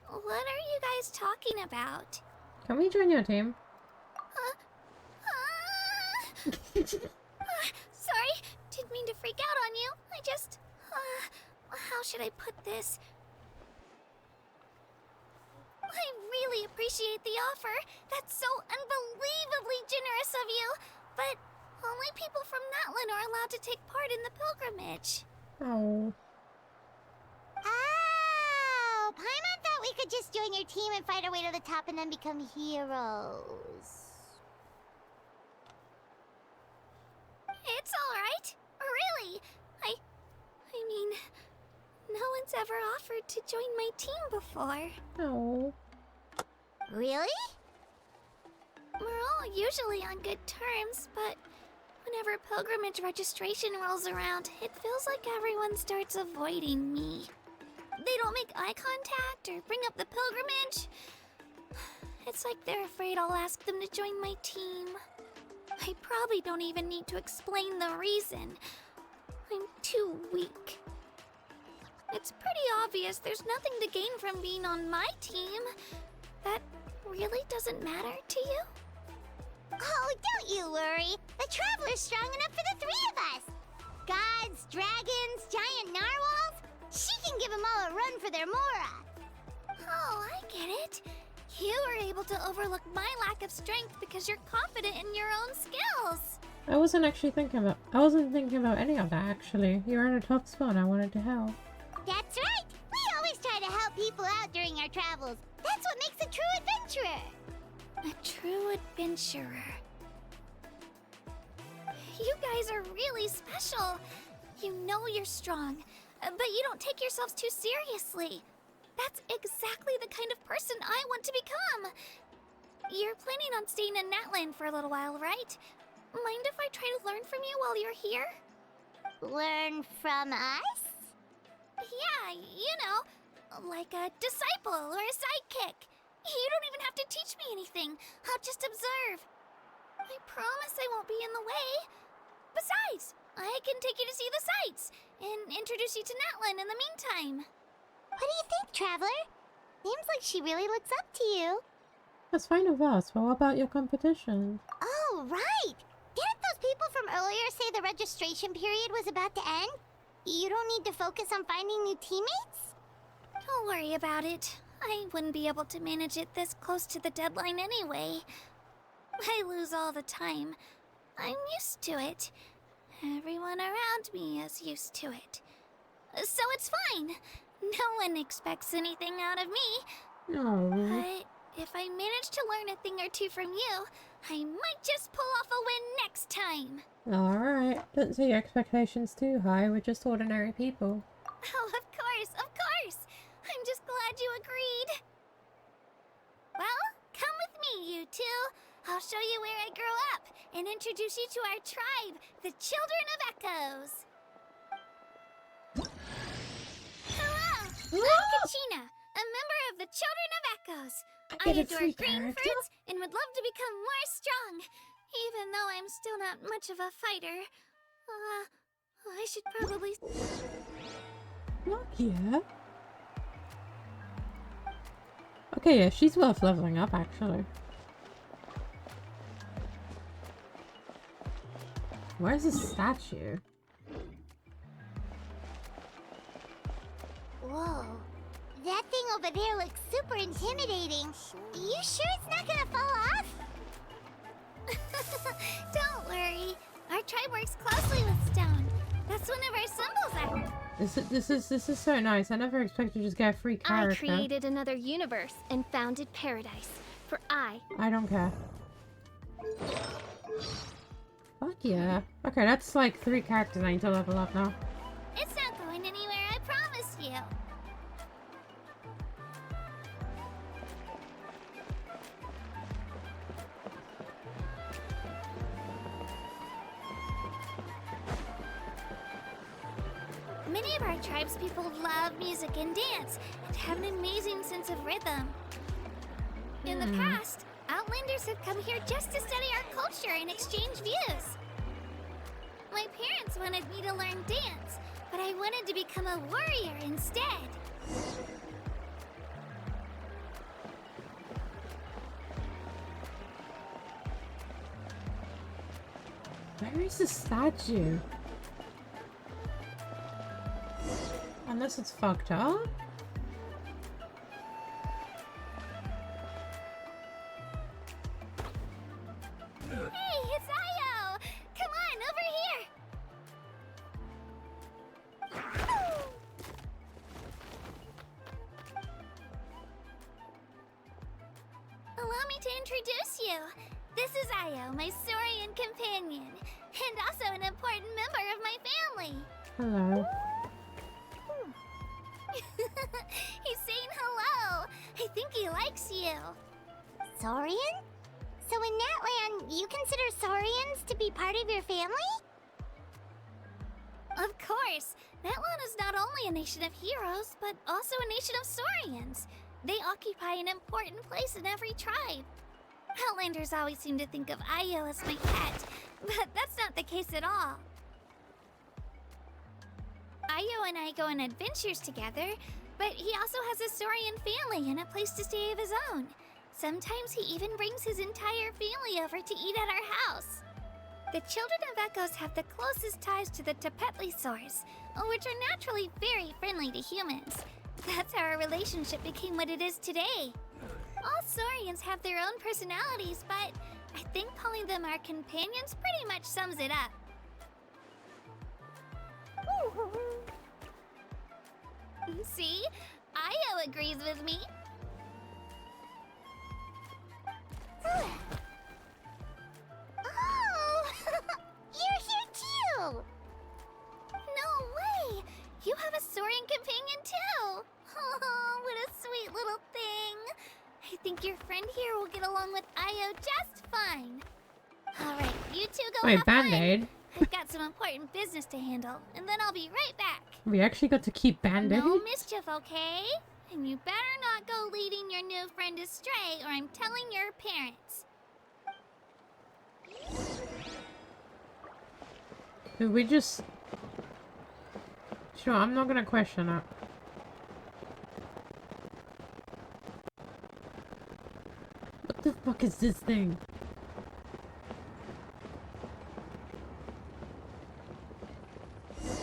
Speaker 16: What are you guys talking about?
Speaker 1: Can we join your team?
Speaker 16: Sorry, didn't mean to freak out on you. I just, how should I put this? I really appreciate the offer. That's so unbelievably generous of you. But only people from Natlan are allowed to take part in the pilgrimage.
Speaker 1: Oh.
Speaker 3: Oh, Paimon thought we could just join your team and fight our way to the top and then become heroes.
Speaker 16: It's alright. Really. I mean, no one's ever offered to join my team before.
Speaker 1: Oh.
Speaker 3: Really?
Speaker 16: We're all usually on good terms, but whenever pilgrimage registration rolls around, it feels like everyone starts avoiding me. They don't make eye contact or bring up the pilgrimage. It's like they're afraid I'll ask them to join my team. I probably don't even need to explain the reason. I'm too weak. It's pretty obvious there's nothing to gain from being on my team. That really doesn't matter to you?
Speaker 3: Oh, don't you worry. The Traveler's strong enough for the 3 of us. Gods, dragons, giant narwhals. She can give them all a run for their Mora.
Speaker 16: Oh, I get it. You were able to overlook my lack of strength because you're confident in your own skills.
Speaker 1: I wasn't thinking about any of that actually. You were in a tough spot and I wanted to help.
Speaker 3: That's right! We always try to help people out during our travels. That's what makes a true adventurer.
Speaker 16: A true adventurer. You guys are really special. You know you're strong, but you don't take yourselves too seriously. That's exactly the kind of person I want to become. You're planning on staying in Natland for a little while, right? Mind if I try to learn from you while you're here?
Speaker 3: Learn from us?
Speaker 16: Yeah, you know, like a disciple or a sidekick. You don't even have to teach me anything. I'll just observe. I promise I won't be in the way. Besides, I can take you to see the sights and introduce you to Natlan in the meantime.
Speaker 3: What do you think, Traveler? Seems like she really looks up to you.
Speaker 1: That's fine with us, but what about your competition?
Speaker 3: Oh, right! Didn't those people from earlier say the registration period was about to end? You don't need to focus on finding new teammates?
Speaker 16: Don't worry about it. I wouldn't be able to manage it this close to the deadline anyway. I lose all the time. I'm used to it. Everyone around me is used to it. So it's fine. No one expects anything out of me.
Speaker 1: No.
Speaker 16: But if I manage to learn a thing or two from you, I might just pull off a win next time.
Speaker 1: Alright, don't set your expectations too high, we're just ordinary people.
Speaker 16: Oh, of course, of course. I'm just glad you agreed. Well, come with me, you two. I'll show you where I grew up and introduce you to our tribe, the Children of Echoes. Hello, I'm Kachina, a member of the Children of Echoes. I adore green fruits and would love to become more strong, even though I'm still not much of a fighter. I should probably...
Speaker 1: Fuck yeah. Okay, yeah, she's worth leveling up, actually. Where's the statue?
Speaker 3: Whoa. That thing over there looks super intimidating. You sure it's not gonna fall off?
Speaker 16: Don't worry. Our tribe works closely with stone. That's one of our symbols.
Speaker 1: This is so nice. I never expected to just get a free character.
Speaker 6: I created another universe and founded paradise. For I
Speaker 1: don't care. Fuck yeah. Okay, that's like 3 characters I need to level up now.
Speaker 16: It's not going anywhere, I promise you. Many of our tribespeople love music and dance and have an amazing sense of rhythm. In the past, Outlanders have come here just to study our culture and exchange views. My parents wanted me to learn dance, but I wanted to become a warrior instead.
Speaker 1: Where is the statue? Unless it's fucked up?
Speaker 16: Hey, it's Io! Come on, over here! Allow me to introduce you. This is Io, my Saurian companion, and also an important member of my family.
Speaker 1: Hello.
Speaker 16: He's saying hello. I think he likes you.
Speaker 3: Saurian? So in Natland, you consider Saurians to be part of your family?
Speaker 16: Of course. Natlan is not only a nation of heroes, but also a nation of Saurians. They occupy an important place in every tribe. Outlanders always seem to think of Io as my pet, but that's not the case at all. Io and I go on adventures together, but he also has a Saurian family and a place to stay of his own. Sometimes he even brings his entire family over to eat at our house. The Children of Echoes have the closest ties to the Tepetlisaurs, which are naturally very friendly to humans. That's how our relationship became what it is today. All Saurians have their own personalities, but I think calling them our companions pretty much sums it up. See? Io agrees with me.
Speaker 3: Oh! You're here too!
Speaker 16: No way! You have a soaring companion too! Oh, what a sweet little thing! I think your friend here will get along with Io just fine. Alright, you two go
Speaker 1: Wait,
Speaker 16: have fun.
Speaker 1: Band-Aid?
Speaker 16: I've got some important business to handle, and then I'll be right back.
Speaker 1: We actually got to keep Band-Aid?
Speaker 16: No mischief, okay? And you better not go leading your new friend astray, or I'm telling your parents.
Speaker 1: Did we just... Sure, I'm not gonna question it. What the fuck is this thing?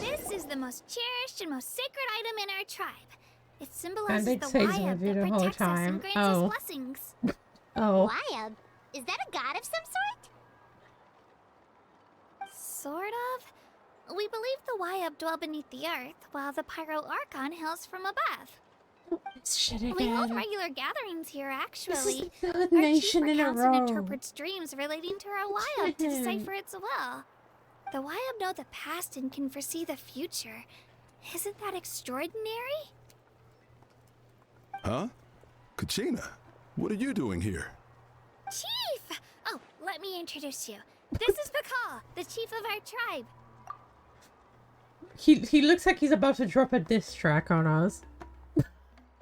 Speaker 16: This is the most cherished and most sacred item in our tribe. It symbolizes
Speaker 1: Band-Aid
Speaker 16: the
Speaker 1: stays with
Speaker 16: Wyab
Speaker 1: you
Speaker 16: that
Speaker 1: the whole
Speaker 16: protects us
Speaker 1: time.
Speaker 16: and grants
Speaker 1: Oh.
Speaker 16: us blessings.
Speaker 1: Oh.
Speaker 3: Wyab? Is that a god of some sort?
Speaker 16: Sort of. We believe the Wyab dwell beneath the earth, while the Pyro Archon hails from above.
Speaker 1: This shit
Speaker 16: We hold
Speaker 1: again.
Speaker 16: regular gatherings here,
Speaker 1: This is
Speaker 16: actually.
Speaker 1: the third
Speaker 16: Our chief
Speaker 1: nation in a
Speaker 16: recounts and
Speaker 1: row.
Speaker 16: interprets dreams relating to our Wyab to decipher its will. The Wyab know the past and can foresee the future. Isn't that extraordinary?
Speaker 17: Huh? Kachina, what are you doing here?
Speaker 16: Chief! Oh, let me introduce you. This is Pakal, the chief of our tribe.
Speaker 1: He looks like he's about to drop a diss track on us.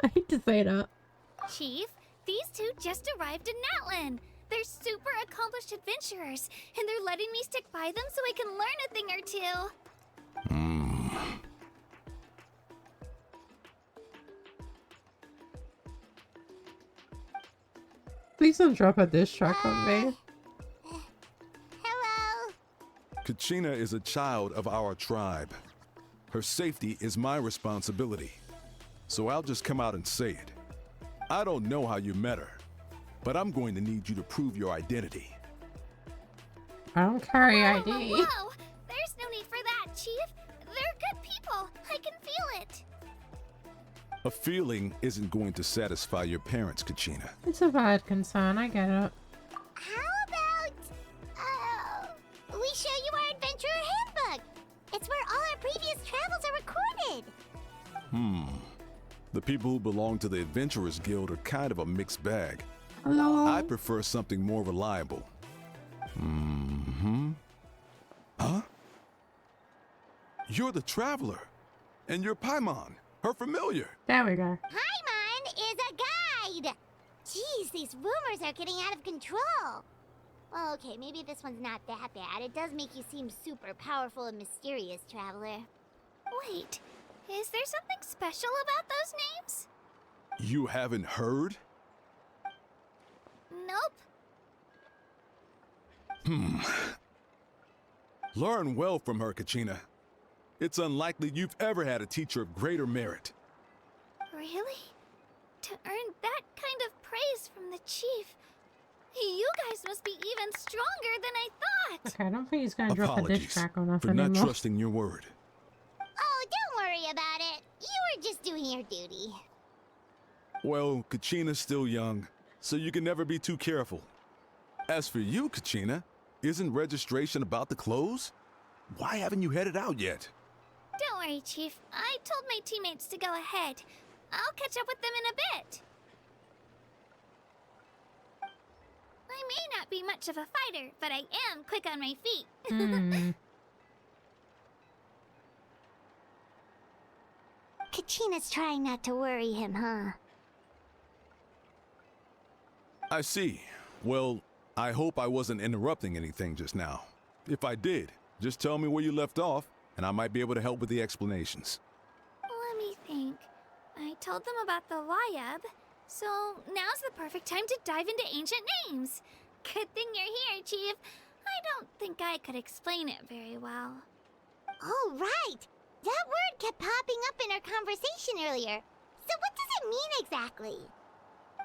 Speaker 1: I hate to say that.
Speaker 16: Chief, these two just arrived in Natlan. They're super accomplished adventurers, and they're letting me stick by them so I can learn a thing or two.
Speaker 1: Please don't drop a diss track on me.
Speaker 3: Hello?
Speaker 17: Kachina is a child of our tribe. Her safety is my responsibility. So I'll just come out and say it. I don't know how you met her, but I'm going to need you to prove your identity.
Speaker 1: I don't carry
Speaker 16: Whoa,
Speaker 1: ID.
Speaker 16: whoa, whoa! There's no need for that, Chief. They're good people. I can feel it.
Speaker 17: A feeling isn't going to satisfy your parents, Kachina.
Speaker 1: It's a valid concern, I get it.
Speaker 3: How about, we show you our adventurer handbook? It's where all our previous travels are recorded.
Speaker 17: The people who belong to the Adventurers Guild are kind of a mixed bag.
Speaker 1: Hello?
Speaker 17: I prefer something more reliable. Huh? You're the Traveler, and you're Paimon, her familiar.
Speaker 1: There we go.
Speaker 3: Paimon is a guide. Jeez, these rumors are getting out of control. Well, okay, maybe this one's not that bad. It does make you seem super powerful and mysterious, Traveler.
Speaker 16: Wait, is there something special about those names?
Speaker 17: You haven't heard?
Speaker 16: Nope.
Speaker 17: Learn well from her, Kachina. It's unlikely you've ever had a teacher of greater merit.
Speaker 16: Really? To earn that kind of praise from the chief, you guys must be even stronger than I thought.
Speaker 1: Okay, I don't think he's gonna drop a diss
Speaker 17: Apologies
Speaker 1: track on us
Speaker 17: for not
Speaker 1: anymore.
Speaker 17: trusting your word.
Speaker 3: Oh, don't worry about it. You were just doing your duty.
Speaker 17: Well, Kachina's still young, so you can never be too careful. As for you, Kachina, isn't registration about to close? Why haven't you headed out yet?
Speaker 16: Don't worry, Chief. I told my teammates to go ahead. I'll catch up with them in a bit. I may not be much of a fighter, but I am quick on my feet.
Speaker 3: Kachina's trying not to worry him, huh?
Speaker 17: I see. Well, I hope I wasn't interrupting anything just now. If I did, just tell me where you left off, and I might be able to help with the explanations.
Speaker 16: Let me think. I told them about the Wyab, so now's the perfect time to dive into ancient names. Good thing you're here, Chief. I don't think I could explain it very well.
Speaker 3: Oh, right. That word kept popping up in our conversation earlier. So what does it mean exactly?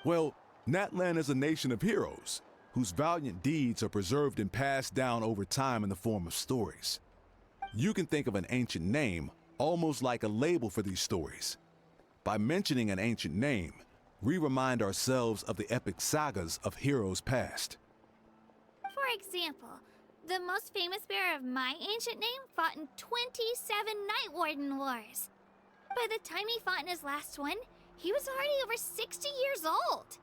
Speaker 17: Well, Natlan is a nation of heroes, whose valiant deeds are preserved and passed down over time in the form of stories. You can think of an ancient name almost like a label for these stories. By mentioning an ancient name, we remind ourselves of the epic sagas of heroes past.
Speaker 16: For example, the most famous bearer of my ancient name fought in 27 Night Warden Wars. By the time he fought in his last one, he was already over 60 years old.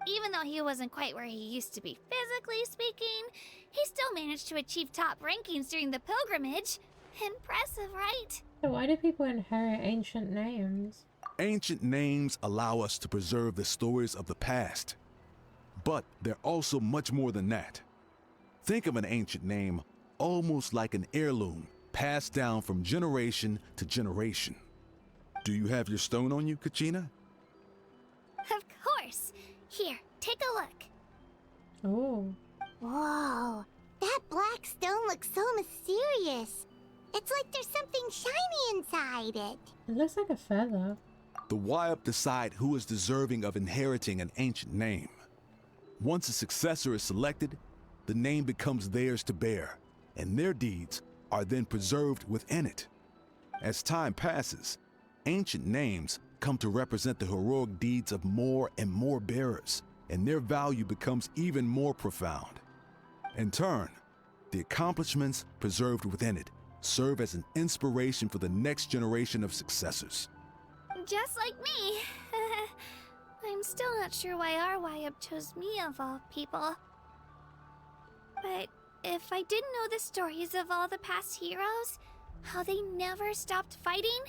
Speaker 16: Even though he wasn't quite where he used to be physically speaking, he still managed to achieve top rankings during the pilgrimage. Impressive, right?
Speaker 1: So why do people inherit ancient names?
Speaker 17: Ancient names allow us to preserve the stories of the past. But they're also much more than that. Think of an ancient name almost like an heirloom passed down from generation to generation. Do you have your stone on you, Kachina?
Speaker 16: Of course. Here, take a look.
Speaker 1: Oh.
Speaker 3: Whoa, that black stone looks so mysterious. It's like there's something shiny inside it.
Speaker 1: It looks like a feather.
Speaker 17: The Wayup decide who is deserving of inheriting an ancient name. Once a successor is selected, the name becomes theirs to bear, and their deeds are then preserved within it. As time passes, ancient names come to represent the heroic deeds of more and more bearers, and their value becomes even more profound. In turn, the accomplishments preserved within it serve as an inspiration for the next generation of successors.
Speaker 16: Just like me. I'm still not sure why our Wayup chose me of all people. But if I didn't know the stories of all the past heroes, how they never stopped fighting,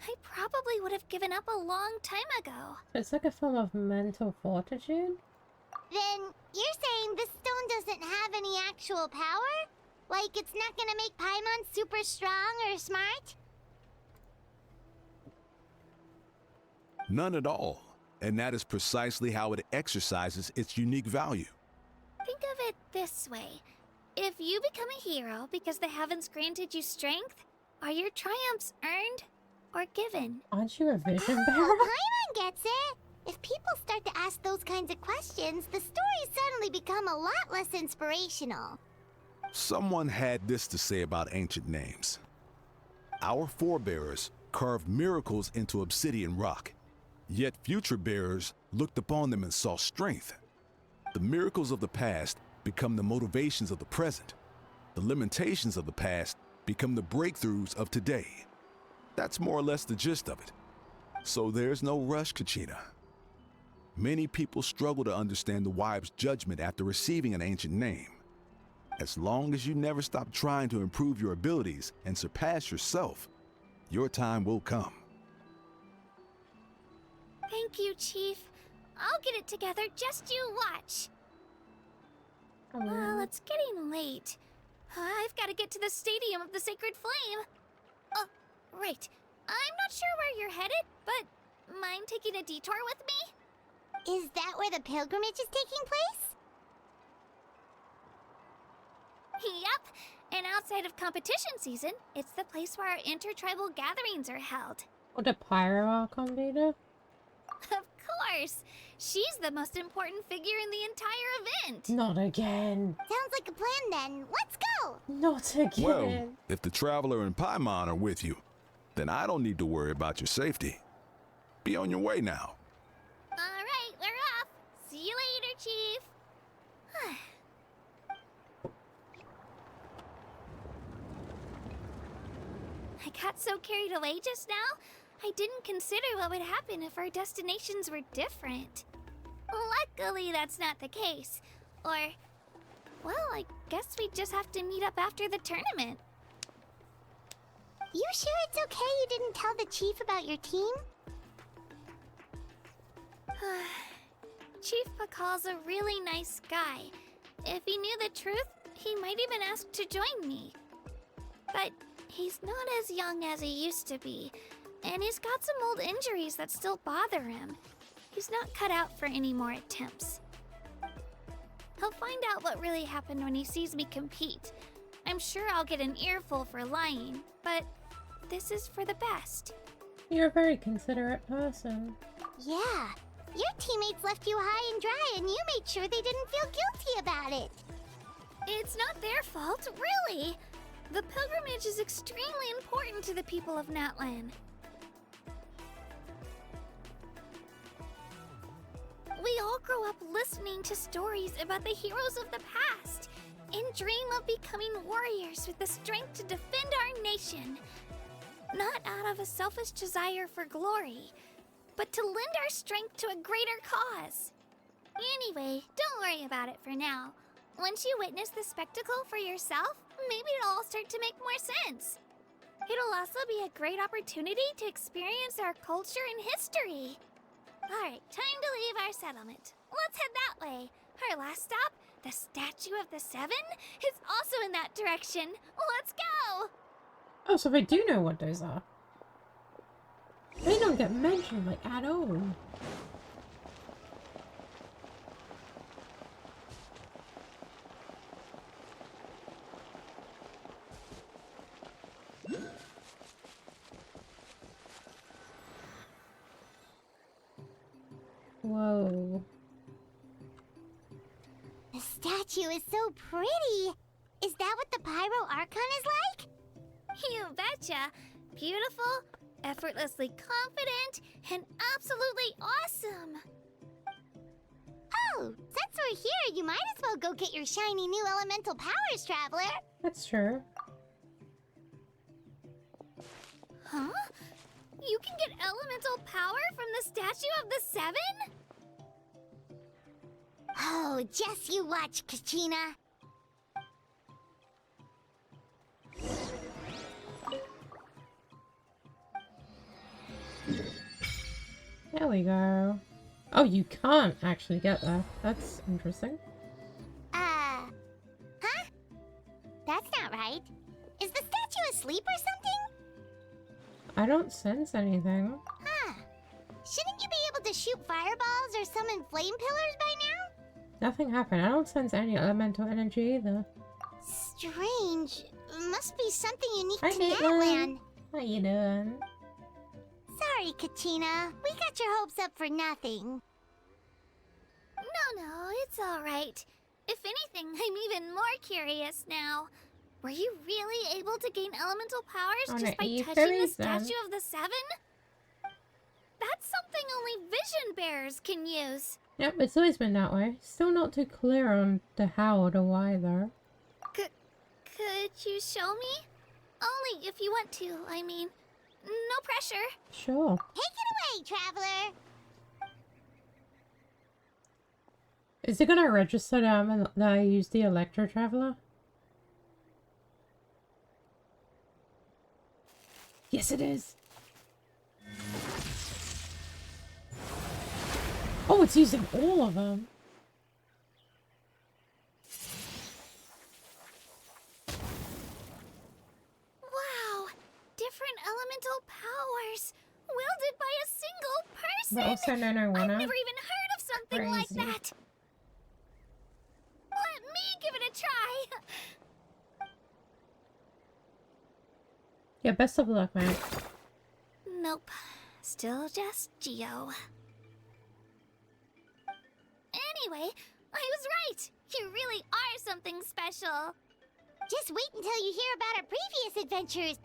Speaker 16: I probably would have given up a long time ago.
Speaker 1: It's like a form of mental fortitude.
Speaker 3: Then you're saying this stone doesn't have any actual power? Like it's not gonna make Paimon super strong or smart?
Speaker 17: None at all, and that is precisely how it exercises its unique value.
Speaker 16: Think of it this way. If you become a hero because the heavens granted you strength, are your triumphs earned or given?
Speaker 1: Aren't you a vision bearer?
Speaker 3: Paimon gets it! If people start to ask those kinds of questions, the stories suddenly become a lot less inspirational.
Speaker 17: Someone had this to say about ancient names. Our forebears carved miracles into obsidian rock, yet future bearers looked upon them and saw strength. The miracles of the past become the motivations of the present. The limitations of the past become the breakthroughs of today. That's more or less the gist of it. So there's no rush, Kachina. Many people struggle to understand the Wayup's judgment after receiving an ancient name. As long as you never stop trying to improve your abilities and surpass yourself, your time will come.
Speaker 16: Thank you, Chief. I'll get it together, just you watch. Well, it's getting late. I've got to get to the Stadium of the Sacred Flame. Oh, right. I'm not sure where you're headed, but mind taking a detour with me?
Speaker 3: Is that where the pilgrimage is taking place?
Speaker 16: Yep, and outside of competition season, it's the place where our intertribal gatherings are held.
Speaker 1: Or the Pyro Archon leader?
Speaker 16: Of course! She's the most important figure in the entire event!
Speaker 1: Not again.
Speaker 3: Sounds like a plan then. Let's go!
Speaker 1: Not again.
Speaker 17: Well, if the Traveler and Paimon are with you, then I don't need to worry about your safety. Be on your way now.
Speaker 16: Alright, we're off! See you later, Chief! I got so carried away just now, I didn't consider what would happen if our destinations were different. Luckily, that's not the case. Or, well, I guess we just have to meet up after the tournament.
Speaker 3: You sure it's okay you didn't tell the chief about your team?
Speaker 16: Chief Pakal's a really nice guy. If he knew the truth, he might even ask to join me. But he's not as young as he used to be, and he's got some old injuries that still bother him. He's not cut out for any more attempts. He'll find out what really happened when he sees me compete. I'm sure I'll get an earful for lying, but this is for the best.
Speaker 1: You're a very considerate person.
Speaker 3: Yeah, your teammates left you high and dry and you made sure they didn't feel guilty about it.
Speaker 16: It's not their fault, really. The pilgrimage is extremely important to the people of Natlan. grow up listening to stories about the heroes of the past and dream of becoming warriors with the strength to defend our nation. Not out of a selfish desire for glory, but to lend our strength to a greater cause. Anyway, don't worry about it for now. Once you witness the spectacle for yourself, maybe it'll all start to make more sense. It'll also be a great opportunity to experience our culture and history. Alright, time to leave our settlement. Let's head that way. Our last stop, the Statue of the Seven, is also in that direction. Let's go!
Speaker 1: Oh, so they do know what those are. They don't get mentioned, like, at all. Whoa.
Speaker 3: The statue is so pretty. Is that what the Pyro Archon is like?
Speaker 16: You betcha. Beautiful, effortlessly confident, and absolutely awesome.
Speaker 3: Oh, since we're here, you might as well go get your shiny new elemental powers, Traveler.
Speaker 1: That's true.
Speaker 16: Huh? You can get elemental power from the Statue of the Seven?
Speaker 3: Oh, just you watch, Kachina.
Speaker 1: There we go. Oh, you can't actually get there. That's interesting.
Speaker 3: Huh? That's not right. Is the statue asleep or something?
Speaker 1: I don't sense anything.
Speaker 3: Huh. Shouldn't you be able to shoot fireballs or summon flame pillars by now?
Speaker 1: Nothing happened. I don't sense any elemental energy either.
Speaker 3: Strange. Must be something unique
Speaker 1: Hi,
Speaker 3: to
Speaker 1: Caitlin.
Speaker 3: Natlan.
Speaker 1: How you doing?
Speaker 3: Sorry, Kachina. We got your hopes up for nothing.
Speaker 16: No, it's alright. If anything, I'm even more curious now. Were you really able to gain elemental powers
Speaker 1: Oh,
Speaker 16: just
Speaker 1: no,
Speaker 16: by
Speaker 1: you
Speaker 16: touching the
Speaker 1: fairies then.
Speaker 16: Statue of the Seven? That's something only vision bearers can use.
Speaker 1: Yep, it's always been that way. Still not too clear on the how or the why, though.
Speaker 16: Could you show me? Only if you want to, I mean. No pressure.
Speaker 1: Sure.
Speaker 3: Take it away, Traveler.
Speaker 1: Is it gonna register that I use the Electro Traveler? Yes, it is. Oh, it's using all of them.
Speaker 16: Wow, different elemental powers, wielded by a single person.
Speaker 1: But also
Speaker 16: I've never even heard of something like
Speaker 1: Crazy.
Speaker 16: that. Let me give it a try.
Speaker 1: Yeah, best of luck, mate.
Speaker 16: Nope, still just Geo. Anyway, I was right. You really are something special.
Speaker 3: Just wait until you hear about our previous adventures.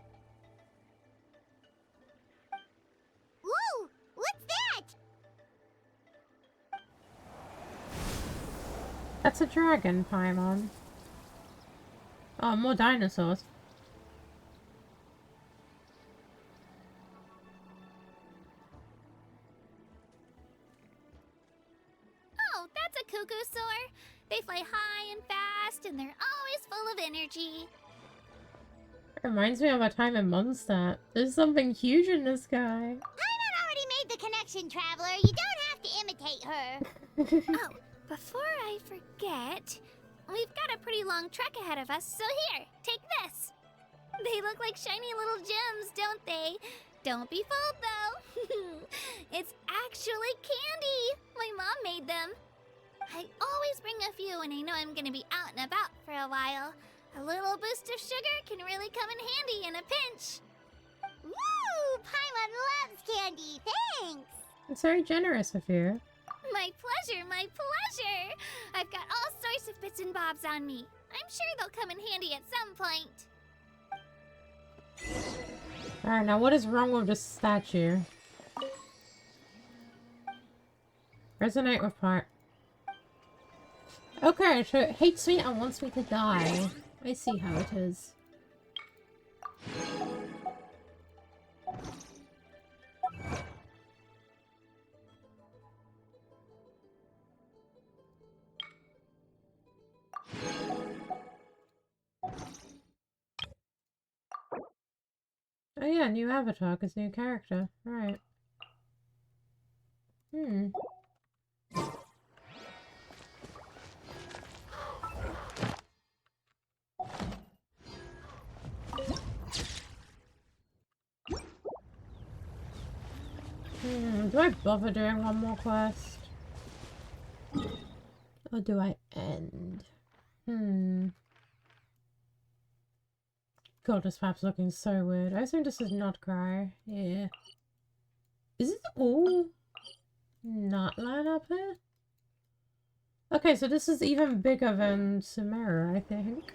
Speaker 3: Whoa! What's that?
Speaker 1: That's a dragon, Paimon. Oh, more dinosaurs.
Speaker 16: Oh, that's a cuckoo-soar. They fly high and fast, and they're always full of energy.
Speaker 1: It reminds me of a time in Mondstadt. There's something huge in the sky.
Speaker 3: Paimon already made the connection, Traveler. You don't have to imitate her.
Speaker 16: Oh, before I forget, we've got a pretty long trek ahead of us, so here, take this. They look like shiny little gems, don't they? Don't be fooled, though. It's actually candy. My mom made them. I always bring a few when I know I'm gonna be out and about for a while. A little boost of sugar can really come in handy in a pinch.
Speaker 3: Woo! Paimon loves candy. Thanks.
Speaker 1: It's very generous of you.
Speaker 16: My pleasure, my pleasure. I've got all sorts of bits and bobs on me. I'm sure they'll come in handy at some point.
Speaker 1: Alright, now what is wrong with this statue? Resonate with part. Okay, so it hates me and wants me to die. I see how it is. Oh yeah, new avatar, cause new character. Right. Hmm. Do I bother doing one more quest? Or do I end? God, this map's looking so weird. I assume this is not Cry. Yeah. Is it all not line up here? Okay, so this is even bigger than Sumeru, I think.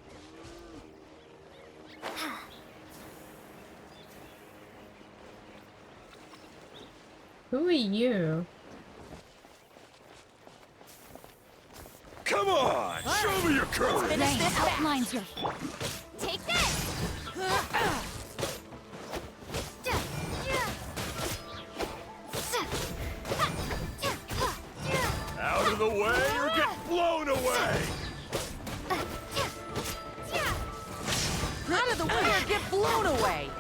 Speaker 1: Who are you?
Speaker 18: Come on! Show me your courage!
Speaker 8: Finish this outlines your...
Speaker 16: Take this!
Speaker 18: Out of the way or get blown away!
Speaker 19: Out of the way or get blown away!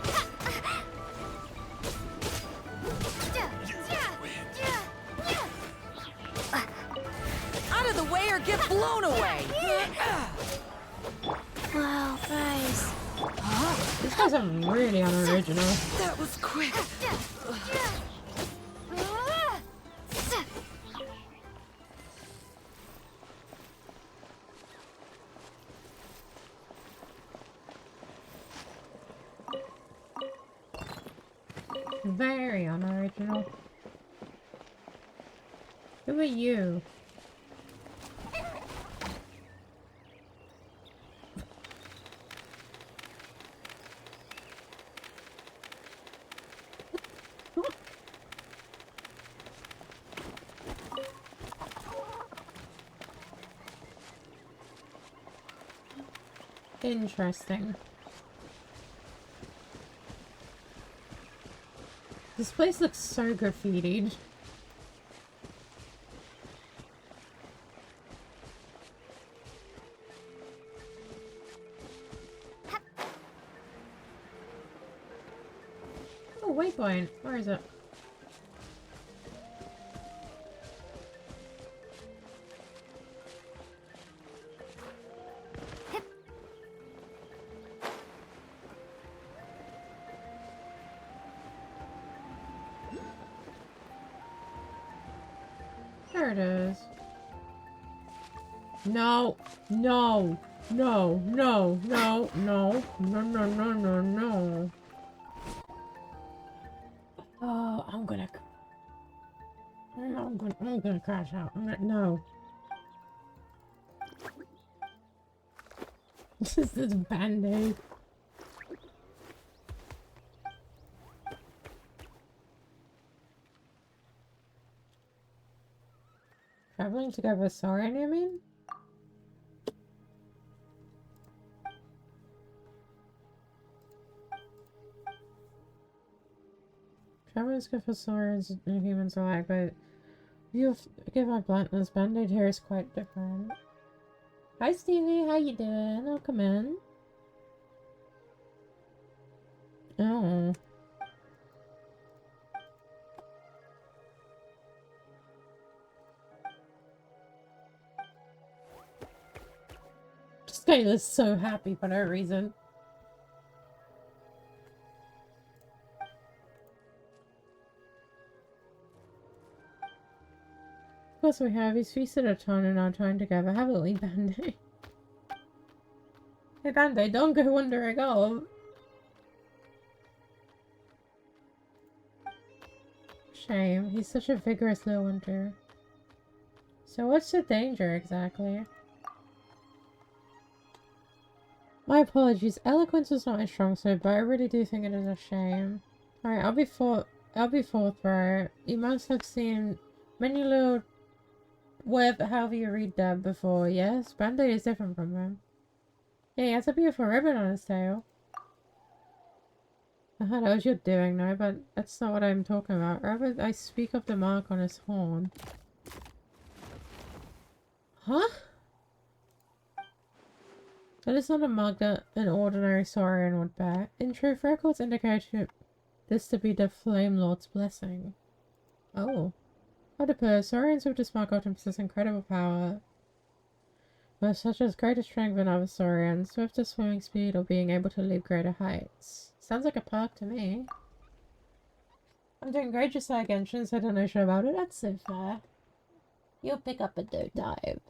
Speaker 19: Out of the way or get blown away!
Speaker 16: Wow, guys.
Speaker 1: These guys are really unoriginal.
Speaker 19: That was quick.
Speaker 1: Very unoriginal. Who are you? Interesting. This place looks so graffitied. Oh, waypoint. Where is it? There it is. No, no, no, no, no, no, no, no, no, no, no. Oh, I'm gonna crash out. No. This is Band-Aid. Traveling to go Vasarian, you mean? Traveling to go Vasarians and humans alike, but you give my bluntness, Band-Aid here is quite different. Hi Stevie, how you doing? Oh, come in. Oh. This guy is so happy for no reason. Of course we have. He's feasted a ton in our time together, haven't we, Band-Aid? Hey Band-Aid, don't go wandering off. Shame. He's such a vigorous little hunter. So what's the danger exactly? My apologies. Eloquence is not my strong suit, but I really do think it is a shame. Alright, I'll be forthright. You must have seen many little however you read that before, yes? Band-Aid is different from him. Yeah, he has a beautiful ribbon on his tail. I know what you're doing now, but that's not what I'm talking about. Rather, I speak of the mark on his horn. Huh? That is not a mark that an ordinary Saurian would bear. In truth, records indicate this to be the Flame Lord's blessing. Oh. How to put Saurians with this mark often possess incredible power, but such as greater strength than other Saurians, swifter swimming speed, or being able to leap greater heights. Sounds like a perk to me. I'm doing great just like Genshin, so I don't know shit about it. That's so fair. You'll pick up a dope dive.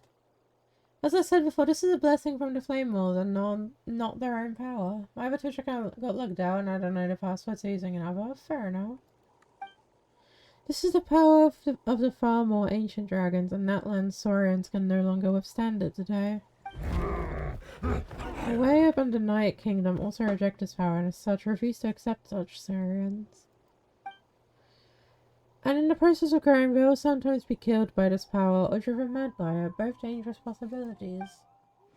Speaker 1: As I said before, this is a blessing from the Flame Lord and not their own power. My other Twitch account got locked down and I don't know the password to using another. Fair enough. This is the power of the far more ancient dragons, and that land Saurians can no longer withstand it today. The way up in the Night Kingdom also reject this power and as such refuse to accept such Saurians. And in the process of growing, they will sometimes be killed by this power or driven mad by it, both dangerous possibilities.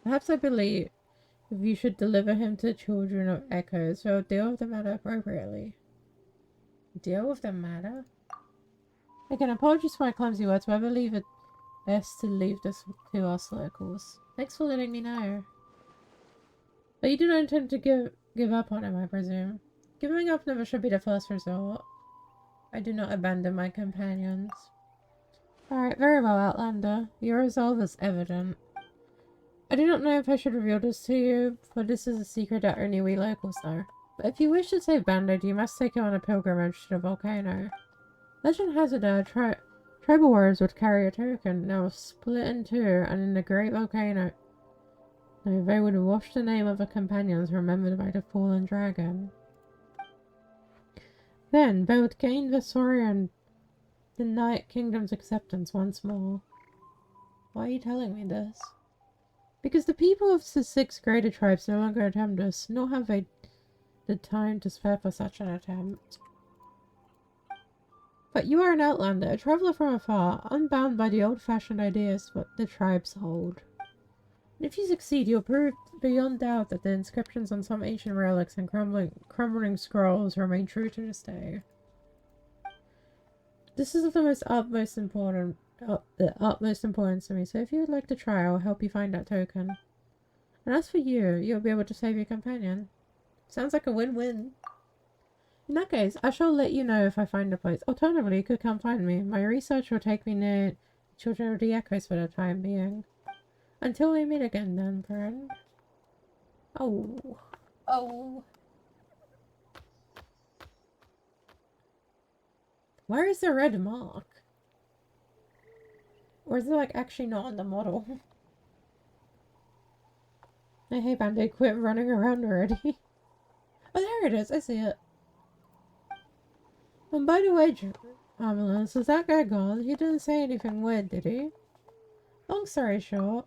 Speaker 1: Perhaps I believe you should deliver him to the children of Echoes, so deal with the matter appropriately. Deal with the matter? Again, apologies for my clumsy words, but I believe it best to leave this to us locals. Thanks for letting me know. But you do not intend to give up on him, I presume. Giving up never should be the first resort. I do not abandon my companions. Alright, very well, Outlander. Your resolve is evident. I do not know if I should reveal this to you, for this is a secret that only we locals know. But if you wish to save Band-Aid, you must take him on a pilgrimage to the volcano. Legend has it that tribal warriors would carry a token that was split in two, and in the great volcano, they would wash the name of the companions remembered by the fallen dragon. Then they would gain the Saurian, the Night Kingdom's acceptance once more. Why are you telling me this? Because the people of the 6 greater tribes no longer attempt this, nor have they the time to spare for such an attempt. But you are an outlander, a traveller from afar, unbound by the old-fashioned ideas what the tribes hold. And if you succeed, you'll prove beyond doubt that the inscriptions on some ancient relics and crumbling scrolls remain true to this day. This is of the utmost importance to me, so if you would like to try, I'll help you find that token. And as for you, you'll be able to save your companion. Sounds like a win-win. In that case, I shall let you know if I find a place. Alternatively, you could come find me. My research will take me near Children of the Echoes for the time being. Until we meet again then, friend. Oh. Oh. Where is the red mark? Or is it like actually not on the model? Hey Band-Aid, quit running around already. Oh, there it is. I see it. And by the way, Ambulance, is that guy gone? He didn't say anything weird, did he? Long story short.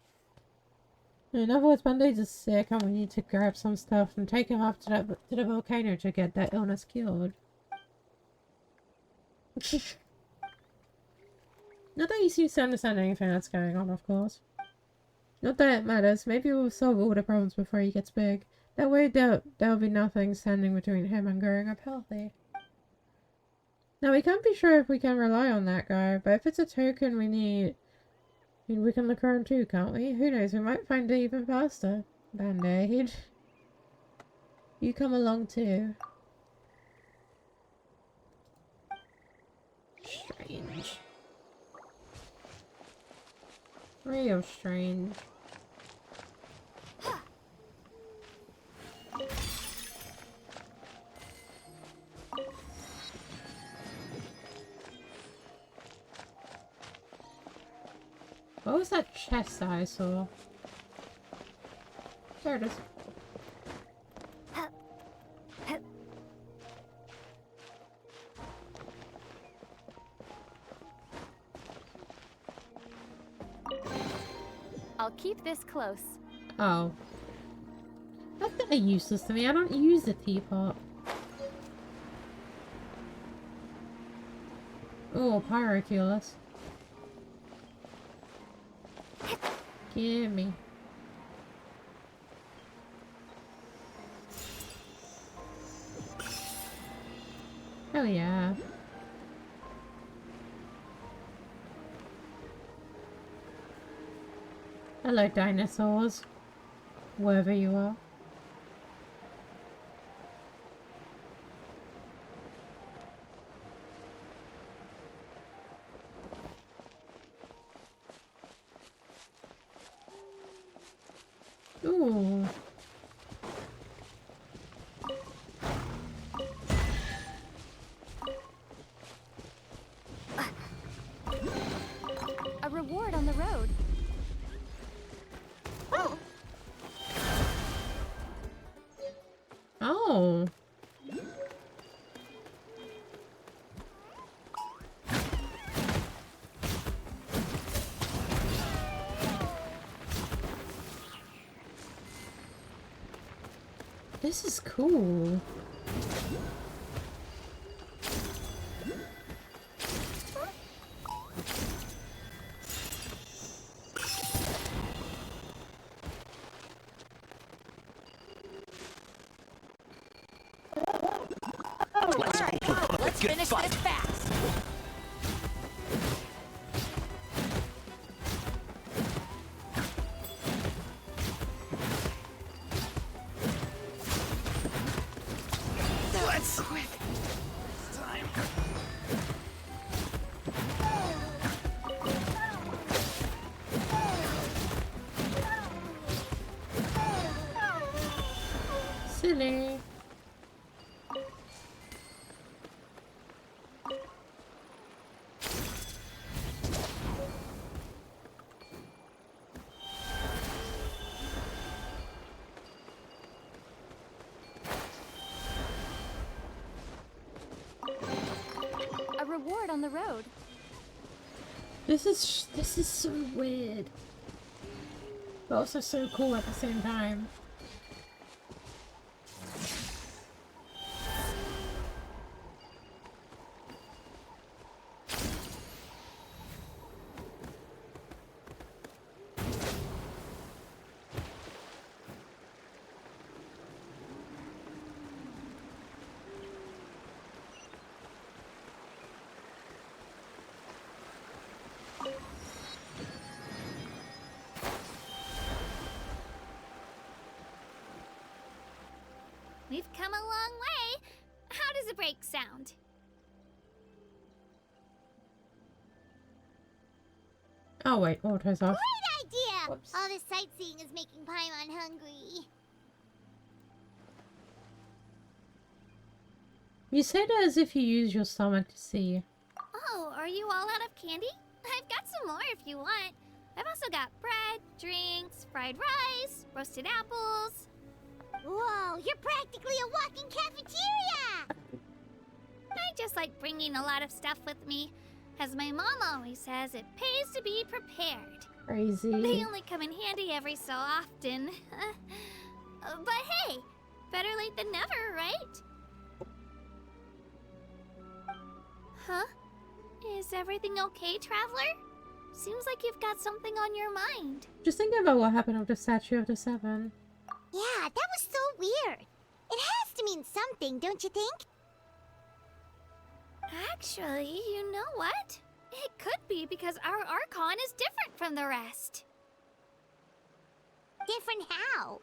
Speaker 1: In other words, Band-Aid is sick and we need to grab some stuff and take him up to the volcano to get that illness cured. Not that he seems to understand anything that's going on, of course. Not that it matters. Maybe we'll solve all the problems before he gets big. That way there'll be nothing standing between him and growing up healthy. Now, we can't be sure if we can rely on that guy, but if it's a token we need, we can look around too, can't we? Who knows, we might find it even faster. Band-Aid. You come along too. Strange. Real strange. What was that chest I saw? There it is.
Speaker 6: I'll keep this close.
Speaker 1: Oh. That's kind of useless to me. I don't use the teapot. Oh, Pyroculus. Gimme. Oh yeah. Hello, dinosaurs. Wherever you are. Ooh.
Speaker 8: A reward on the road.
Speaker 1: Oh. This is cool.
Speaker 19: Let's finish this fast.
Speaker 4: Let's quick. It's time.
Speaker 1: Silly.
Speaker 8: A reward on the road.
Speaker 1: This is so weird. But also so cool at the same time.
Speaker 16: We've come a long way. How does a break sound?
Speaker 1: Oh wait, auto's off.
Speaker 3: Great idea!
Speaker 1: Whoops.
Speaker 3: All this sightseeing is making Paimon hungry.
Speaker 1: You say that as if you use your stomach to see.
Speaker 16: Oh, are you all out of candy? I've got some more if you want. I've also got bread, drinks, fried rice, roasted apples.
Speaker 3: Whoa, you're practically a walking cafeteria!
Speaker 16: I just like bringing a lot of stuff with me. As my mom always says, it pays to be prepared.
Speaker 1: Crazy.
Speaker 16: They only come in handy every so often. But hey, better late than never, right? Huh? Is everything okay, Traveler? Seems like you've got something on your mind.
Speaker 1: Just thinking about what happened with the Statue of the Seven.
Speaker 3: Yeah, that was so weird. It has to mean something, don't you think?
Speaker 16: Actually, you know what? It could be because our Archon is different from the rest.
Speaker 3: Different how?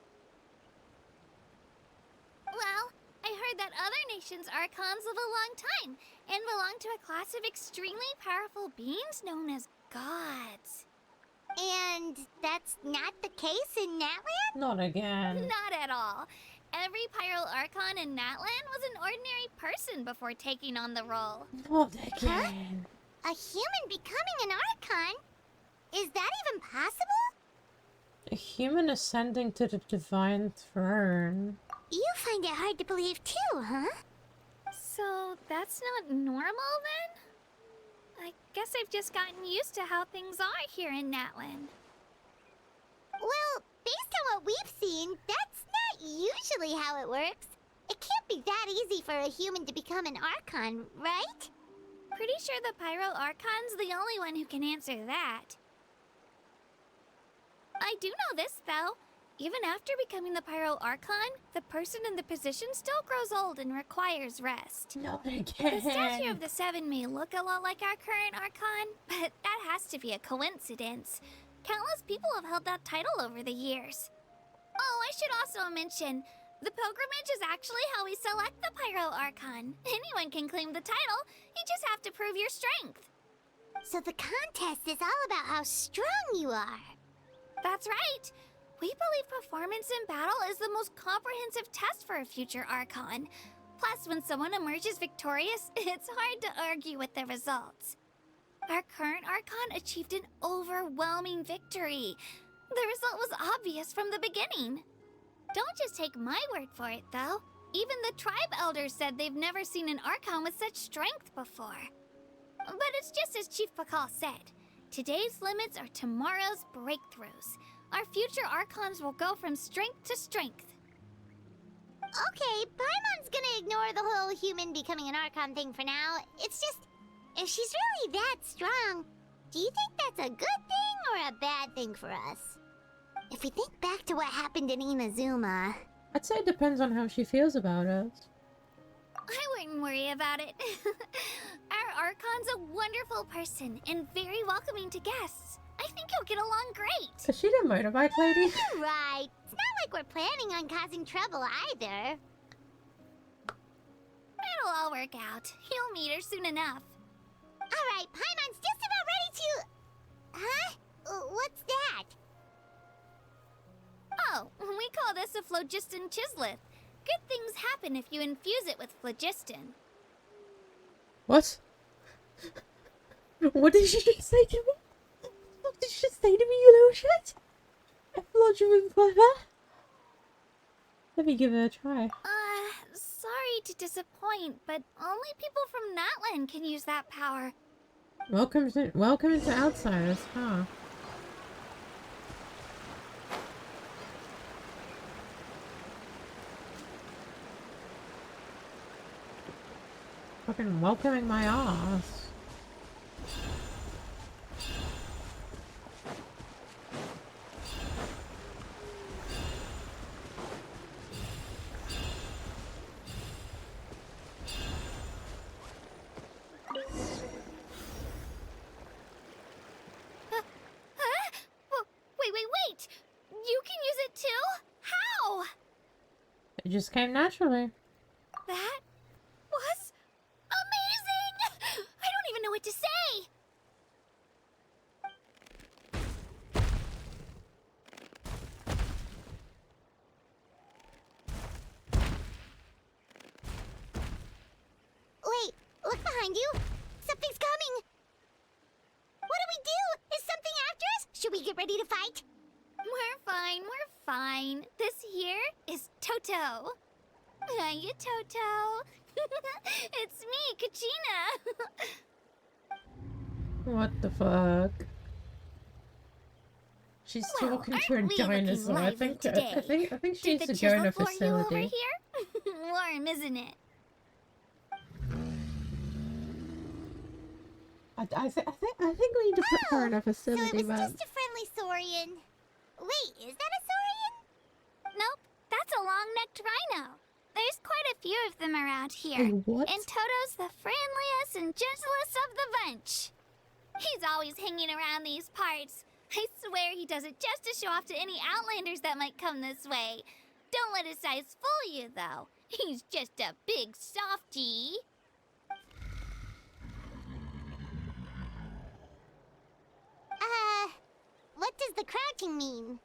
Speaker 16: Well, I heard that other nations' Archons live a long time and belong to a class of extremely powerful beings known as gods.
Speaker 3: And that's not the case in Natland?
Speaker 1: Not again.
Speaker 16: Not at all. Every Pyral Archon in Natland was an ordinary person before taking on the role.
Speaker 1: Not again.
Speaker 3: A human becoming an Archon? Is that even possible?
Speaker 1: A human ascending to the divine throne.
Speaker 3: You find it hard to believe too, huh?
Speaker 16: So that's not normal then? I guess I've just gotten used to how things are here in Natland.
Speaker 3: Well, based on what we've seen, that's not usually how it works. It can't be that easy for a human to become an Archon, right?
Speaker 16: Pretty sure the Pyro Archon's the only one who can answer that. I do know this, though. Even after becoming the Pyro Archon, the person in the position still grows old and requires rest.
Speaker 1: No, they
Speaker 16: The
Speaker 1: can't.
Speaker 16: statue of the Seven may look a lot like our current Archon, but that has to be a coincidence. Countless people have held that title over the years. Oh, I should also mention, the pilgrimage is actually how we select the Pyro Archon. Anyone can claim the title, you just have to prove your strength.
Speaker 3: So the contest is all about how strong you are.
Speaker 16: That's right. We believe performance in battle is the most comprehensive test for a future Archon. Plus, when someone emerges victorious, it's hard to argue with the results. Our current Archon achieved an overwhelming victory. The result was obvious from the beginning. Don't just take my word for it, though. Even the tribe elders said they've never seen an Archon with such strength before. But it's just as Chief Pakal said. Today's limits are tomorrow's breakthroughs. Our future Archons will go from strength to strength.
Speaker 3: Okay, Paimon's gonna ignore the whole human becoming an Archon thing for now. It's just, if she's really that strong, do you think that's a good thing or a bad thing for us? If we think back to what happened in Inazuma...
Speaker 1: I'd say it depends on how she feels about us.
Speaker 16: I wouldn't worry about it. Our Archon's a wonderful person and very welcoming to guests. I think you'll get along great.
Speaker 1: Is she the motorbike lady?
Speaker 3: Right. It's not like we're planning on causing trouble either.
Speaker 16: It'll all work out. You'll meet her soon enough.
Speaker 3: Alright, Paimon's just about ready to... Huh? What's that?
Speaker 16: Oh, we call this a phlogiston chisleth. Good things happen if you infuse it with phlogiston.
Speaker 1: What? What did she just say to me? What did she just say to me, you little shit? I thought you were clever. Let me give it a try.
Speaker 16: Sorry to disappoint, but only people from Natlan can use that power.
Speaker 1: Welcome into Outsiders, huh? Fucking welcoming my ass.
Speaker 16: Wait! You can use it too? How?
Speaker 1: It just came naturally.
Speaker 16: That was amazing! I don't even know what to say!
Speaker 3: Wait, look behind you! Something's coming! What do we do? Is something after us? Should we get ready to fight?
Speaker 16: We're fine. This here is Toto. Hiya, Toto. It's me, Kachina.
Speaker 1: What the fuck? She's talking to a dinosaur. I think she needs to go in a facility.
Speaker 16: Over here? Warm, isn't it?
Speaker 1: I think we need to put her in a facility,
Speaker 3: So it was
Speaker 1: man.
Speaker 3: just a friendly saurian. Wait, is that a saurian?
Speaker 16: Nope, that's a long-necked rhino. There's quite a few of them around here.
Speaker 1: What?
Speaker 16: And Toto's the friendliest and gentlest of the bunch. He's always hanging around these parts. I swear he does it just to show off to any outlanders that might come this way. Don't let his size fool you, though. He's just a big softie.
Speaker 3: What does the crouching mean?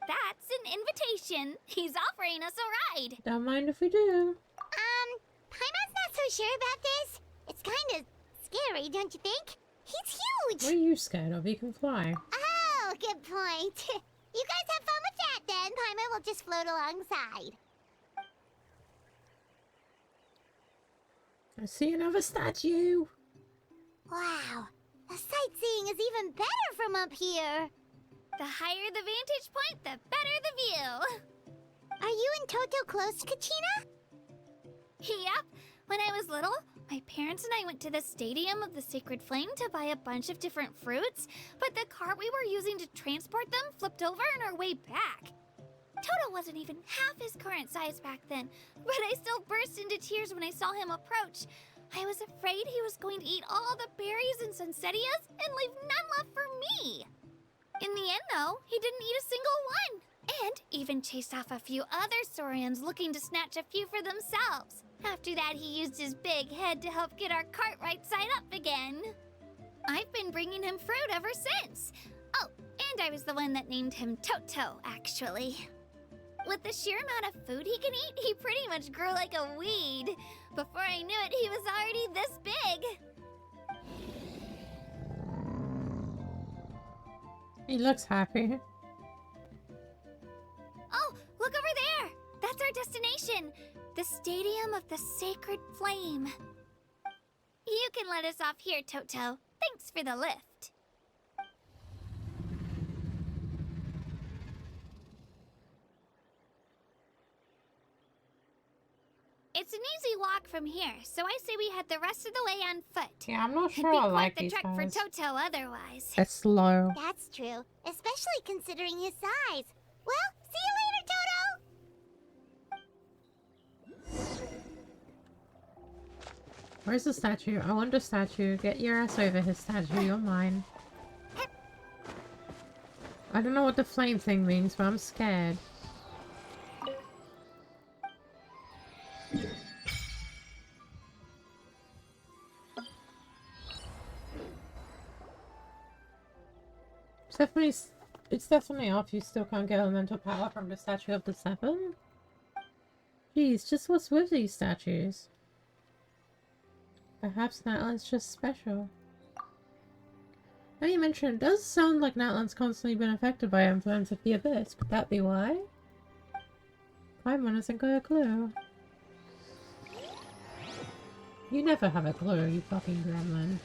Speaker 16: That's an invitation. He's offering us a ride.
Speaker 1: Don't mind if we do.
Speaker 3: Paimon's not so sure about this. It's kind of scary, don't you think? He's huge!
Speaker 1: What are you scared of? You can fly.
Speaker 3: Oh, good point. You guys have fun with that then. Paimon will just float alongside.
Speaker 1: I see another statue.
Speaker 3: Wow, the sightseeing is even better from up here.
Speaker 16: The higher the vantage point, the better the view.
Speaker 3: Are you and Toto close, Kachina?
Speaker 16: Yep. When I was little, My parents and I went to the Stadium of the Sacred Flame to buy a bunch of different fruits, but the cart we were using to transport them flipped over on our way back. Toto wasn't even half his current size back then, but I still burst into tears when I saw him approach. I was afraid he was going to eat all the berries and sunsettias and leave none left for me. In the end, though, he didn't eat a single one, and even chased off a few other Saurians looking to snatch a few for themselves. After that, he used his big head to help get our cart right side up again. I've been bringing him fruit ever since. Oh, and I was the one that named him Toto, actually. With the sheer amount of food he can eat, he pretty much grew like a weed. Before I knew it, he was already this big.
Speaker 1: He looks happy.
Speaker 16: Oh, look over there! That's our destination! The Stadium of the Sacred Flame. You can let us off here, Toto. Thanks for the lift. It's an easy walk from here, so I say we head the rest of the way on foot.
Speaker 1: Yeah, I'm not sure
Speaker 16: It'd
Speaker 1: I
Speaker 16: be
Speaker 1: like
Speaker 16: quite the
Speaker 1: these
Speaker 16: trek
Speaker 1: guys.
Speaker 16: for Toto otherwise.
Speaker 1: It's slow.
Speaker 3: That's true, especially considering his size. Well, see you later, Toto!
Speaker 1: Where's the statue? I want the statue. Get your ass over his statue. You're mine. I don't know what the flame thing means, but I'm scared. It's definitely off. You still can't get elemental power from the Statue of the Seven? Jeez, just what's with these statues? Perhaps Natlan's just special. Now you mention it does sound like Natlan's constantly been affected by influence of the Abyss. Could that be why? Paimon hasn't got a clue. You never have a clue, you fucking gremlin.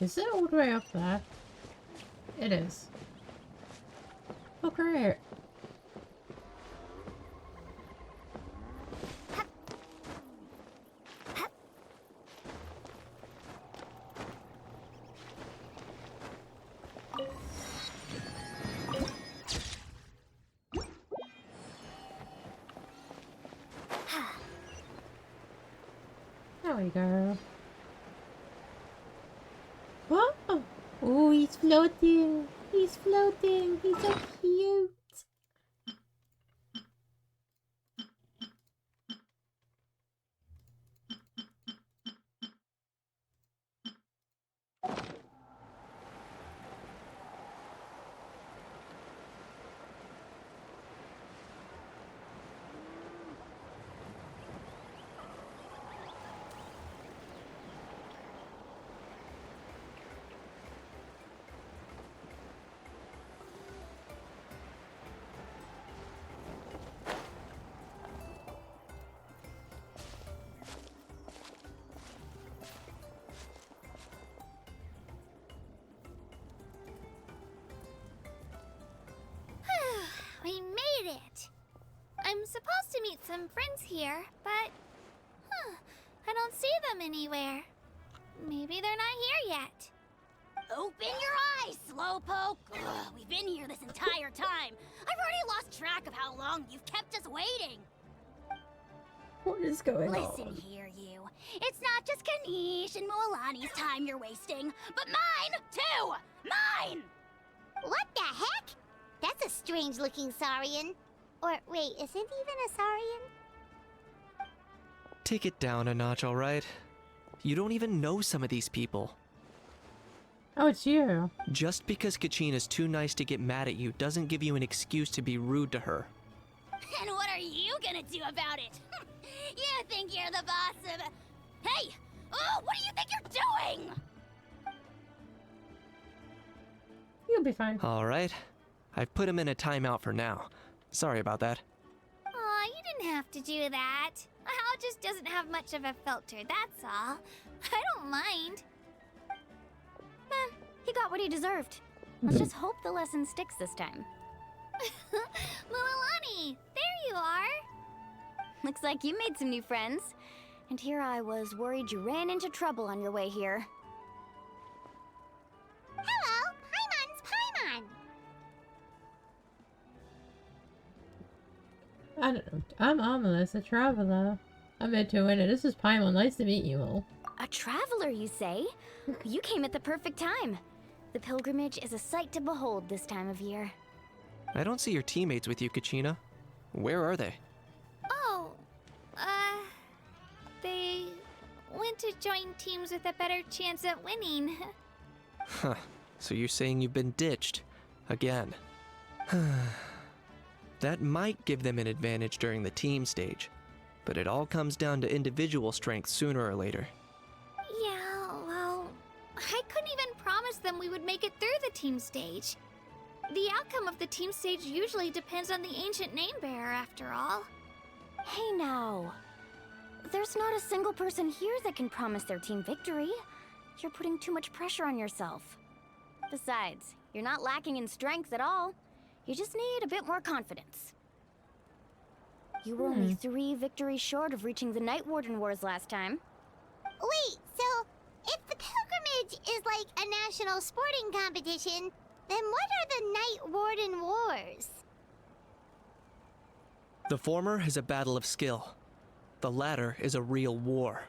Speaker 1: Is it all the way up there? It is. Oh, great. There we go. What? Oh, he's floating. He's floating. He's so cute.
Speaker 16: We made it! I'm supposed to meet some friends here, but... I don't see them anywhere. Maybe they're not here yet.
Speaker 20: Open your eyes, Slowpoke! Ugh, we've been here this entire time. I've already lost track of how long you've kept us waiting.
Speaker 1: What is going on?
Speaker 20: Listen here, you. It's not just Kanish and Mualani's time you're wasting, but mine, too! Mine!
Speaker 3: What the heck? That's a strange-looking Saurian. Or, wait, is it even a Saurian?
Speaker 21: Take it down a notch, alright? You don't even know some of these people.
Speaker 1: Oh, it's you.
Speaker 9: Just because Kachina's too nice to get mad at you doesn't give you an excuse to be rude to her.
Speaker 20: And what are you gonna do about it? You think you're the boss of... Hey! Oh, what do you think you're doing?
Speaker 1: You'll be fine.
Speaker 9: Alright. I've put him in a timeout for now. Sorry about that.
Speaker 16: Aw, you didn't have to do that. Hal just doesn't have much of a filter, that's all. I don't mind.
Speaker 2: He got what he deserved. Let's just hope the lesson sticks this time.
Speaker 16: Mualani, there you are.
Speaker 2: Looks like you made some new friends. And here I was worried you ran into trouble on your way here.
Speaker 3: Hello, Paimon's Paimon.
Speaker 1: I don't know. I'm Ominous, a traveler. I'm into it. This is Paimon. Nice to meet you all.
Speaker 2: A traveler, you say? You came at the perfect time. The pilgrimage is a sight to behold this time of year.
Speaker 9: I don't see your teammates with you, Kachina. Where are they?
Speaker 16: Oh, they went to join teams with a better chance at winning.
Speaker 9: Huh. So you're saying you've been ditched. Again. That might give them an advantage during the team stage, but it all comes down to individual strength sooner or later.
Speaker 16: Yeah, well, I couldn't even promise them we would make it through the team stage. The outcome of the team stage usually depends on the ancient name bearer, after all.
Speaker 2: Hey now. There's not a single person here that can promise their team victory. You're putting too much pressure on yourself. Besides, you're not lacking in strength at all. You just need a bit more confidence. You were only 3 victories short of reaching the Night Warden Wars last time.
Speaker 3: Wait, so if the pilgrimage is like a national sporting competition, then what are the Night Warden Wars?
Speaker 9: The former is a battle of skill. The latter is a real war.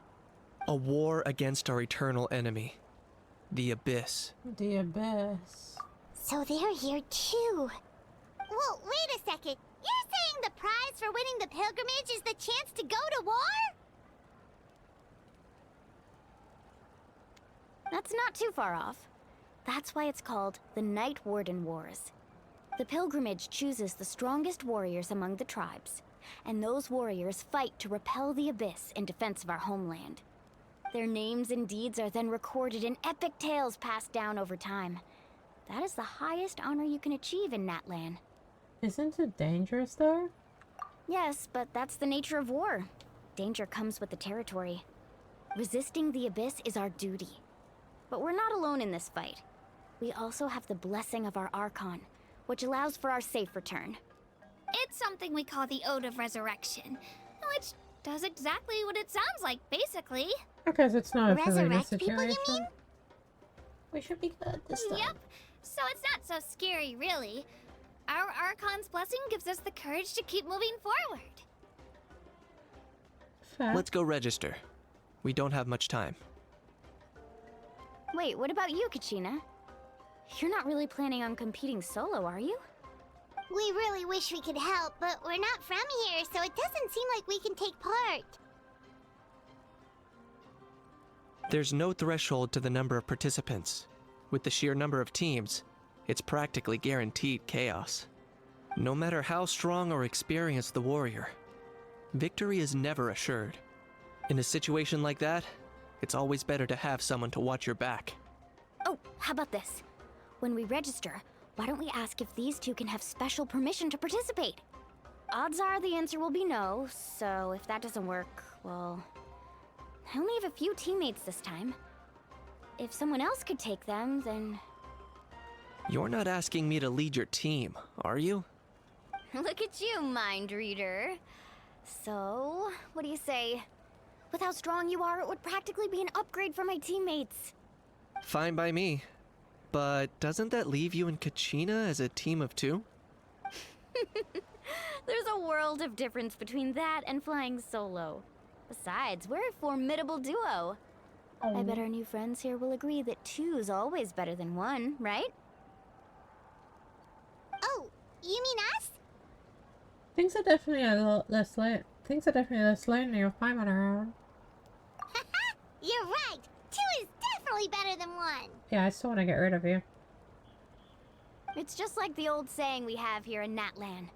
Speaker 9: A war against our eternal enemy, the Abyss.
Speaker 1: The Abyss.
Speaker 3: So they're here too. Well, wait a second. You're saying the prize for winning the pilgrimage is the chance to go to war?
Speaker 2: That's not too far off. That's why it's called the Night Warden Wars. The pilgrimage chooses the strongest warriors among the tribes, and those warriors fight to repel the Abyss in defense of our homeland. Their names and deeds are then recorded in epic tales passed down over time. That is the highest honor you can achieve in Natlan.
Speaker 1: Isn't it dangerous though?
Speaker 2: Yes, but that's the nature of war. Danger comes with the territory. Resisting the Abyss is our duty. But we're not alone in this fight. We also have the blessing of our Archon, which allows for our safe return.
Speaker 16: It's something we call the Ode of Resurrection, which does exactly what it sounds like, basically.
Speaker 1: Okay, so it's not a familiar
Speaker 3: Resurrect people,
Speaker 1: situation.
Speaker 3: you mean?
Speaker 1: We should be good this time.
Speaker 16: Yep, so it's not so scary, really. Our Archon's blessing gives us the courage to keep moving forward.
Speaker 1: Fair.
Speaker 9: Let's go register. We don't have much time.
Speaker 2: Wait, what about you, Kachina? You're not really planning on competing solo, are you?
Speaker 3: We really wish we could help, but we're not from here, so it doesn't seem like we can take part.
Speaker 9: There's no threshold to the number of participants. With the sheer number of teams, it's practically guaranteed chaos. No matter how strong or experienced the warrior, victory is never assured. In a situation like that, it's always better to have someone to watch your back.
Speaker 2: Oh, how about this? When we register, why don't we ask if these two can have special permission to participate? Odds are the answer will be no, so if that doesn't work, well... I only have a few teammates this time. If someone else could take them, then...
Speaker 9: You're not asking me to lead your team, are you?
Speaker 2: Look at you, mind reader. So, what do you say? With how strong you are, it would practically be an upgrade for my teammates.
Speaker 9: Fine by me. But doesn't that leave you and Kachina as a team of 2?
Speaker 2: There's a world of difference between that and flying solo. Besides, we're a formidable duo. I bet our new friends here will agree that 2's always better than 1, right?
Speaker 3: Oh, you mean us?
Speaker 1: Things are definitely a lot less Things are definitely less lonely with Paimon around.
Speaker 3: You're right. 2 is definitely better than one.
Speaker 1: Yeah, I still want to get rid of you.
Speaker 20: It's just like the old saying we have here in Natlan.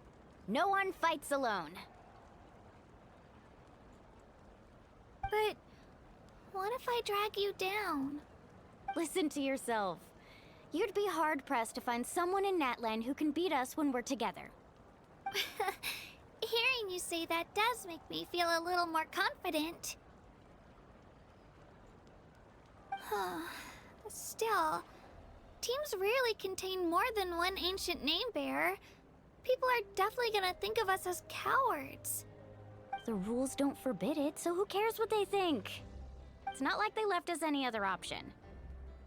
Speaker 20: No one fights alone.
Speaker 16: But what if I drag you down?
Speaker 20: Listen to yourself. You'd be hard-pressed to find someone in Natlan who can beat us when we're together.
Speaker 16: Hearing you say that does make me feel a little more confident. Still, teams rarely contain more than one ancient name bearer. People are definitely gonna think of us as cowards.
Speaker 20: The rules don't forbid it, so who cares what they think? It's not like they left us any other option.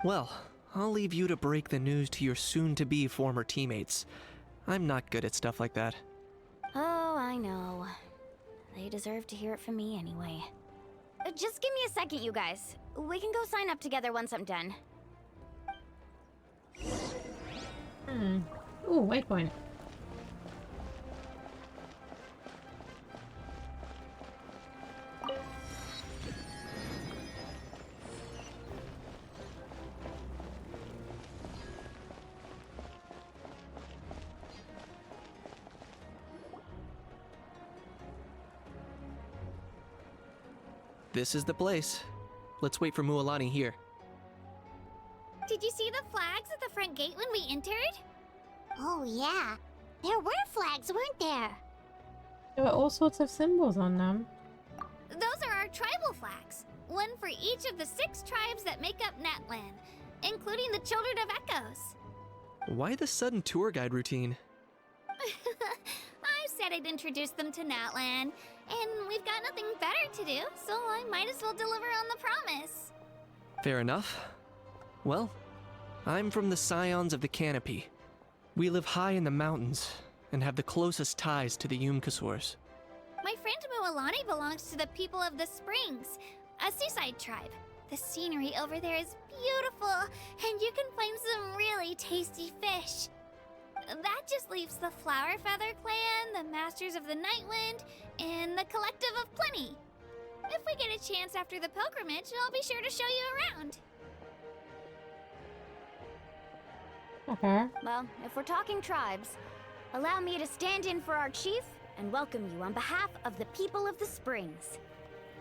Speaker 9: Well, I'll leave you to break the news to your soon-to-be former teammates. I'm not good at stuff like that.
Speaker 20: Oh, I know. They deserve to hear it from me anyway. Just give me a second, you guys. We can go sign up together once I'm done.
Speaker 1: Ooh, waypoint.
Speaker 9: This is the place. Let's wait for Mualani here.
Speaker 16: Did you see the flags at the front gate when we entered?
Speaker 3: Oh yeah, there were flags, weren't there?
Speaker 1: There were all sorts of symbols on them.
Speaker 16: Those are our tribal flags. One for each of the 6 tribes that make up Natlan, including the Children of Echoes.
Speaker 9: Why the sudden tour guide routine?
Speaker 16: I said I'd introduce them to Natlan, and we've got nothing better to do, so I might as well deliver on the promise.
Speaker 9: Fair enough. Well, I'm from the Scions of the Canopy. We live high in the mountains and have the closest ties to the Yumkasaurs.
Speaker 16: My friend Mualani belongs to the people of the Springs, a seaside tribe. The scenery over there is beautiful, and you can find some really tasty fish. That just leaves the Flower Feather Clan, the Masters of the Nightwind, and the Collective of Plenty. If we get a chance after the pilgrimage, I'll be sure to show you around.
Speaker 1: Okay.
Speaker 20: Well, if we're talking tribes, allow me to stand in for our chief and welcome you on behalf of the people of the Springs.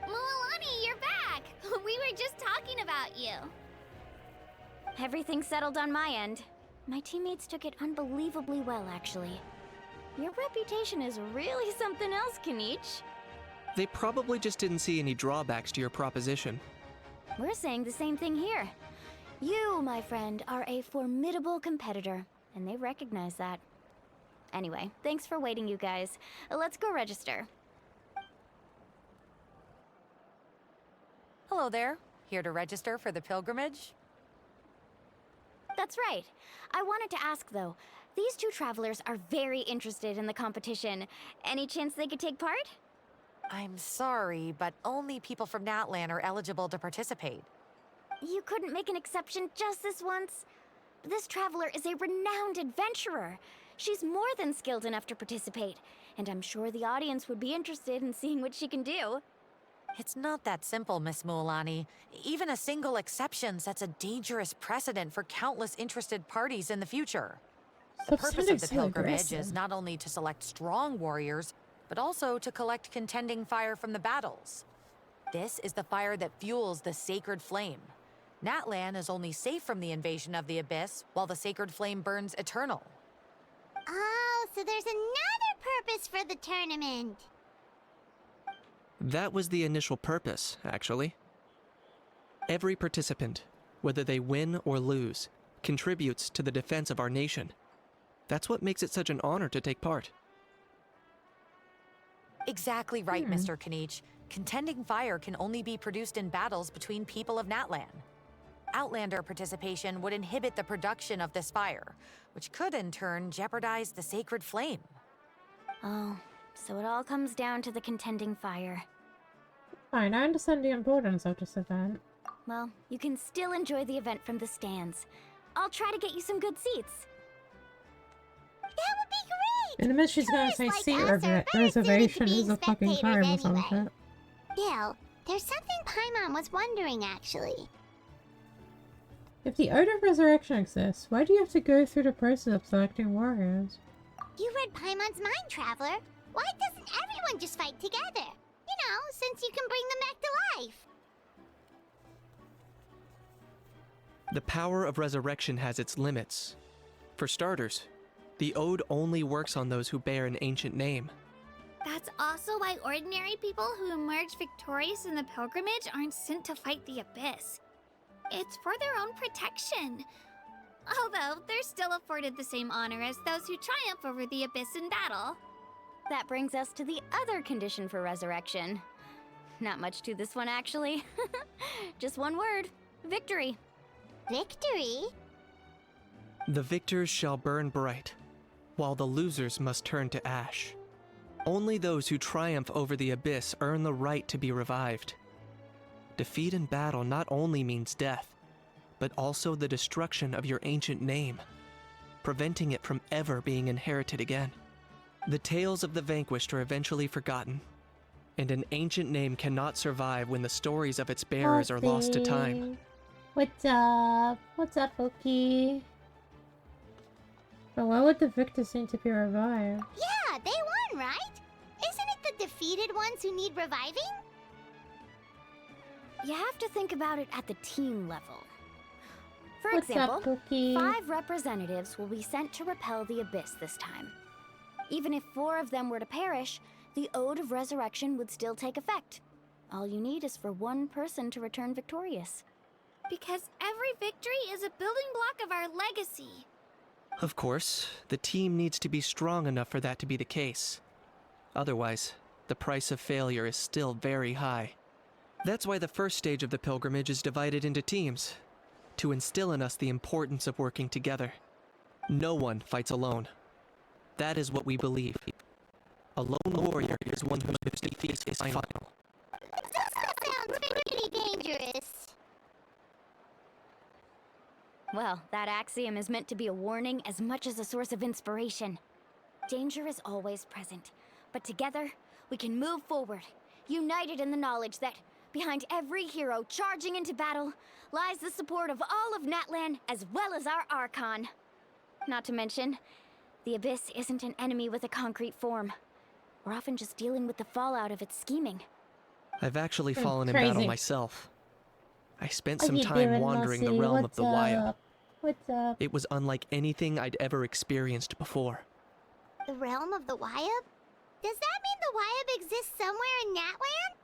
Speaker 16: Mualani, you're back! We were just talking about you.
Speaker 20: Everything settled on my end. My teammates took it unbelievably well, actually. Your reputation is really something else, Kanich.
Speaker 9: They probably just didn't see any drawbacks to your proposition.
Speaker 20: We're saying the same thing here. You, my friend, are a formidable competitor, and they recognize that. Anyway, thanks for waiting, you guys. Let's go register.
Speaker 21: Hello there. Here to register for the pilgrimage?
Speaker 20: That's right. I wanted to ask, though. These 2 travelers are very interested in the competition. Any chance they could take part?
Speaker 21: I'm sorry, but only people from Natlan are eligible to participate.
Speaker 20: You couldn't make an exception just this once? This traveler is a renowned adventurer. She's more than skilled enough to participate, and I'm sure the audience would be interested in seeing what she can do.
Speaker 21: It's not that simple, Miss Mualani. Even a single exception sets a dangerous precedent for countless interested parties in the future. The purpose of the pilgrimage is not only to select strong warriors, but also to collect contending fire from the battles. This is the fire that fuels the sacred flame. Natlan is only safe from the invasion of the Abyss, while the sacred flame burns eternal.
Speaker 3: Oh, so there's another purpose for the tournament.
Speaker 9: That was the initial purpose, actually. Every participant, whether they win or lose, contributes to the defense of our nation. That's what makes it such an honor to take part.
Speaker 21: Exactly right, Mr. Kanich. Contending fire can only be produced in battles between people of Natlan. Outlander participation would inhibit the production of this fire, which could in turn jeopardize the sacred flame.
Speaker 20: Oh, so it all comes down to the contending fire.
Speaker 1: Fine, I understand the importance of this event.
Speaker 20: Well, you can still enjoy the event from the stands. I'll try to get you some good seats.
Speaker 3: That would be great!
Speaker 1: In a minute she's gonna say seat reservation is a fucking crime or some shit.
Speaker 3: Still, there's something Paimon was wondering, actually.
Speaker 1: If the Ode of Resurrection exists, why do you have to go through the process of selecting warriors?
Speaker 3: You read Paimon's mind, Traveler. Why doesn't everyone just fight together? You know, since you can bring them back to life.
Speaker 9: The power of resurrection has its limits. For starters, the Ode only works on those who bear an ancient name.
Speaker 16: That's also why ordinary people who emerge victorious in the pilgrimage aren't sent to fight the Abyss. It's for their own protection. Although, they're still afforded the same honor as those who triumph over the Abyss in battle.
Speaker 11: That brings us to the other condition for resurrection. Not much to this one, actually. Just one word. Victory.
Speaker 3: Victory?
Speaker 9: The victors shall burn bright, while the losers must turn to ash. Only those who triumph over the Abyss earn the right to be revived. Defeat in battle not only means death, but also the destruction of your ancient name, preventing it from ever being inherited again. The tales of the vanquished are eventually forgotten, and an ancient name cannot survive when the stories of its bearers are lost to time.
Speaker 1: What's up? What's up, Oki? But why would the victors seem to be revived?
Speaker 3: Yeah, they won, right? Isn't it the defeated ones who need reviving?
Speaker 11: You have to think about it at the team level. For
Speaker 1: What's
Speaker 11: example,
Speaker 1: up, Cookie?
Speaker 11: 5 representatives will be sent to repel the Abyss this time. Even if 4 of them were to perish, the Ode of Resurrection would still take effect. All you need is for one person to return victorious.
Speaker 16: Because every victory is a building block of our legacy.
Speaker 9: Of course, the team needs to be strong enough for that to be the case. Otherwise, the price of failure is still very high. That's why the first stage of the pilgrimage is divided into teams, to instill in us the importance of working together. No one fights alone. That is what we believe. A lone warrior is one whose defeat is final.
Speaker 3: That sounds pretty dangerous.
Speaker 11: Well, that axiom is meant to be a warning as much as a source of inspiration. Danger is always present, but together, we can move forward, united in the knowledge that behind every hero charging into battle lies the support of all of Natlan as well as our Archon. Not to mention, the Abyss isn't an enemy with a concrete form. We're often just dealing with the fallout of its scheming.
Speaker 9: I've actually fallen in
Speaker 1: crazy.
Speaker 9: battle myself. I spent
Speaker 1: What
Speaker 9: some
Speaker 1: you
Speaker 9: time
Speaker 1: doing,
Speaker 9: wandering the
Speaker 1: Mossy?
Speaker 9: realm of
Speaker 1: What's
Speaker 9: the Wyatt.
Speaker 1: up? What's up?
Speaker 9: It was unlike anything I'd ever experienced before.
Speaker 3: The realm of the Wyab? Does that mean the Wyab exists somewhere in Natlan?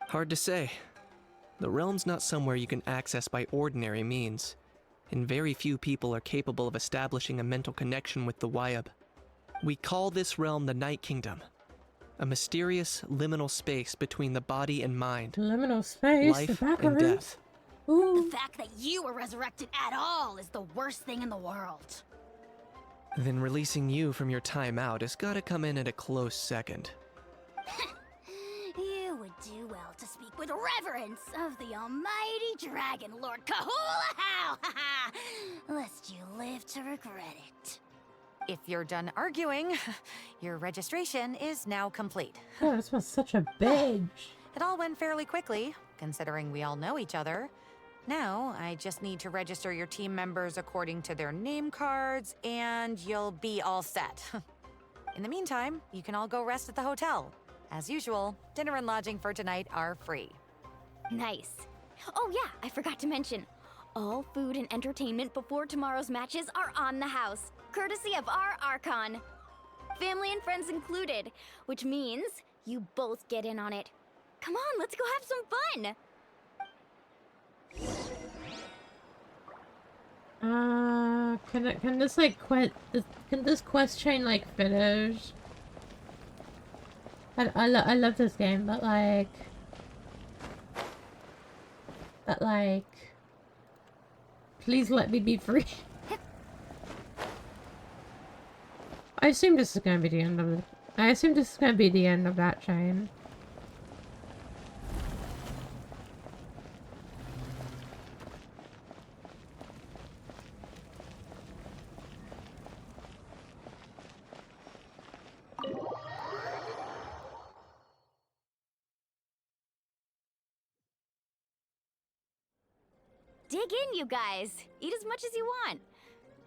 Speaker 9: Hard to say. The realm's not somewhere you can access by ordinary means, and very few people are capable of establishing a mental connection with the Wyab. We call this realm the Night Kingdom, a mysterious liminal space between the body and mind.
Speaker 1: Liminal space?
Speaker 9: Life
Speaker 1: the back
Speaker 9: and
Speaker 1: room?
Speaker 9: death.
Speaker 1: Ooh.
Speaker 5: The fact that you were resurrected at all is the worst thing in the world.
Speaker 9: Then releasing you from your time out has gotta come in at a close second.
Speaker 5: You would do well to speak with reverence of the almighty Dragon Lord Kahula-How, lest you live to regret it.
Speaker 21: If you're done arguing, your registration is now complete.
Speaker 1: Oh, this was such a bitch.
Speaker 21: It all went fairly quickly, considering we all know each other. Now, I just need to register your team members according to their name cards, and you'll be all set. In the meantime, you can all go rest at the hotel. As usual, dinner and lodging for tonight are free.
Speaker 11: Nice. Oh yeah, I forgot to mention. All food and entertainment before tomorrow's matches are on the house, courtesy of our Archon. Family and friends included, which means you both get in on it. Come on, let's go have some fun!
Speaker 1: Can this like can this quest chain like finish? I love this game, but like please let me be free. I assume this is gonna be the end of it. I assume this is gonna be the end of that chain.
Speaker 20: dig in, you guys. Eat as much as you want.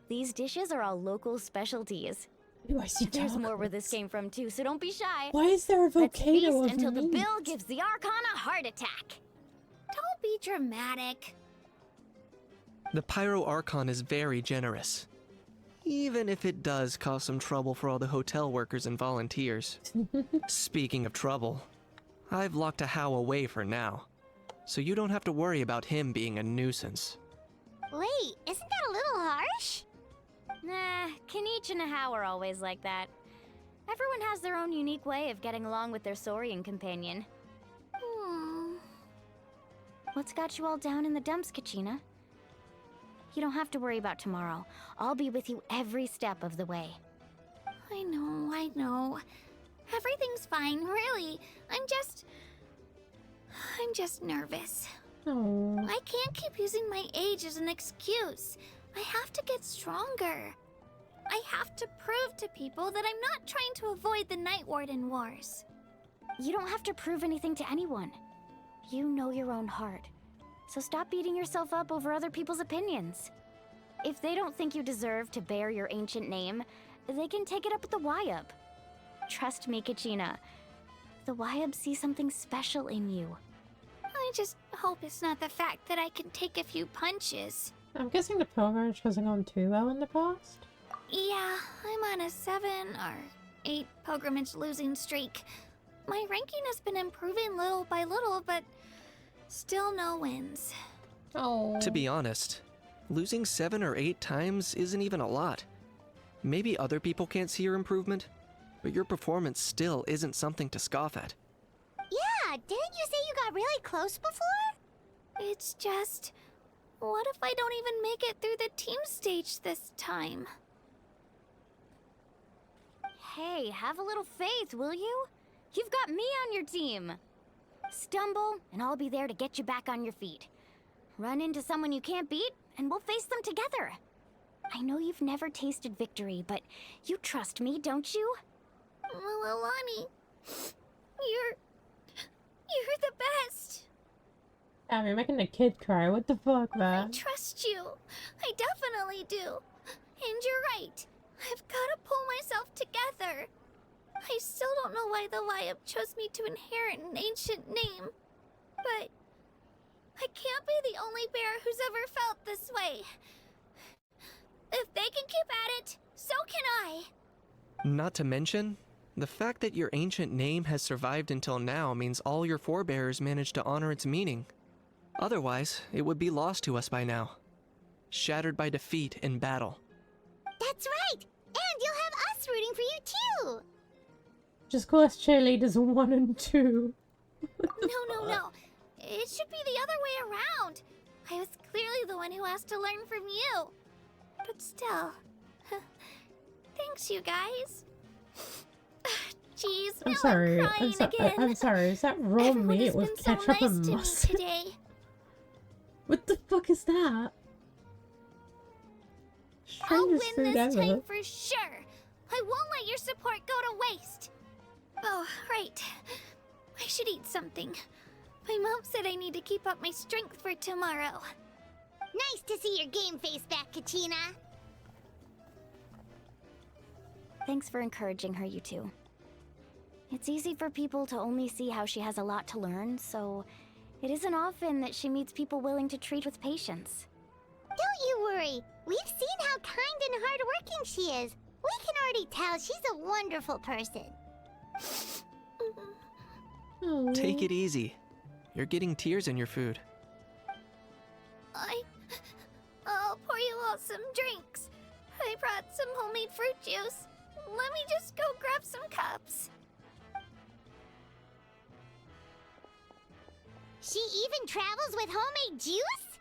Speaker 20: These dishes are all local specialties.
Speaker 1: Ooh, I see
Speaker 20: There's more where
Speaker 1: tacos.
Speaker 20: this came from too, so don't be shy.
Speaker 1: Why is there a volcano
Speaker 20: Let's feast
Speaker 1: of
Speaker 20: until the
Speaker 1: meat?
Speaker 20: bill gives the Archon a heart attack.
Speaker 16: Don't be dramatic.
Speaker 9: The Pyro Archon is very generous. Even if it does cause some trouble for all the hotel workers and volunteers. Speaking of trouble, I've locked a How away for now, so you don't have to worry about him being a nuisance.
Speaker 3: Wait, isn't that a little harsh?
Speaker 20: Nah, Kenichi and How are always like that. Everyone has their own unique way of getting along with their Saurian companion. What's got you all down in the dumps, Kachina? You don't have to worry about tomorrow. I'll be with you every step of the way.
Speaker 16: I know. Everything's fine, really. I'm just nervous.
Speaker 1: Oh.
Speaker 16: I can't keep using my age as an excuse. I have to get stronger. I have to prove to people that I'm not trying to avoid the Night Warden Wars.
Speaker 20: You don't have to prove anything to anyone. You know your own heart. So stop beating yourself up over other people's opinions. If they don't think you deserve to bear your ancient name, they can take it up with the Wyub. Trust me, Kachina. The Wyub see something special in you.
Speaker 16: I just hope it's not the fact that I can take a few punches.
Speaker 1: I'm guessing the pilgrimage hasn't gone too well in the past.
Speaker 16: Yeah, I'm on a 7 or 8 pilgrimage losing streak. My ranking has been improving little by little, but still no wins.
Speaker 1: Oh.
Speaker 9: To be honest, losing 7 or 8 times isn't even a lot. Maybe other people can't see your improvement, but your performance still isn't something to scoff at.
Speaker 3: Yeah, didn't you say you got really close before?
Speaker 16: It's just, what if I don't even make it through the team stage this time?
Speaker 20: Hey, have a little faith, will you? You've got me on your team. Stumble, and I'll be there to get you back on your feet. Run into someone you can't beat, and we'll face them together. I know you've never tasted victory, but you trust me, don't you?
Speaker 16: Alani, you're the best.
Speaker 1: Damn, you're making a kid cry. What the fuck, man?
Speaker 16: I trust you. I definitely do. And you're right. I've got to pull myself together. I still don't know why the Wyub chose me to inherit an ancient name. But I can't be the only bear who's ever felt this way. If they can keep at it, so can I.
Speaker 9: Not to mention, the fact that your ancient name has survived until now means all your forebears managed to honor its meaning. Otherwise, it would be lost to us by now. Shattered by defeat in battle.
Speaker 3: That's right! And you'll have us rooting for you too!
Speaker 1: Just call us cheerleaders 1 and 2.
Speaker 16: No. It should be the other way around. I was clearly the one who asked to learn from you. But still. Thanks, you guys. Jeez,
Speaker 1: I'm
Speaker 16: now
Speaker 1: sorry.
Speaker 16: I'm crying again.
Speaker 1: I'm sorry. Is that raw
Speaker 16: Everyone
Speaker 1: meat
Speaker 16: has
Speaker 1: with
Speaker 16: been so
Speaker 1: ketchup
Speaker 16: nice
Speaker 1: and
Speaker 16: to me
Speaker 1: mustard?
Speaker 16: today.
Speaker 1: What the fuck is that?
Speaker 16: I'll win
Speaker 1: Strangest food
Speaker 16: this
Speaker 1: ever.
Speaker 16: time for sure. I won't let your support go to waste. Oh, right. I should eat something. My mom said I need to keep up my strength for tomorrow.
Speaker 3: Nice to see your game face back, Kachina.
Speaker 20: Thanks for encouraging her, you two. It's easy for people to only see how she has a lot to learn, so it isn't often that she meets people willing to treat with patience.
Speaker 3: Don't you worry. We've seen how kind and hardworking she is. We can already tell she's a wonderful person.
Speaker 9: Take it easy. You're getting tears in your food.
Speaker 16: I'll pour you all some drinks. I brought some homemade fruit juice. Let me just go grab some cups.
Speaker 3: She even travels with homemade juice?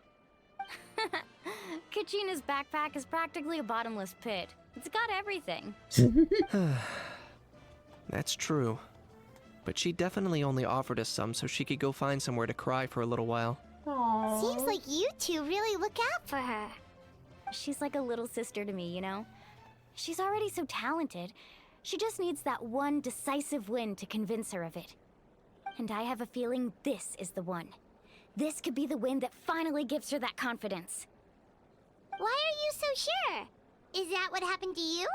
Speaker 20: Kachina's backpack is practically a bottomless pit. It's got everything.
Speaker 9: That's true. But she definitely only offered us some so she could go find somewhere to cry for a little while.
Speaker 1: Aww.
Speaker 3: Seems like you two really look out for her.
Speaker 20: She's like a little sister to me, you know? She's already so talented. She just needs that one decisive win to convince her of it. And I have a feeling this is the one. This could be the win that finally gives her that confidence.
Speaker 3: Why are you so sure? Is that what happened to you?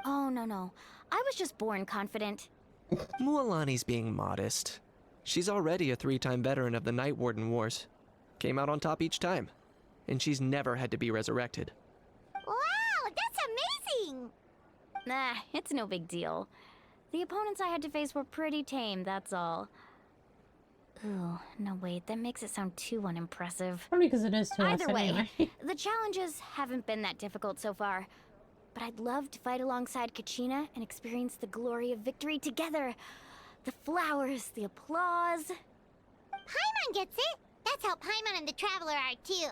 Speaker 20: Oh, no. I was just born confident.
Speaker 9: Mualani's being modest. She's already a 3-time veteran of the Night Warden Wars. Came out on top each time. And she's never had to be resurrected.
Speaker 3: Wow, that's amazing!
Speaker 20: Nah, it's no big deal. The opponents I had to face were pretty tame, that's all. Ooh, no wait, that makes it sound too unimpressive.
Speaker 1: Probably because it is to us
Speaker 20: Either way,
Speaker 1: anyway.
Speaker 20: the challenges haven't been that difficult so far. But I'd love to fight alongside Kachina and experience the glory of victory together. The flowers, the applause.
Speaker 3: Paimon gets it! That's how Paimon and the Traveler are too.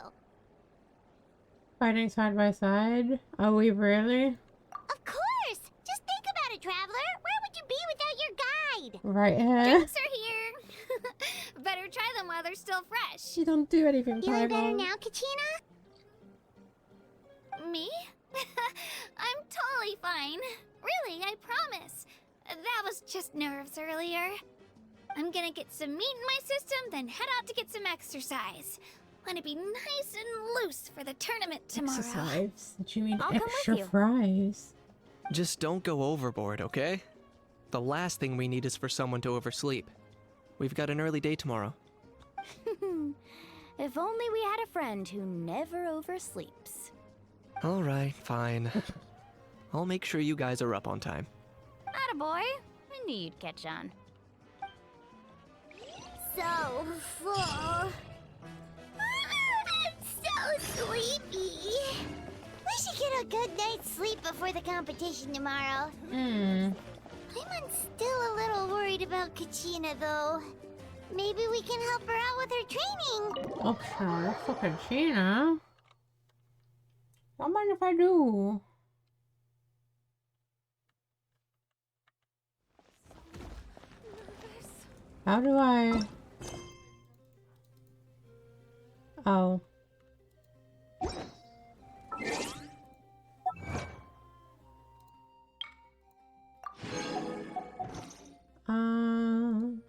Speaker 1: Fighting side by side? Are we really?
Speaker 3: Of course! Just think about it, Traveler! Where would you be without your guide?
Speaker 1: Right here.
Speaker 16: Drinks are here. Better try them while they're still fresh.
Speaker 1: You don't do anything,
Speaker 3: Feeling better
Speaker 1: Paimon.
Speaker 3: now, Kachina?
Speaker 16: Me? I'm totally fine. Really, I promise. That was just nerves earlier. I'm gonna get some meat in my system, then head out to get some exercise. Let it be nice and loose for the tournament tomorrow.
Speaker 1: Exercise? Do you mean
Speaker 20: I'll come with
Speaker 1: extra
Speaker 20: you.
Speaker 1: fries?
Speaker 9: Just don't go overboard, okay? The last thing we need is for someone to oversleep. We've got an early day tomorrow.
Speaker 20: If only we had a friend who never oversleeps.
Speaker 9: Alright, fine. I'll make sure you guys are up on time.
Speaker 20: Attaboy. I knew you'd catch on.
Speaker 3: So full. I'm so sleepy. We should get a good night's sleep before the competition tomorrow. I'm still a little worried about Kachina, though. Maybe we can help her out with her training.
Speaker 1: Okay, for Kachina. Don't mind if I do. How do I... Oh. Um...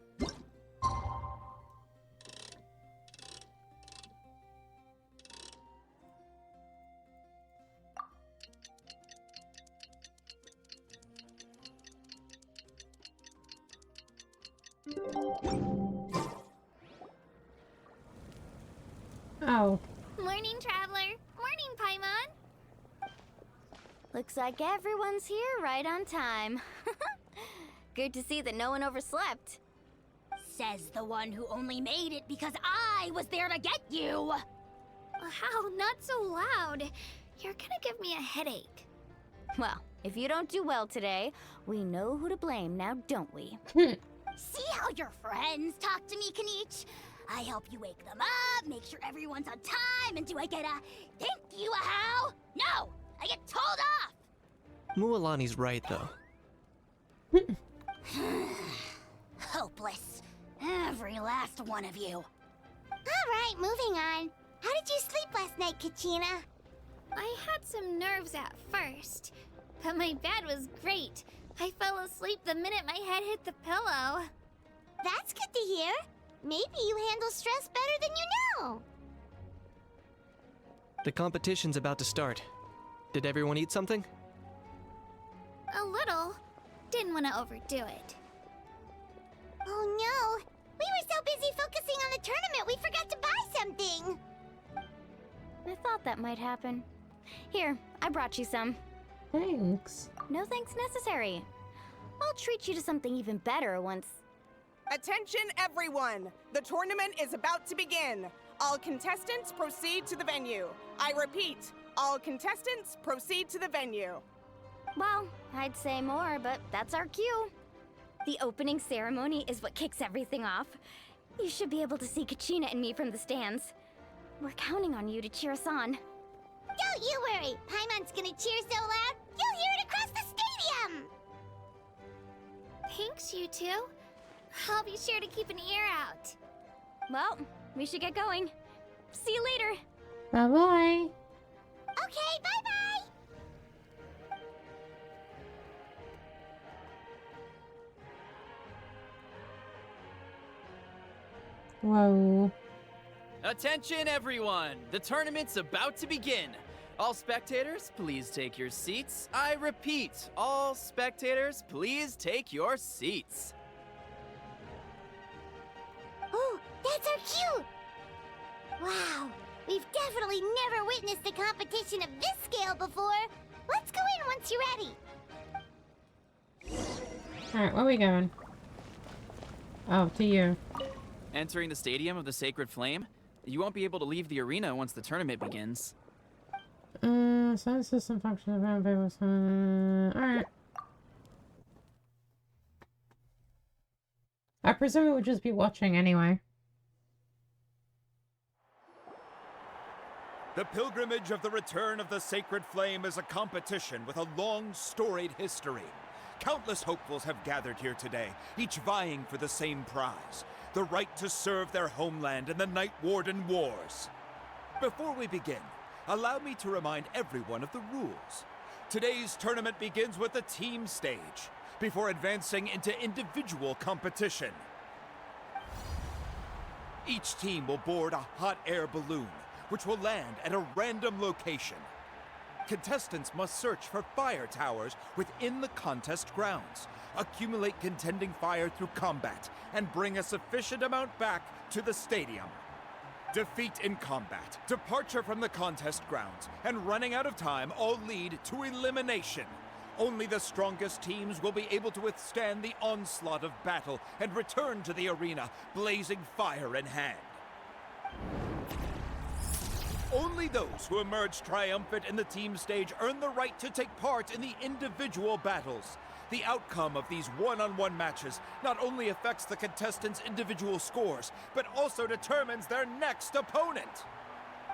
Speaker 1: Oh.
Speaker 16: Morning, Traveler. Morning, Paimon.
Speaker 20: Looks like everyone's here right on time. Good to see that no one overslept.
Speaker 5: Says the one who only made it because I was there to get you!
Speaker 16: How? Not so loud. You're gonna give me a headache.
Speaker 20: Well, if you don't do well today, we know who to blame now, don't we?
Speaker 5: See how your friends talk to me, Kanich? I help you wake them up, make sure everyone's on time, and do I get a thank you, how? No! I get told off!
Speaker 9: Mualani's right, though.
Speaker 5: Hopeless. Every last one of you.
Speaker 3: Alright, moving on. How did you sleep last night, Kachina?
Speaker 16: I had some nerves at first, but my bed was great. I fell asleep the minute my head hit the pillow.
Speaker 3: That's good to hear. Maybe you handle stress better than you know.
Speaker 9: The competition's about to start. Did everyone eat something?
Speaker 16: A little. Didn't want to overdo it.
Speaker 3: Oh no! We were so busy focusing on the tournament we forgot to buy something!
Speaker 20: I thought that might happen. Here, I brought you some.
Speaker 1: Thanks.
Speaker 20: No thanks necessary. I'll treat you to something even better once...
Speaker 7: Attention everyone! The tournament is about to begin. All contestants proceed to the venue. I repeat, all contestants proceed to the venue.
Speaker 20: Well, I'd say more, but that's our cue. The opening ceremony is what kicks everything off. You should be able to see Kachina and me from the stands. We're counting on you to cheer us on.
Speaker 3: Don't you worry! Paimon's gonna cheer so loud, you'll hear it across the stadium!
Speaker 16: Thanks, you two. I'll be sure to keep an ear out.
Speaker 20: Well, we should get going. See you later.
Speaker 1: Bye-bye.
Speaker 3: Okay, bye-bye!
Speaker 1: Whoa.
Speaker 10: Attention everyone! The tournament's about to begin! All spectators, please take your seats. I repeat, all spectators, please take your seats.
Speaker 3: Oh, that's our cue! Wow, we've definitely never witnessed a competition of this scale before. Let's go in once you're ready.
Speaker 1: Alright, where are we going? Oh, to you.
Speaker 10: Entering the Stadium of the Sacred Flame? You won't be able to leave the arena once the tournament begins.
Speaker 1: Sound system function around variables. Alright. I presume it would just be watching anyway.
Speaker 18: The pilgrimage of the return of the Sacred Flame is a competition with a long, storied history. Countless hopefuls have gathered here today, each vying for the same prize, the right to serve their homeland in the Night Warden Wars. Before we begin, allow me to remind everyone of the rules. Today's tournament begins with the team stage, before advancing into individual competition. Each team will board a hot air balloon, which will land at a random location. Contestants must search for fire towers within the contest grounds, accumulate contending fire through combat, and bring a sufficient amount back to the stadium. Defeat in combat, departure from the contest grounds, and running out of time all lead to elimination. Only the strongest teams will be able to withstand the onslaught of battle and return to the arena, blazing fire in hand. Only those who emerge triumphant in the team stage earn the right to take part in the individual battles. The outcome of these one-on-one matches not only affects the contestants' individual scores, but also determines their next opponent.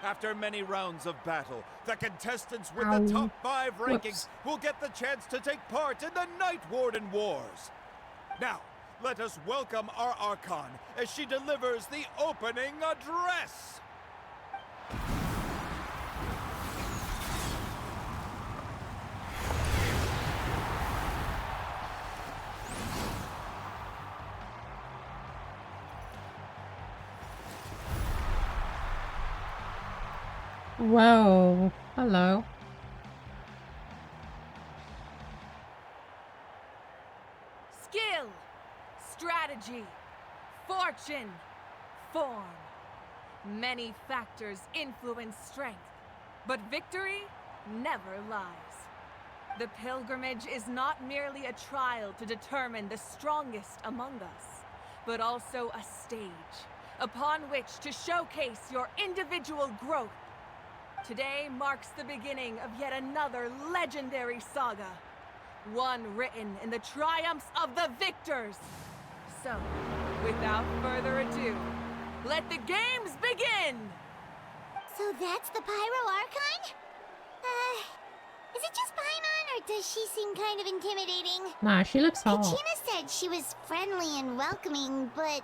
Speaker 18: After many rounds of battle, the contestants with the top 5 rankings will get the chance to take part in the Night Warden Wars. Now, let us welcome our Archon as she delivers the opening address.
Speaker 1: Whoa. Hello.
Speaker 22: Skill, strategy, fortune, form. Many factors influence strength, but victory never lies. The pilgrimage is not merely a trial to determine the strongest among us, but also a stage upon which to showcase your individual growth. Today marks the beginning of yet another legendary saga, one written in the triumphs of the victors. So, without further ado, let the games begin!
Speaker 3: So that's the Pyro Archon? Is it just Paimon, or does she seem kind of intimidating?
Speaker 1: Nah, she looks hot.
Speaker 3: Kachina said she was friendly and welcoming, but,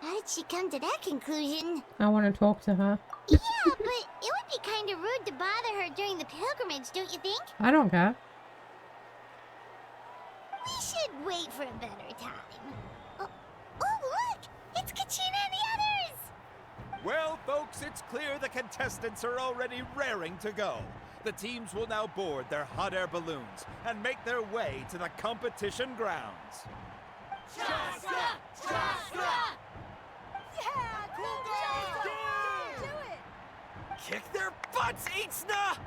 Speaker 3: how did she come to that conclusion?
Speaker 1: I want to talk to her.
Speaker 3: Yeah, but it would be kind of rude to bother her during the pilgrimage, don't you think?
Speaker 1: I don't care.
Speaker 3: We should wait for a better time. Oh, look! It's Kachina and the others!
Speaker 18: Well, folks, it's clear the contestants are already raring to go. The teams will now board their hot air balloons and make their way to the competition grounds.
Speaker 22: Shasta! Shasta! Yeah, cool girl! Do it!
Speaker 18: Kick their butts, Itzna!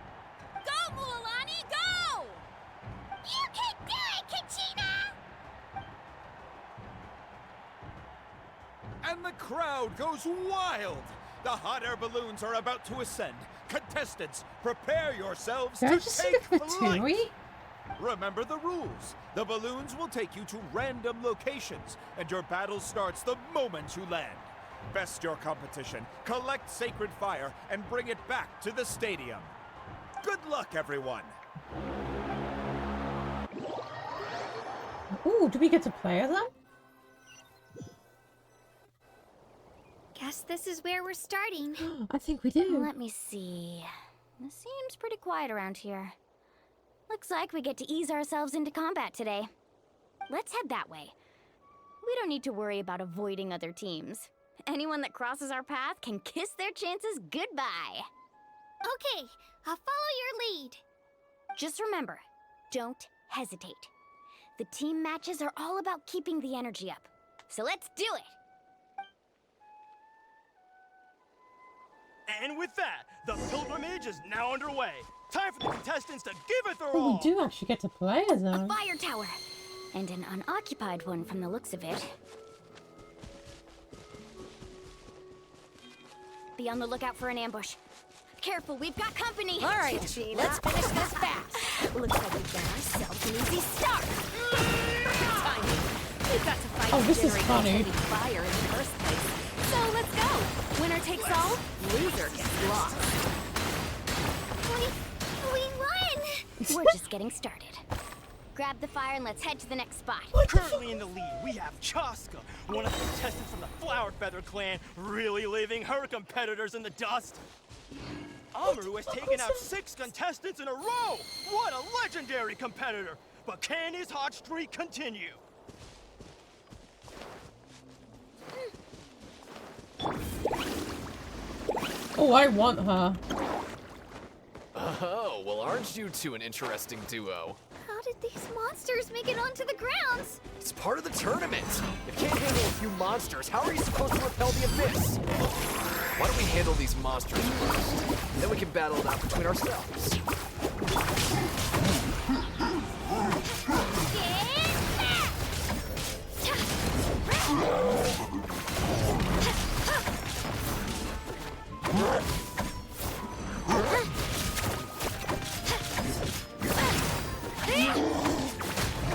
Speaker 5: Go, Mualani, go!
Speaker 3: You can do it, Kachina!
Speaker 18: And the crowd goes wild! The hot air balloons are about to ascend. Contestants, prepare yourselves
Speaker 1: Did I
Speaker 18: to
Speaker 1: just see
Speaker 18: take
Speaker 1: the
Speaker 18: flight!
Speaker 1: Fatui?
Speaker 18: Remember the rules. The balloons will take you to random locations, and your battle starts the moment you land. Best your competition, collect sacred fire, and bring it back to the stadium. Good luck, everyone!
Speaker 1: Ooh, do we get to play as them?
Speaker 16: Guess this is where we're starting.
Speaker 1: I think we do.
Speaker 20: Let me see. It seems pretty quiet around here. Looks like we get to ease ourselves into combat today. Let's head that way. We don't need to worry about avoiding other teams. Anyone that crosses our path can kiss their chances goodbye.
Speaker 16: Okay, I'll follow your lead.
Speaker 20: Just remember, don't hesitate. The team matches are all about keeping the energy up. So let's do it!
Speaker 12: And with that, the pilgrimage is now underway. Time for the contestants to give it their
Speaker 1: Oh,
Speaker 12: all.
Speaker 1: we do actually get to play as them.
Speaker 20: A fire tower! And an unoccupied one from the looks of it. Be on the lookout for an ambush. Careful, we've got company!
Speaker 21: All right, let's finish this fast.
Speaker 20: Looks like we've got ourselves an easy start! Timing. We've got to fight
Speaker 1: Oh,
Speaker 20: to
Speaker 1: this is
Speaker 20: generate
Speaker 1: funny.
Speaker 20: heavy fire in the first place. So let's go! Winner takes all, loser gets lost.
Speaker 16: We won!
Speaker 20: We're just getting started. Grab the fire and let's head to the next spot.
Speaker 12: Currently in the lead, we have Chaska, one of the contestants from the Flower Feather clan, really leaving her competitors in the dust. Amaru has taken out 6 contestants in a row! What a legendary competitor! But can his hot streak continue?
Speaker 1: Oh, I want her.
Speaker 13: Oh, well, aren't you two an interesting duo?
Speaker 16: How did these monsters make it onto the grounds?
Speaker 13: It's part of the tournament. If you can't handle a few monsters, how are you supposed to repel the abyss? Why don't we handle these monsters first? Then we can battle it out between ourselves.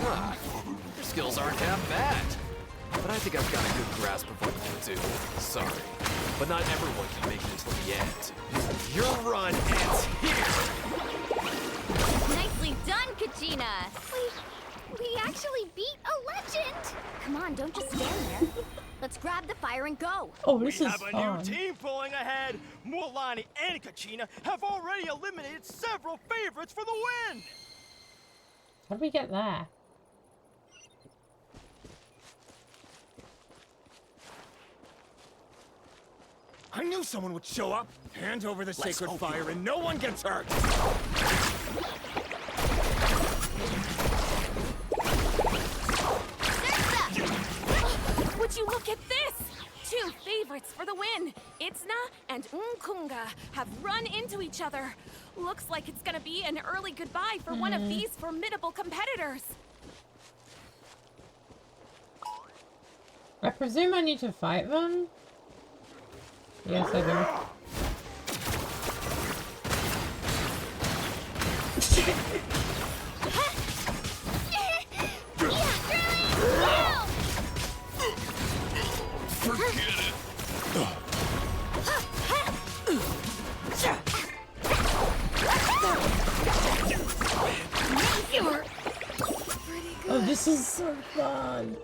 Speaker 13: Ah, your skills aren't half bad. But I think I've got a good grasp of what you do. Sorry, but not everyone can make it until the end. Your run ends here!
Speaker 20: Nicely done, Kachina!
Speaker 16: We actually beat a legend!
Speaker 20: Come on, don't just stand there. Let's grab the fire and go.
Speaker 1: Oh, this
Speaker 12: we
Speaker 1: is
Speaker 12: have a
Speaker 1: fun.
Speaker 12: new team pulling ahead. Mualani and Kachina have already eliminated several favorites for the win.
Speaker 1: How do we get there?
Speaker 23: I knew someone would show up. Hand over the sacred fire and no one gets hurt.
Speaker 15: Would you look at this? 2 favorites for the win. Itzna and Nkunga have run into each other. Looks like it's gonna be an early goodbye for one of these formidable competitors.
Speaker 1: I presume I need to fight them? Yes, I do. Oh, this is so fun!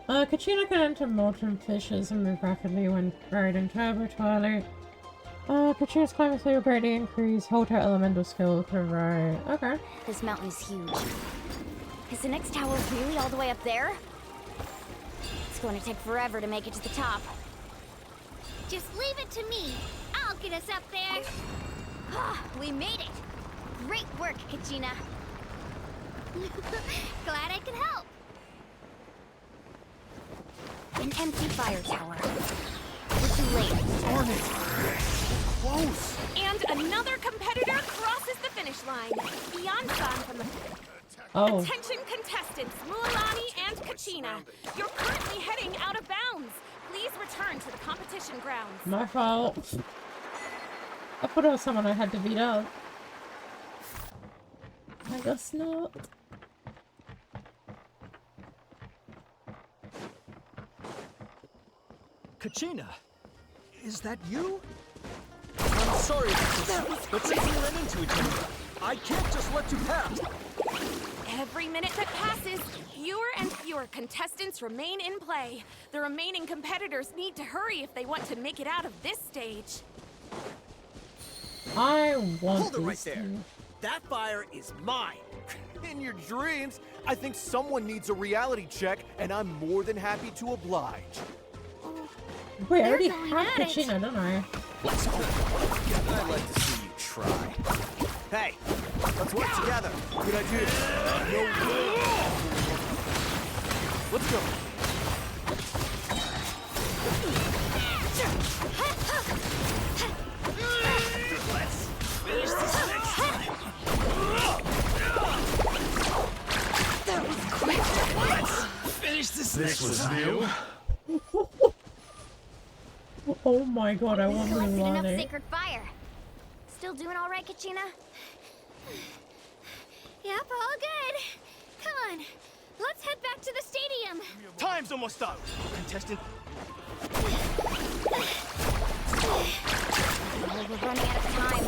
Speaker 1: Kachina can enter molten fissures and move rapidly when riding Turbo Twilight. Kachina's climate speed will greatly increase. Hold her elemental skill to ride. Okay.
Speaker 20: This mountain is huge. Is the next tower really all the way up there? It's going to take forever to make it to the top.
Speaker 16: Just leave it to me. I'll get us up there.
Speaker 20: We made it! Great work, Kachina!
Speaker 16: Glad I could help.
Speaker 20: An empty fire tower. We're too late.
Speaker 23: Darn it! Close!
Speaker 15: And another competitor crosses the finish line. Beyond-san from the...
Speaker 1: Oh.
Speaker 15: Attention contestants, Mualani and Kachina. You're currently heading out of bounds. Please return to the competition grounds.
Speaker 1: My fault. I thought it was someone I had to beat up. I guess not.
Speaker 12: Kachina, is that you? I'm sorry about this, but since we ran into each other, I can't just let you pass.
Speaker 15: Every minute that passes, fewer and fewer contestants remain in play. The remaining competitors need to hurry if they want to make it out of this stage.
Speaker 1: I want
Speaker 24: Hold it right
Speaker 1: this
Speaker 24: there.
Speaker 1: thing.
Speaker 24: That fire is mine.
Speaker 18: In your dreams, I think someone needs a reality check, and I'm more than happy to oblige.
Speaker 1: Wait, I already
Speaker 16: going
Speaker 1: have
Speaker 16: at it.
Speaker 1: Kachina, don't I?
Speaker 13: Let's go.
Speaker 12: I'd like to see you try. Hey, let's work together. Good idea.
Speaker 13: Let's go.
Speaker 4: Let's finish this next time.
Speaker 20: That was quick.
Speaker 4: Let's finish this next time.
Speaker 1: Oh my god, I
Speaker 20: We
Speaker 1: want
Speaker 20: collected enough
Speaker 1: Mulan.
Speaker 20: sacred fire. Still doing all right, Kachina?
Speaker 16: Yep, all good. Come on, let's head back to the stadium.
Speaker 12: Time's almost up. Contestant.
Speaker 20: Oh, we're running out of time.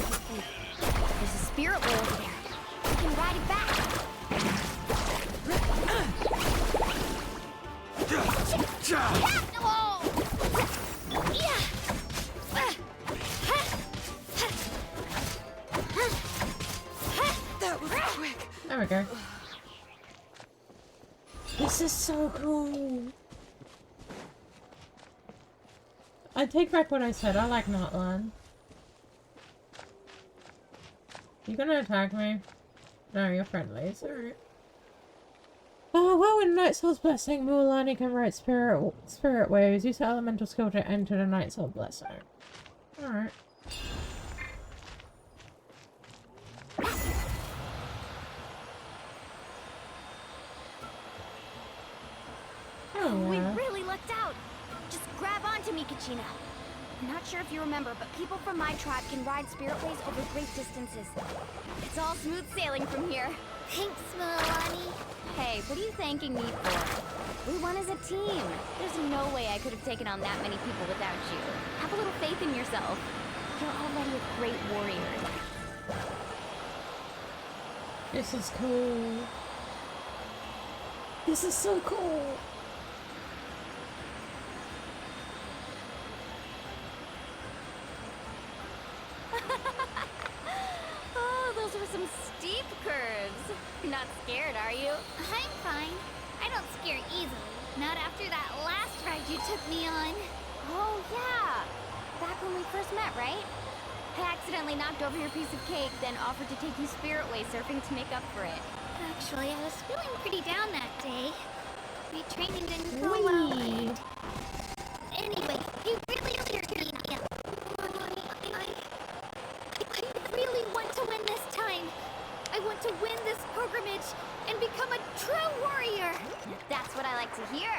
Speaker 20: There's a spirit way over there. We can ride it back.
Speaker 15: That was quick.
Speaker 1: There we go. This is so cool. I take back what I said. I like Notland. You gonna attack me? No, you're friendly. It's alright. Oh, well, in Night Soul's Blessing, Mulan can write spirit waves. Use the elemental skill to enter the Night Soul Blessing. Alright. Oh,
Speaker 20: We
Speaker 1: yeah.
Speaker 20: really lucked out. Just grab onto me, Kachina. I'm not sure if you remember, but people from my tribe can ride spiritways over great distances. It's all smooth sailing from here.
Speaker 16: Thanks, Milani.
Speaker 20: Hey, what are you thanking me for? We won as a team. There's no way I could have taken on that many people without you. Have a little faith in yourself. You're already a great warrior.
Speaker 1: This is cool. This is so cool.
Speaker 20: Oh, those were some steep curves. Not scared, are you?
Speaker 16: I'm fine. I don't scare easily. Not after that last ride you took me on.
Speaker 20: Oh, yeah. Back when we first met, right? I accidentally knocked over your piece of cake, then offered to take you spiritway surfing to make up for it.
Speaker 16: Actually, I was feeling pretty down that day. My training didn't go well. And anyway, you really scared me. I really want to win this time. I want to win this pilgrimage and become a true warrior.
Speaker 20: That's what I like to hear.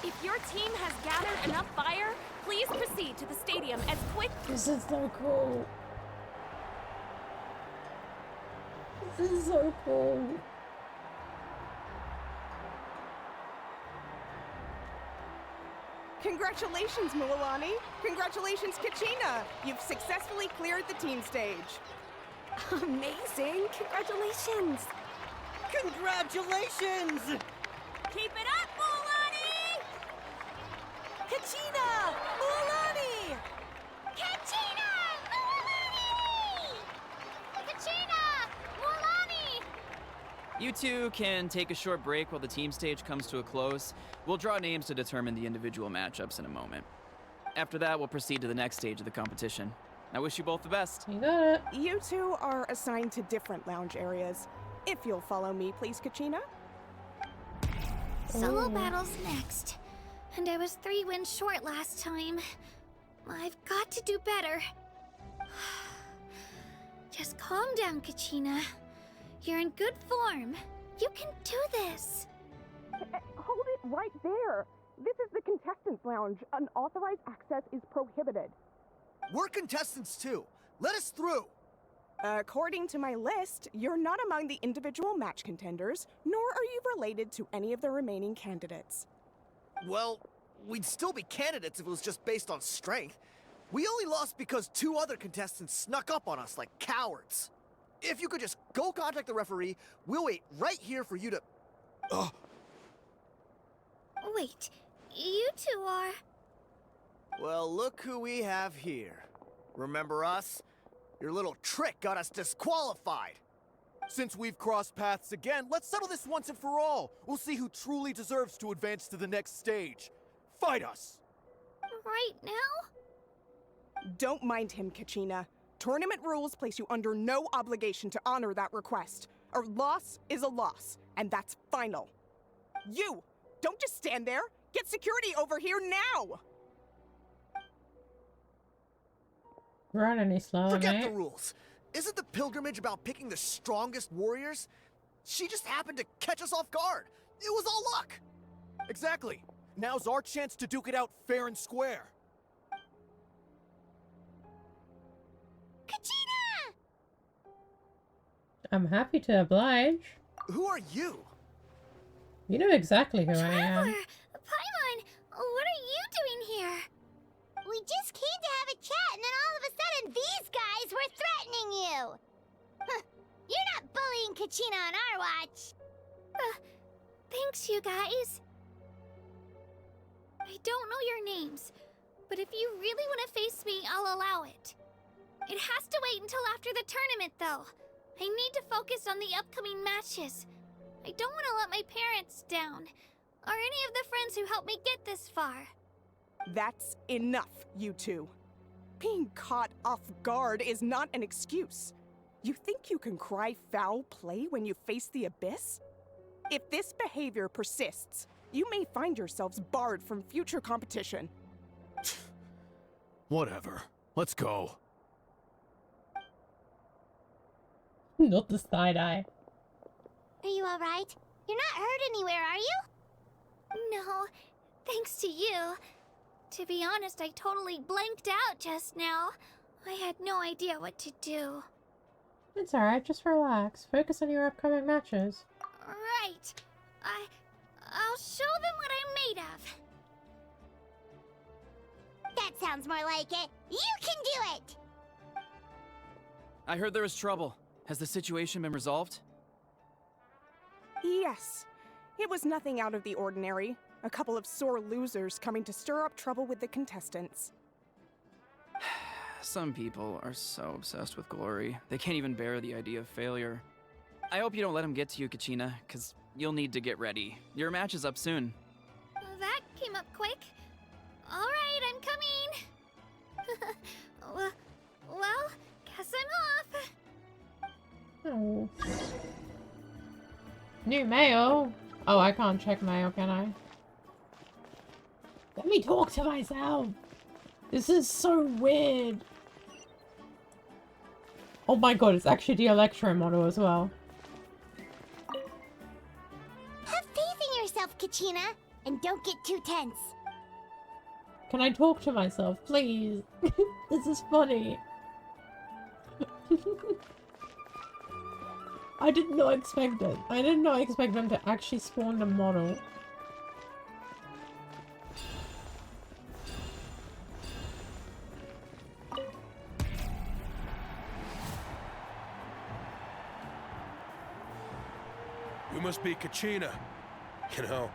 Speaker 15: If your team has gathered enough fire, please proceed to the stadium as quick.
Speaker 1: This is so cool. This is so cool.
Speaker 7: Congratulations, Mualani. Congratulations, Kachina. You've successfully cleared the team stage.
Speaker 15: Amazing. Congratulations.
Speaker 24: Congratulations!
Speaker 15: Keep it up, Mualani! Kachina! Mualani!
Speaker 16: Kachina! Mualani! Kachina! Mualani!
Speaker 10: You two can take a short break while the team stage comes to a close. We'll draw names to determine the individual matchups in a moment. After that, we'll proceed to the next stage of the competition. I wish you both the best.
Speaker 1: You got it.
Speaker 7: You two are assigned to different lounge areas. If you'll follow me, please, Kachina.
Speaker 16: Solo battles next. And I was 3 wins short last time. I've got to do better. Just calm down, Kachina. You're in good form. You can do this.
Speaker 7: Hold it right there. This is the contestants' lounge. Unauthorized access is prohibited.
Speaker 24: We're contestants too. Let us through.
Speaker 7: According to my list, you're not among the individual match contenders, nor are you related to any of the remaining candidates.
Speaker 12: Well, we'd still be candidates if it was just based on strength. We only lost because 2 other contestants snuck up on us like cowards. If you could just go contact the referee, we'll wait right here for you to...
Speaker 16: Wait, you two are...
Speaker 12: Well, look who we have here. Remember us? Your little trick got us disqualified. Since we've crossed paths again, let's settle this once and for all. We'll see who truly deserves to advance to the next stage.
Speaker 23: fight us!
Speaker 16: Right now?
Speaker 7: Don't mind him, Kachina. Tournament rules place you under no obligation to honor that request. A loss is a loss, and that's final. You! Don't just stand there! Get security over here now!
Speaker 1: Run any slower,
Speaker 24: Forget
Speaker 1: mate.
Speaker 24: the rules. Isn't the pilgrimage about picking the strongest warriors? She just happened to catch us off guard. It was all luck.
Speaker 18: Exactly. Now's our chance to duke it out fair and square.
Speaker 3: Kachina!
Speaker 1: I'm happy to oblige.
Speaker 24: Who are you?
Speaker 1: You know exactly who I am.
Speaker 16: Paimon, what are you doing here?
Speaker 3: We just came to have a chat, and then all of a sudden these guys were threatening you! Huh, you're not bullying Kachina on our watch!
Speaker 16: Thanks, you guys. I don't know your names, but if you really want to face me, I'll allow it. It has to wait until after the tournament, though. I need to focus on the upcoming matches. I don't want to let my parents down, or any of the friends who helped me get this far.
Speaker 7: That's enough, you two. Being caught off guard is not an excuse. You think you can cry foul play when you face the abyss? If this behavior persists, you may find yourselves barred from future competition.
Speaker 13: Whatever. Let's go.
Speaker 1: Not the side eye.
Speaker 3: Are you alright? You're not hurt anywhere, are you?
Speaker 16: No, thanks to you. To be honest, I totally blanked out just now. I had no idea what to do.
Speaker 1: It's alright, just relax. Focus on your upcoming matches.
Speaker 16: Right. I'll show them what I'm made of.
Speaker 3: That sounds more like it. You can do it!
Speaker 10: I heard there was trouble. Has the situation been resolved?
Speaker 7: Yes. It was nothing out of the ordinary. A couple of sore losers coming to stir up trouble with the contestants.
Speaker 10: Some people are so obsessed with glory, they can't even bear the idea of failure. I hope you don't let him get to you, Kachina, because you'll need to get ready. Your match is up soon.
Speaker 16: That came up quick. Alright, I'm coming. well, guess I'm off.
Speaker 1: Oh. New mail? Oh, I can't check mail, can I? Let me talk to myself. This is so weird. Oh my god, it's actually the Electro model as well.
Speaker 3: Have faith in yourself, Kachina, and don't get too tense.
Speaker 1: Can I talk to myself, please? This is funny. I did not expect it. I did not expect them to actually spawn the model.
Speaker 6: You must be Kachina. You know,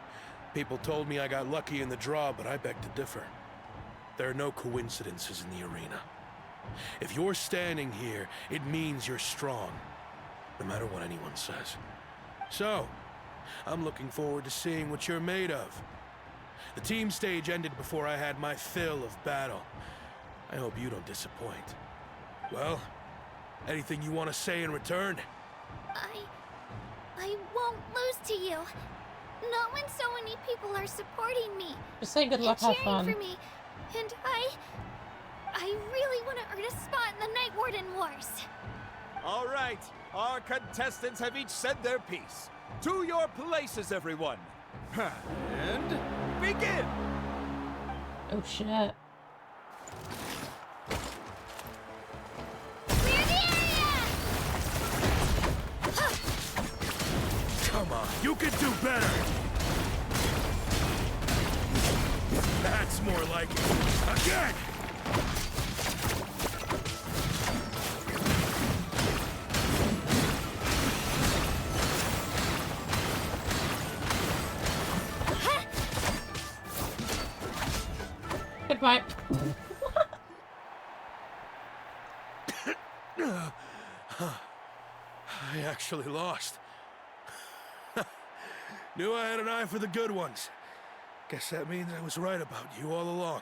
Speaker 6: people told me I got lucky in the draw, but I beg to differ. There are no coincidences in the arena. If you're standing here, it means you're strong, no matter what anyone says. So, I'm looking forward to seeing what you're made of. The team stage ended before I had my fill of battle. I hope you don't disappoint. Well, anything you want to say in return?
Speaker 16: I won't lose to you. Not when so many people are supporting me.
Speaker 1: Just say good luck, have
Speaker 16: cheering
Speaker 1: fun.
Speaker 16: for me. And I really want to earn a spot in the Night Warden Wars.
Speaker 18: All right, our contestants have each said their piece. To your places, everyone. And begin.
Speaker 1: Oh shit.
Speaker 6: Come on, you can do better! That's more like it. Again!
Speaker 1: Goodbye.
Speaker 6: I actually lost. Knew I had an eye for the good ones. Guess that means I was right about you all along.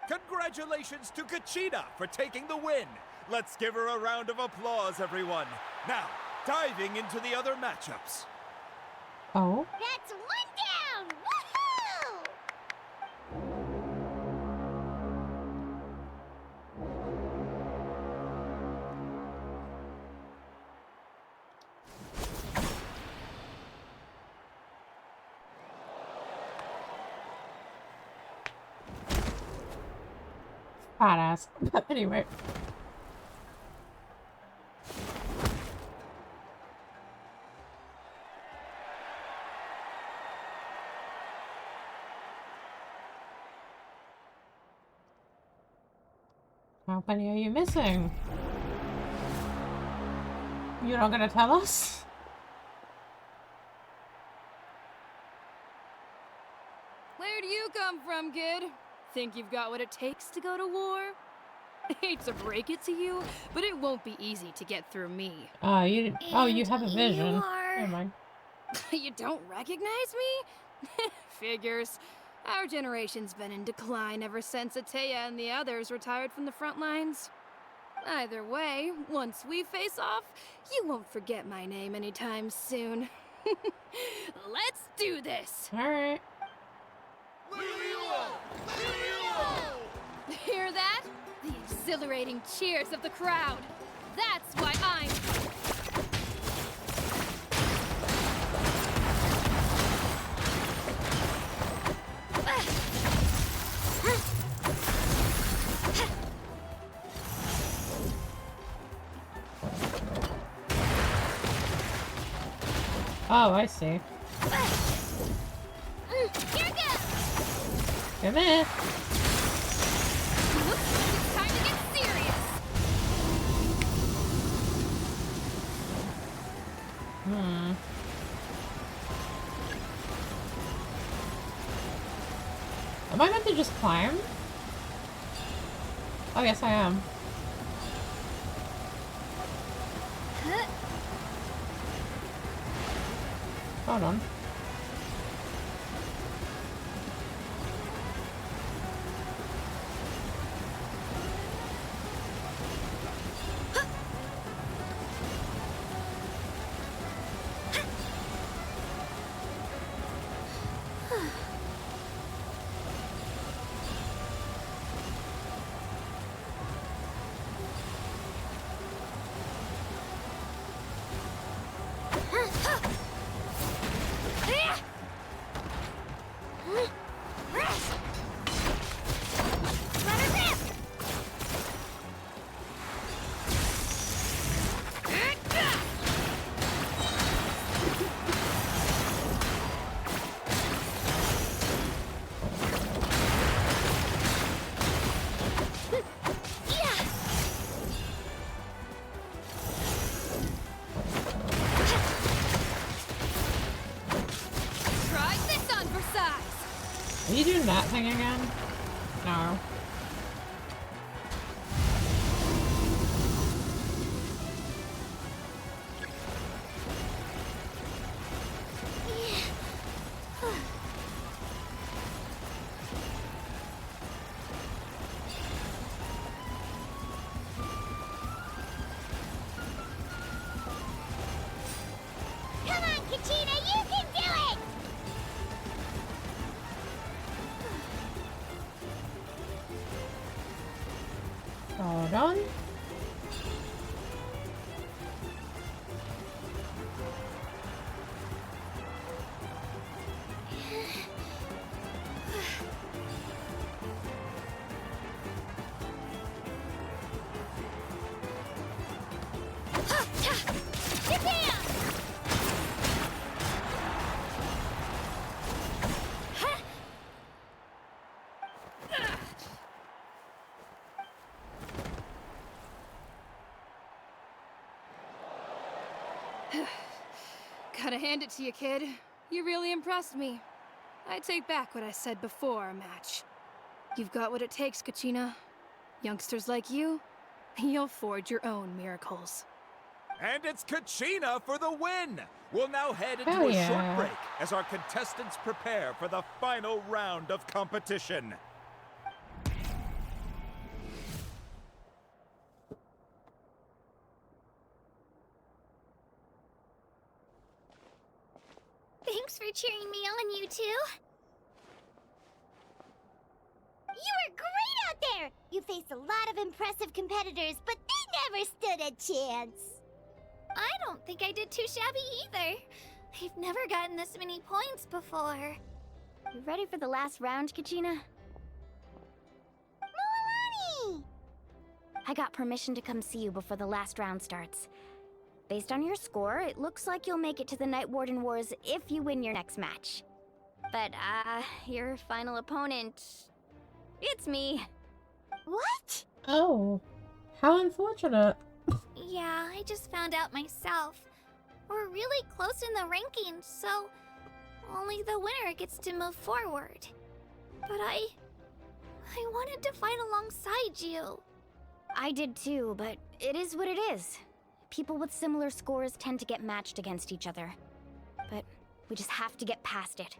Speaker 18: Congratulations to Kachina for taking the win. Let's give her a round of applause, everyone. Now, diving into the other matchups.
Speaker 1: Oh?
Speaker 3: That's one down! Woohoo!
Speaker 1: Badass. But anyway. How many are you missing? You're not gonna tell us?
Speaker 8: Where do you come from, kid? Think you've got what it takes to go to war? Hate to break it to you, but it won't be easy to get through me.
Speaker 1: You have a vision. Never mind.
Speaker 8: You don't recognize me? Figures. Our generation's been in decline ever since Ateya and the others retired from the front lines. Either way, once we face off, you won't forget my name anytime soon. Let's do this!
Speaker 1: Alright.
Speaker 8: Hear that? The exhilarating cheers of the crowd. That's why I'm...
Speaker 1: Oh, I see.
Speaker 8: Here goes!
Speaker 1: Come here.
Speaker 8: Looks like it's time to get serious!
Speaker 1: Am I meant to just climb? Oh, yes, I am. Hold on. Are you doing that thing again? No.
Speaker 3: Come on, Kachina, you can do it!
Speaker 1: Hold on.
Speaker 8: Gotta hand it to you, kid. You really impressed me. I take back what I said before our match. You've got what it takes, Kachina. Youngsters like you, you'll forge your own miracles.
Speaker 18: And it's Kachina for the win! We'll now head into
Speaker 1: Hell
Speaker 18: a
Speaker 1: yeah.
Speaker 18: short break as our contestants prepare for the final round of competition.
Speaker 16: Thanks for cheering me on, you two.
Speaker 3: You were great out there! You faced a lot of impressive competitors, but they never stood a chance.
Speaker 16: I don't think I did too shabby either. I've never gotten this many points before.
Speaker 20: You ready for the last round, Kachina?
Speaker 3: Moalani!
Speaker 20: I got permission to come see you before the last round starts. Based on your score, it looks like you'll make it to the Night Warden Wars if you win your next match. But, your final opponent... it's me.
Speaker 3: What?
Speaker 1: Oh, how unfortunate.
Speaker 16: Yeah, I just found out myself. We're really close in the rankings, so only the winner gets to move forward. But I wanted to fight alongside you.
Speaker 20: I did too, but it is what it is. People with similar scores tend to get matched against each other. But we just have to get past it.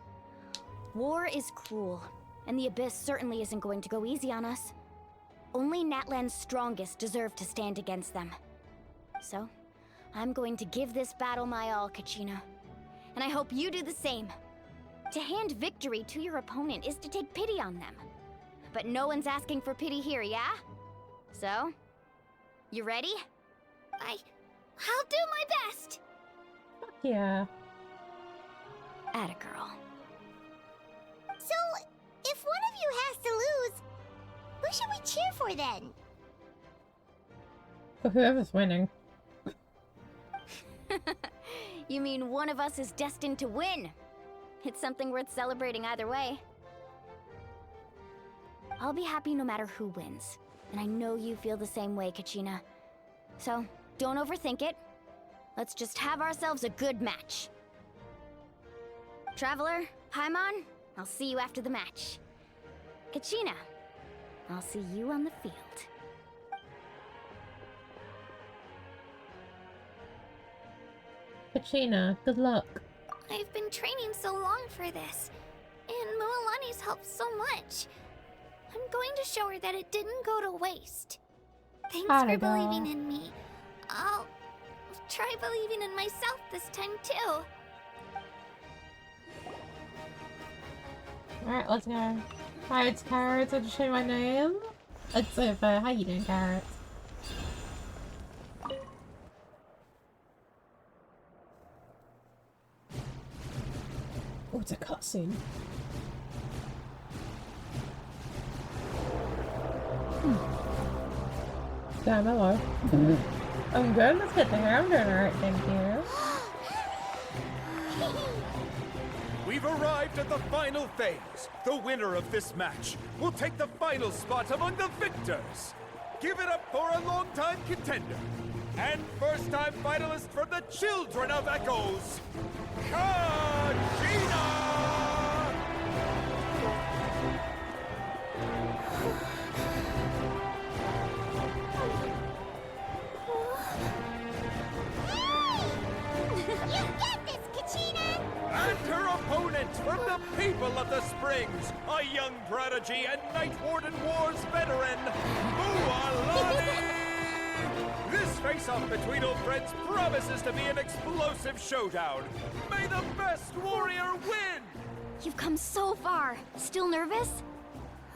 Speaker 20: War is cruel, and the Abyss certainly isn't going to go easy on us. Only Natlan's strongest deserve to stand against them. So, I'm going to give this battle my all, Kachina. And I hope you do the same. To hand victory to your opponent is to take pity on them. But no one's asking for pity here, yeah? So, you ready?
Speaker 16: I'll do my best!
Speaker 1: Yeah.
Speaker 20: Atta girl.
Speaker 3: So, if one of you has to lose, who should we cheer for then?
Speaker 1: For whoever's winning.
Speaker 20: You mean one of us is destined to win? It's something worth celebrating either way. I'll be happy no matter who wins. And I know you feel the same way, Kachina. So, don't overthink it. Let's just have ourselves a good match. Traveler, Paimon, I'll see you after the match. Kachina, I'll see you on the field.
Speaker 1: Kachina, good luck.
Speaker 16: I've been training so long for this, and Moalani's helped so much. I'm going to show her that it didn't go to waste. Thanks for believing in me. I'll try believing in myself this time too.
Speaker 1: Alright, let's go. Hi, it's Carrots. I just show you my name. It's over. How you doing, Carrots? Oh, it's a cutscene. Damn, hello. I'm good. Let's get there. I'm doing alright, thank you.
Speaker 18: We've arrived at the final phase. The winner of this match will take the final spot among the victors. Give it up for a longtime contender and first-time finalist from the Children of Echoes, Kachina!
Speaker 3: You get this, Kachina!
Speaker 18: And her opponent from the people of the Springs, a young prodigy and Night Warden Wars veteran, Moalani! This face-off between old friends promises to be an explosive showdown. May the best warrior win!
Speaker 20: You've come so far. Still nervous?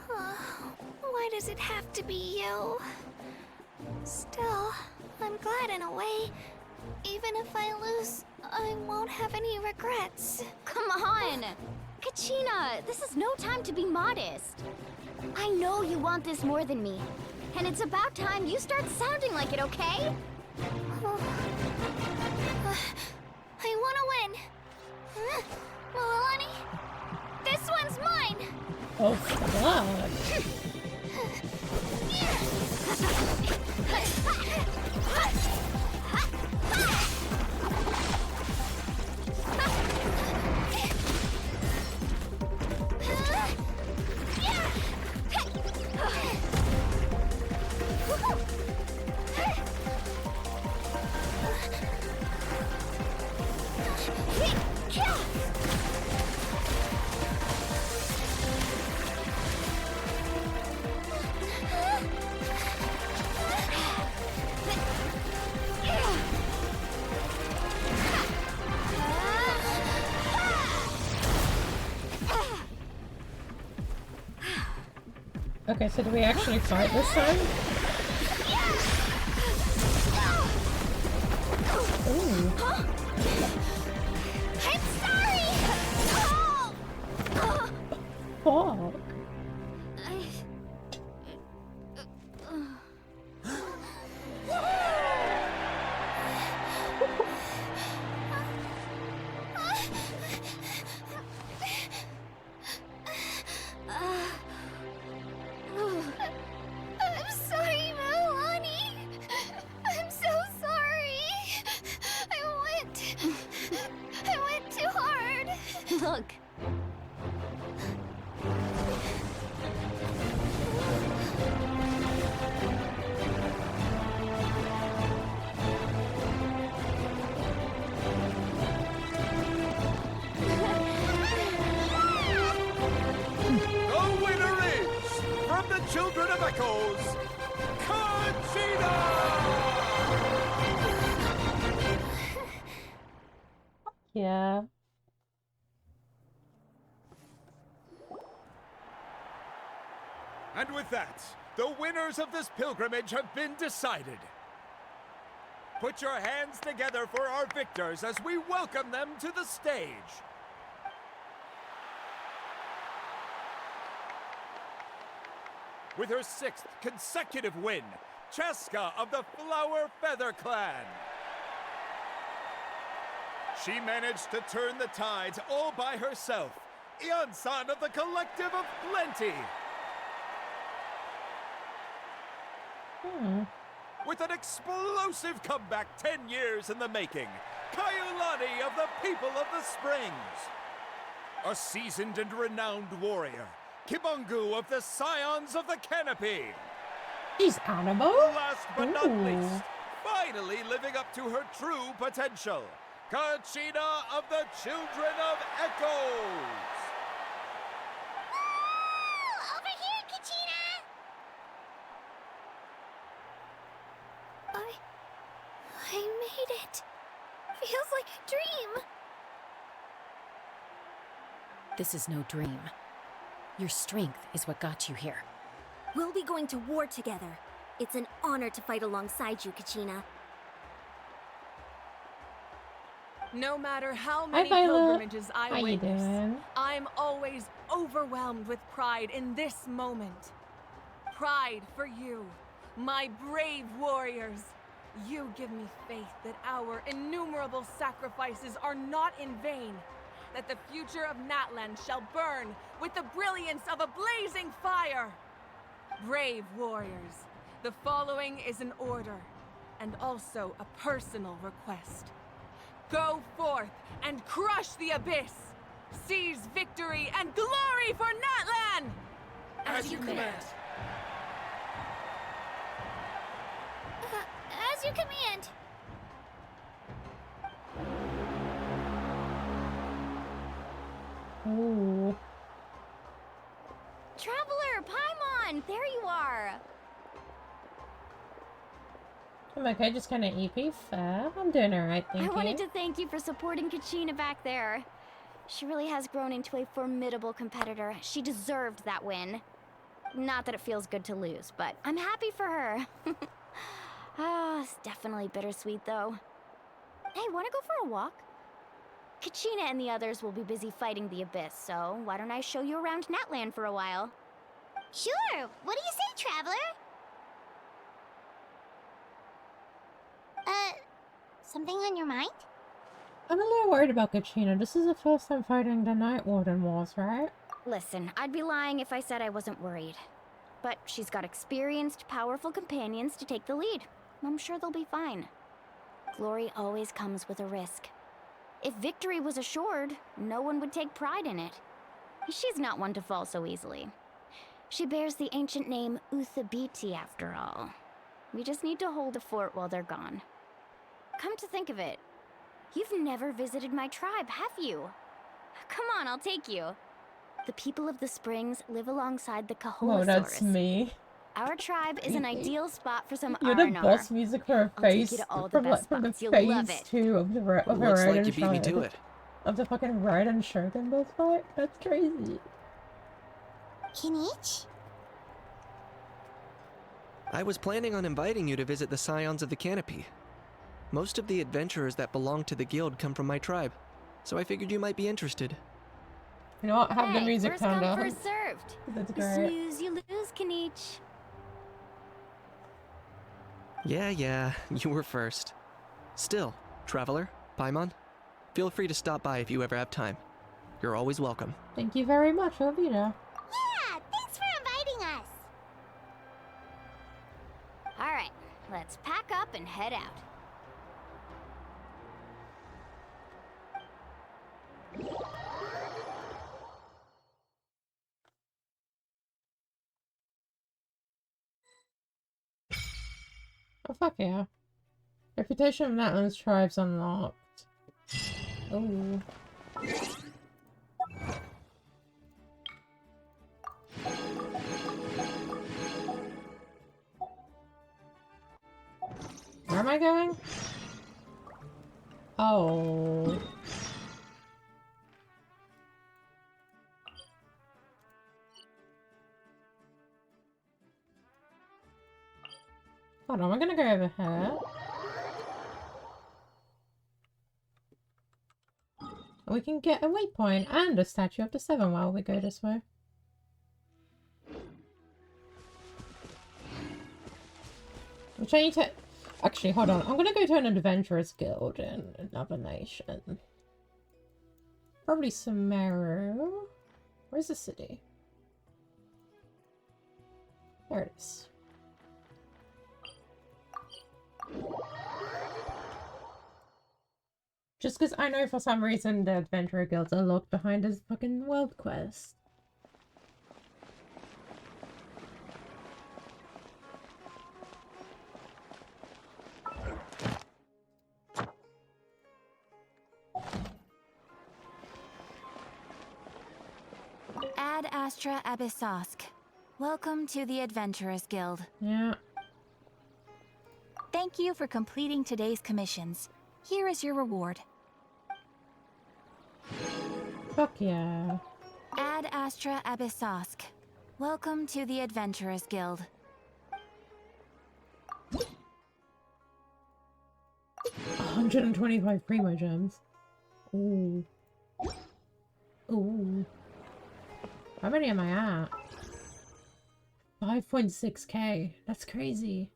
Speaker 16: Why does it have to be you? Still, I'm glad in a way. Even if I lose, I won't have any regrets.
Speaker 20: Come on! Kachina, this is no time to be modest. I know you want this more than me. And it's about time you start sounding like it, okay?
Speaker 16: I want to win. Moalani, this one's mine!
Speaker 1: Oh, God. Okay, so do we actually fight this time? Ooh.
Speaker 16: I'm sorry!
Speaker 1: Fuck.
Speaker 16: I'm sorry, Melanie. I'm so sorry. I went too hard.
Speaker 11: Look.
Speaker 18: The winner is, from the Children of Echoes, Conchita!
Speaker 1: Yeah.
Speaker 18: And with that, the winners of this pilgrimage have been decided. Put your hands together for our victors as we welcome them to the stage. With her 6th consecutive win, Cheska of the Flower Feather Clan. She managed to turn the tides all by herself. Iansan of the Collective of Plenty. With an explosive comeback 10 years in the making, Kaiulani of the People of the Springs. A seasoned and renowned warrior, Kimungu of the Scions of the Canopy.
Speaker 1: She's animal?
Speaker 18: Last but not least, finally living up to her true potential, Kachina of the Children of Echoes.
Speaker 3: Over here, Kachina!
Speaker 16: I made it. Feels like a dream.
Speaker 2: This is no dream. Your strength is what got you here.
Speaker 14: We'll be going to war together. It's an honor to fight alongside you, Kachina.
Speaker 22: No matter how many
Speaker 1: Viola.
Speaker 22: pilgrimages
Speaker 1: How
Speaker 22: I
Speaker 1: you
Speaker 22: witness,
Speaker 1: doing?
Speaker 22: I'm always overwhelmed with pride in this moment. Pride for you, my brave warriors. You give me faith that our innumerable sacrifices are not in vain, that the future of Natlan shall burn with the brilliance of a blazing fire. Brave warriors, the following is an order, and also a personal request. Go forth and crush the abyss! Seize victory and glory for Natlan!
Speaker 13: As you command.
Speaker 16: As you command.
Speaker 1: Ooh.
Speaker 11: Traveler, Paimon, there you are.
Speaker 1: I'm okay, just kind of EP fair. I'm doing alright, thank you.
Speaker 11: I wanted to thank you for supporting Kachina back there. She really has grown into a formidable competitor. She deserved that win. Not that it feels good to lose, but I'm happy for her. It's definitely bittersweet, though. Hey, wanna go for a walk? Kachina and the others will be busy fighting the Abyss, so why don't I show you around Natlan for a while?
Speaker 3: Sure. What do you say, Traveler? Something on your mind?
Speaker 1: I'm a little worried about Kachina. This is the first time fighting the Night Warden Wars, right?
Speaker 11: Listen, I'd be lying if I said I wasn't worried. But she's got experienced, powerful companions to take the lead. I'm sure they'll be fine. Glory always comes with a risk. If victory was assured, no one would take pride in it. She's not one to fall so easily. She bears the ancient name Uthabiti, after all. We just need to hold the fort while they're gone. Come to think of it, you've never visited my tribe, have you? Come on, I'll take you. The people of the Springs live alongside the Kaholasaurus.
Speaker 1: Oh, that's me.
Speaker 11: Our tribe is an ideal spot for some
Speaker 1: You're the
Speaker 11: R&R.
Speaker 1: boss music for a
Speaker 11: I'll take
Speaker 1: phase
Speaker 11: you to all the
Speaker 1: from
Speaker 11: best
Speaker 1: the
Speaker 11: spots. You'll love
Speaker 1: phase
Speaker 11: it.
Speaker 1: 2 of the
Speaker 10: Looks like
Speaker 1: Raiden
Speaker 10: you beat me to it.
Speaker 1: Of the fucking Raiden Shogun boss fight. That's crazy.
Speaker 3: Kinich?
Speaker 5: I was planning on inviting you to visit the Scions of the Canopy. Most of the adventurers that belong to the guild come from my tribe, so I figured you might be interested.
Speaker 1: You know what? Have the
Speaker 20: Hey,
Speaker 1: music
Speaker 20: first
Speaker 1: turned
Speaker 20: come,
Speaker 1: on.
Speaker 20: first served.
Speaker 1: That's
Speaker 20: You
Speaker 1: great.
Speaker 20: snooze, you lose, Kanich.
Speaker 5: Yeah, you were first. Still, Traveler, Paimon, feel free to stop by if you ever have time. You're always welcome.
Speaker 1: Thank you very much, Elvira.
Speaker 3: Yeah, thanks for inviting us.
Speaker 20: Alright, let's pack up and head out.
Speaker 1: Oh, fuck yeah. Reputation of Natlan's tribes unlocked. Oh. Where am I going? Oh. Hold on, we're gonna go over here. We can get a waypoint and a statue of the 7 while we go this way. Which I need to... Actually, hold on. I'm gonna go to an adventurers guild in another nation. Probably Sumeru. Where's the city? There it is. Just because I know for some reason the adventurer guilds are locked behind this fucking world quest.
Speaker 11: Ad Astra Abyssosk. Welcome to the Adventurers Guild.
Speaker 1: Yeah.
Speaker 11: Thank you for completing today's commissions. Here is your reward.
Speaker 1: Fuck yeah.
Speaker 11: Ad Astra Abyssosk. Welcome to the Adventurers Guild.
Speaker 1: 125 primo gems. Ooh. Ooh. How many am I at? 5.6k. That's crazy.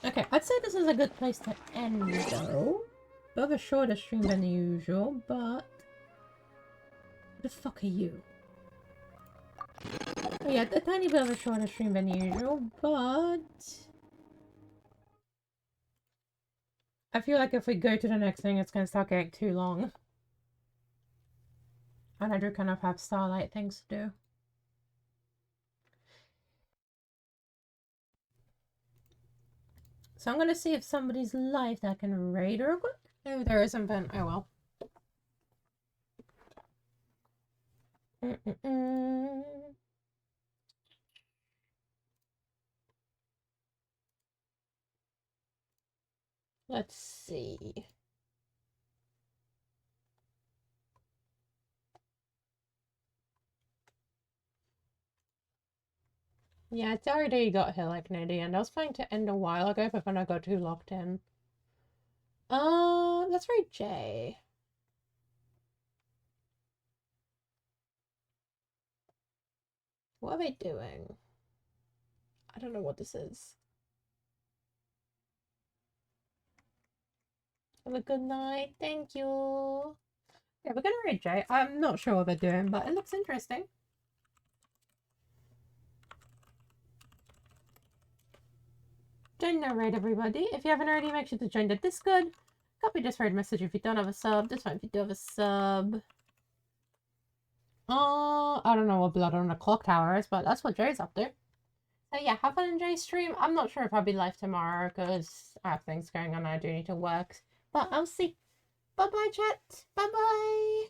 Speaker 1: Okay, I'd say this is a good place to end though. Bit of a shorter stream than usual, but... What the fuck are you? Oh yeah, a tiny bit of a shorter stream than usual, but... I feel like if we go to the next thing, it's gonna start getting too long. And I do kind of have Starlight things to do. So I'm gonna see if somebody's live that I can raid real quick. No, there isn't, but oh well. Let's see. Yeah, it's already got here like near the end. I was planning to end a while ago, but then I got too locked in. Let's read Jay. What are they doing? I don't know what this is. Have a good night. Thank you. Yeah, we're gonna read Jay. I'm not sure what they're doing, but it looks interesting. Join the raid, everybody. If you haven't already, make sure to join the Discord. Copy this raid message if you don't have a sub. This one if you do have a sub. I don't know what Blood on the Clock Tower is, but that's what Jay's up to. So yeah, have fun in Jay's stream. I'm not sure if I'll be live tomorrow because I have things going on. I do need to work. But I'll see. Bye-bye, chat. Bye-bye.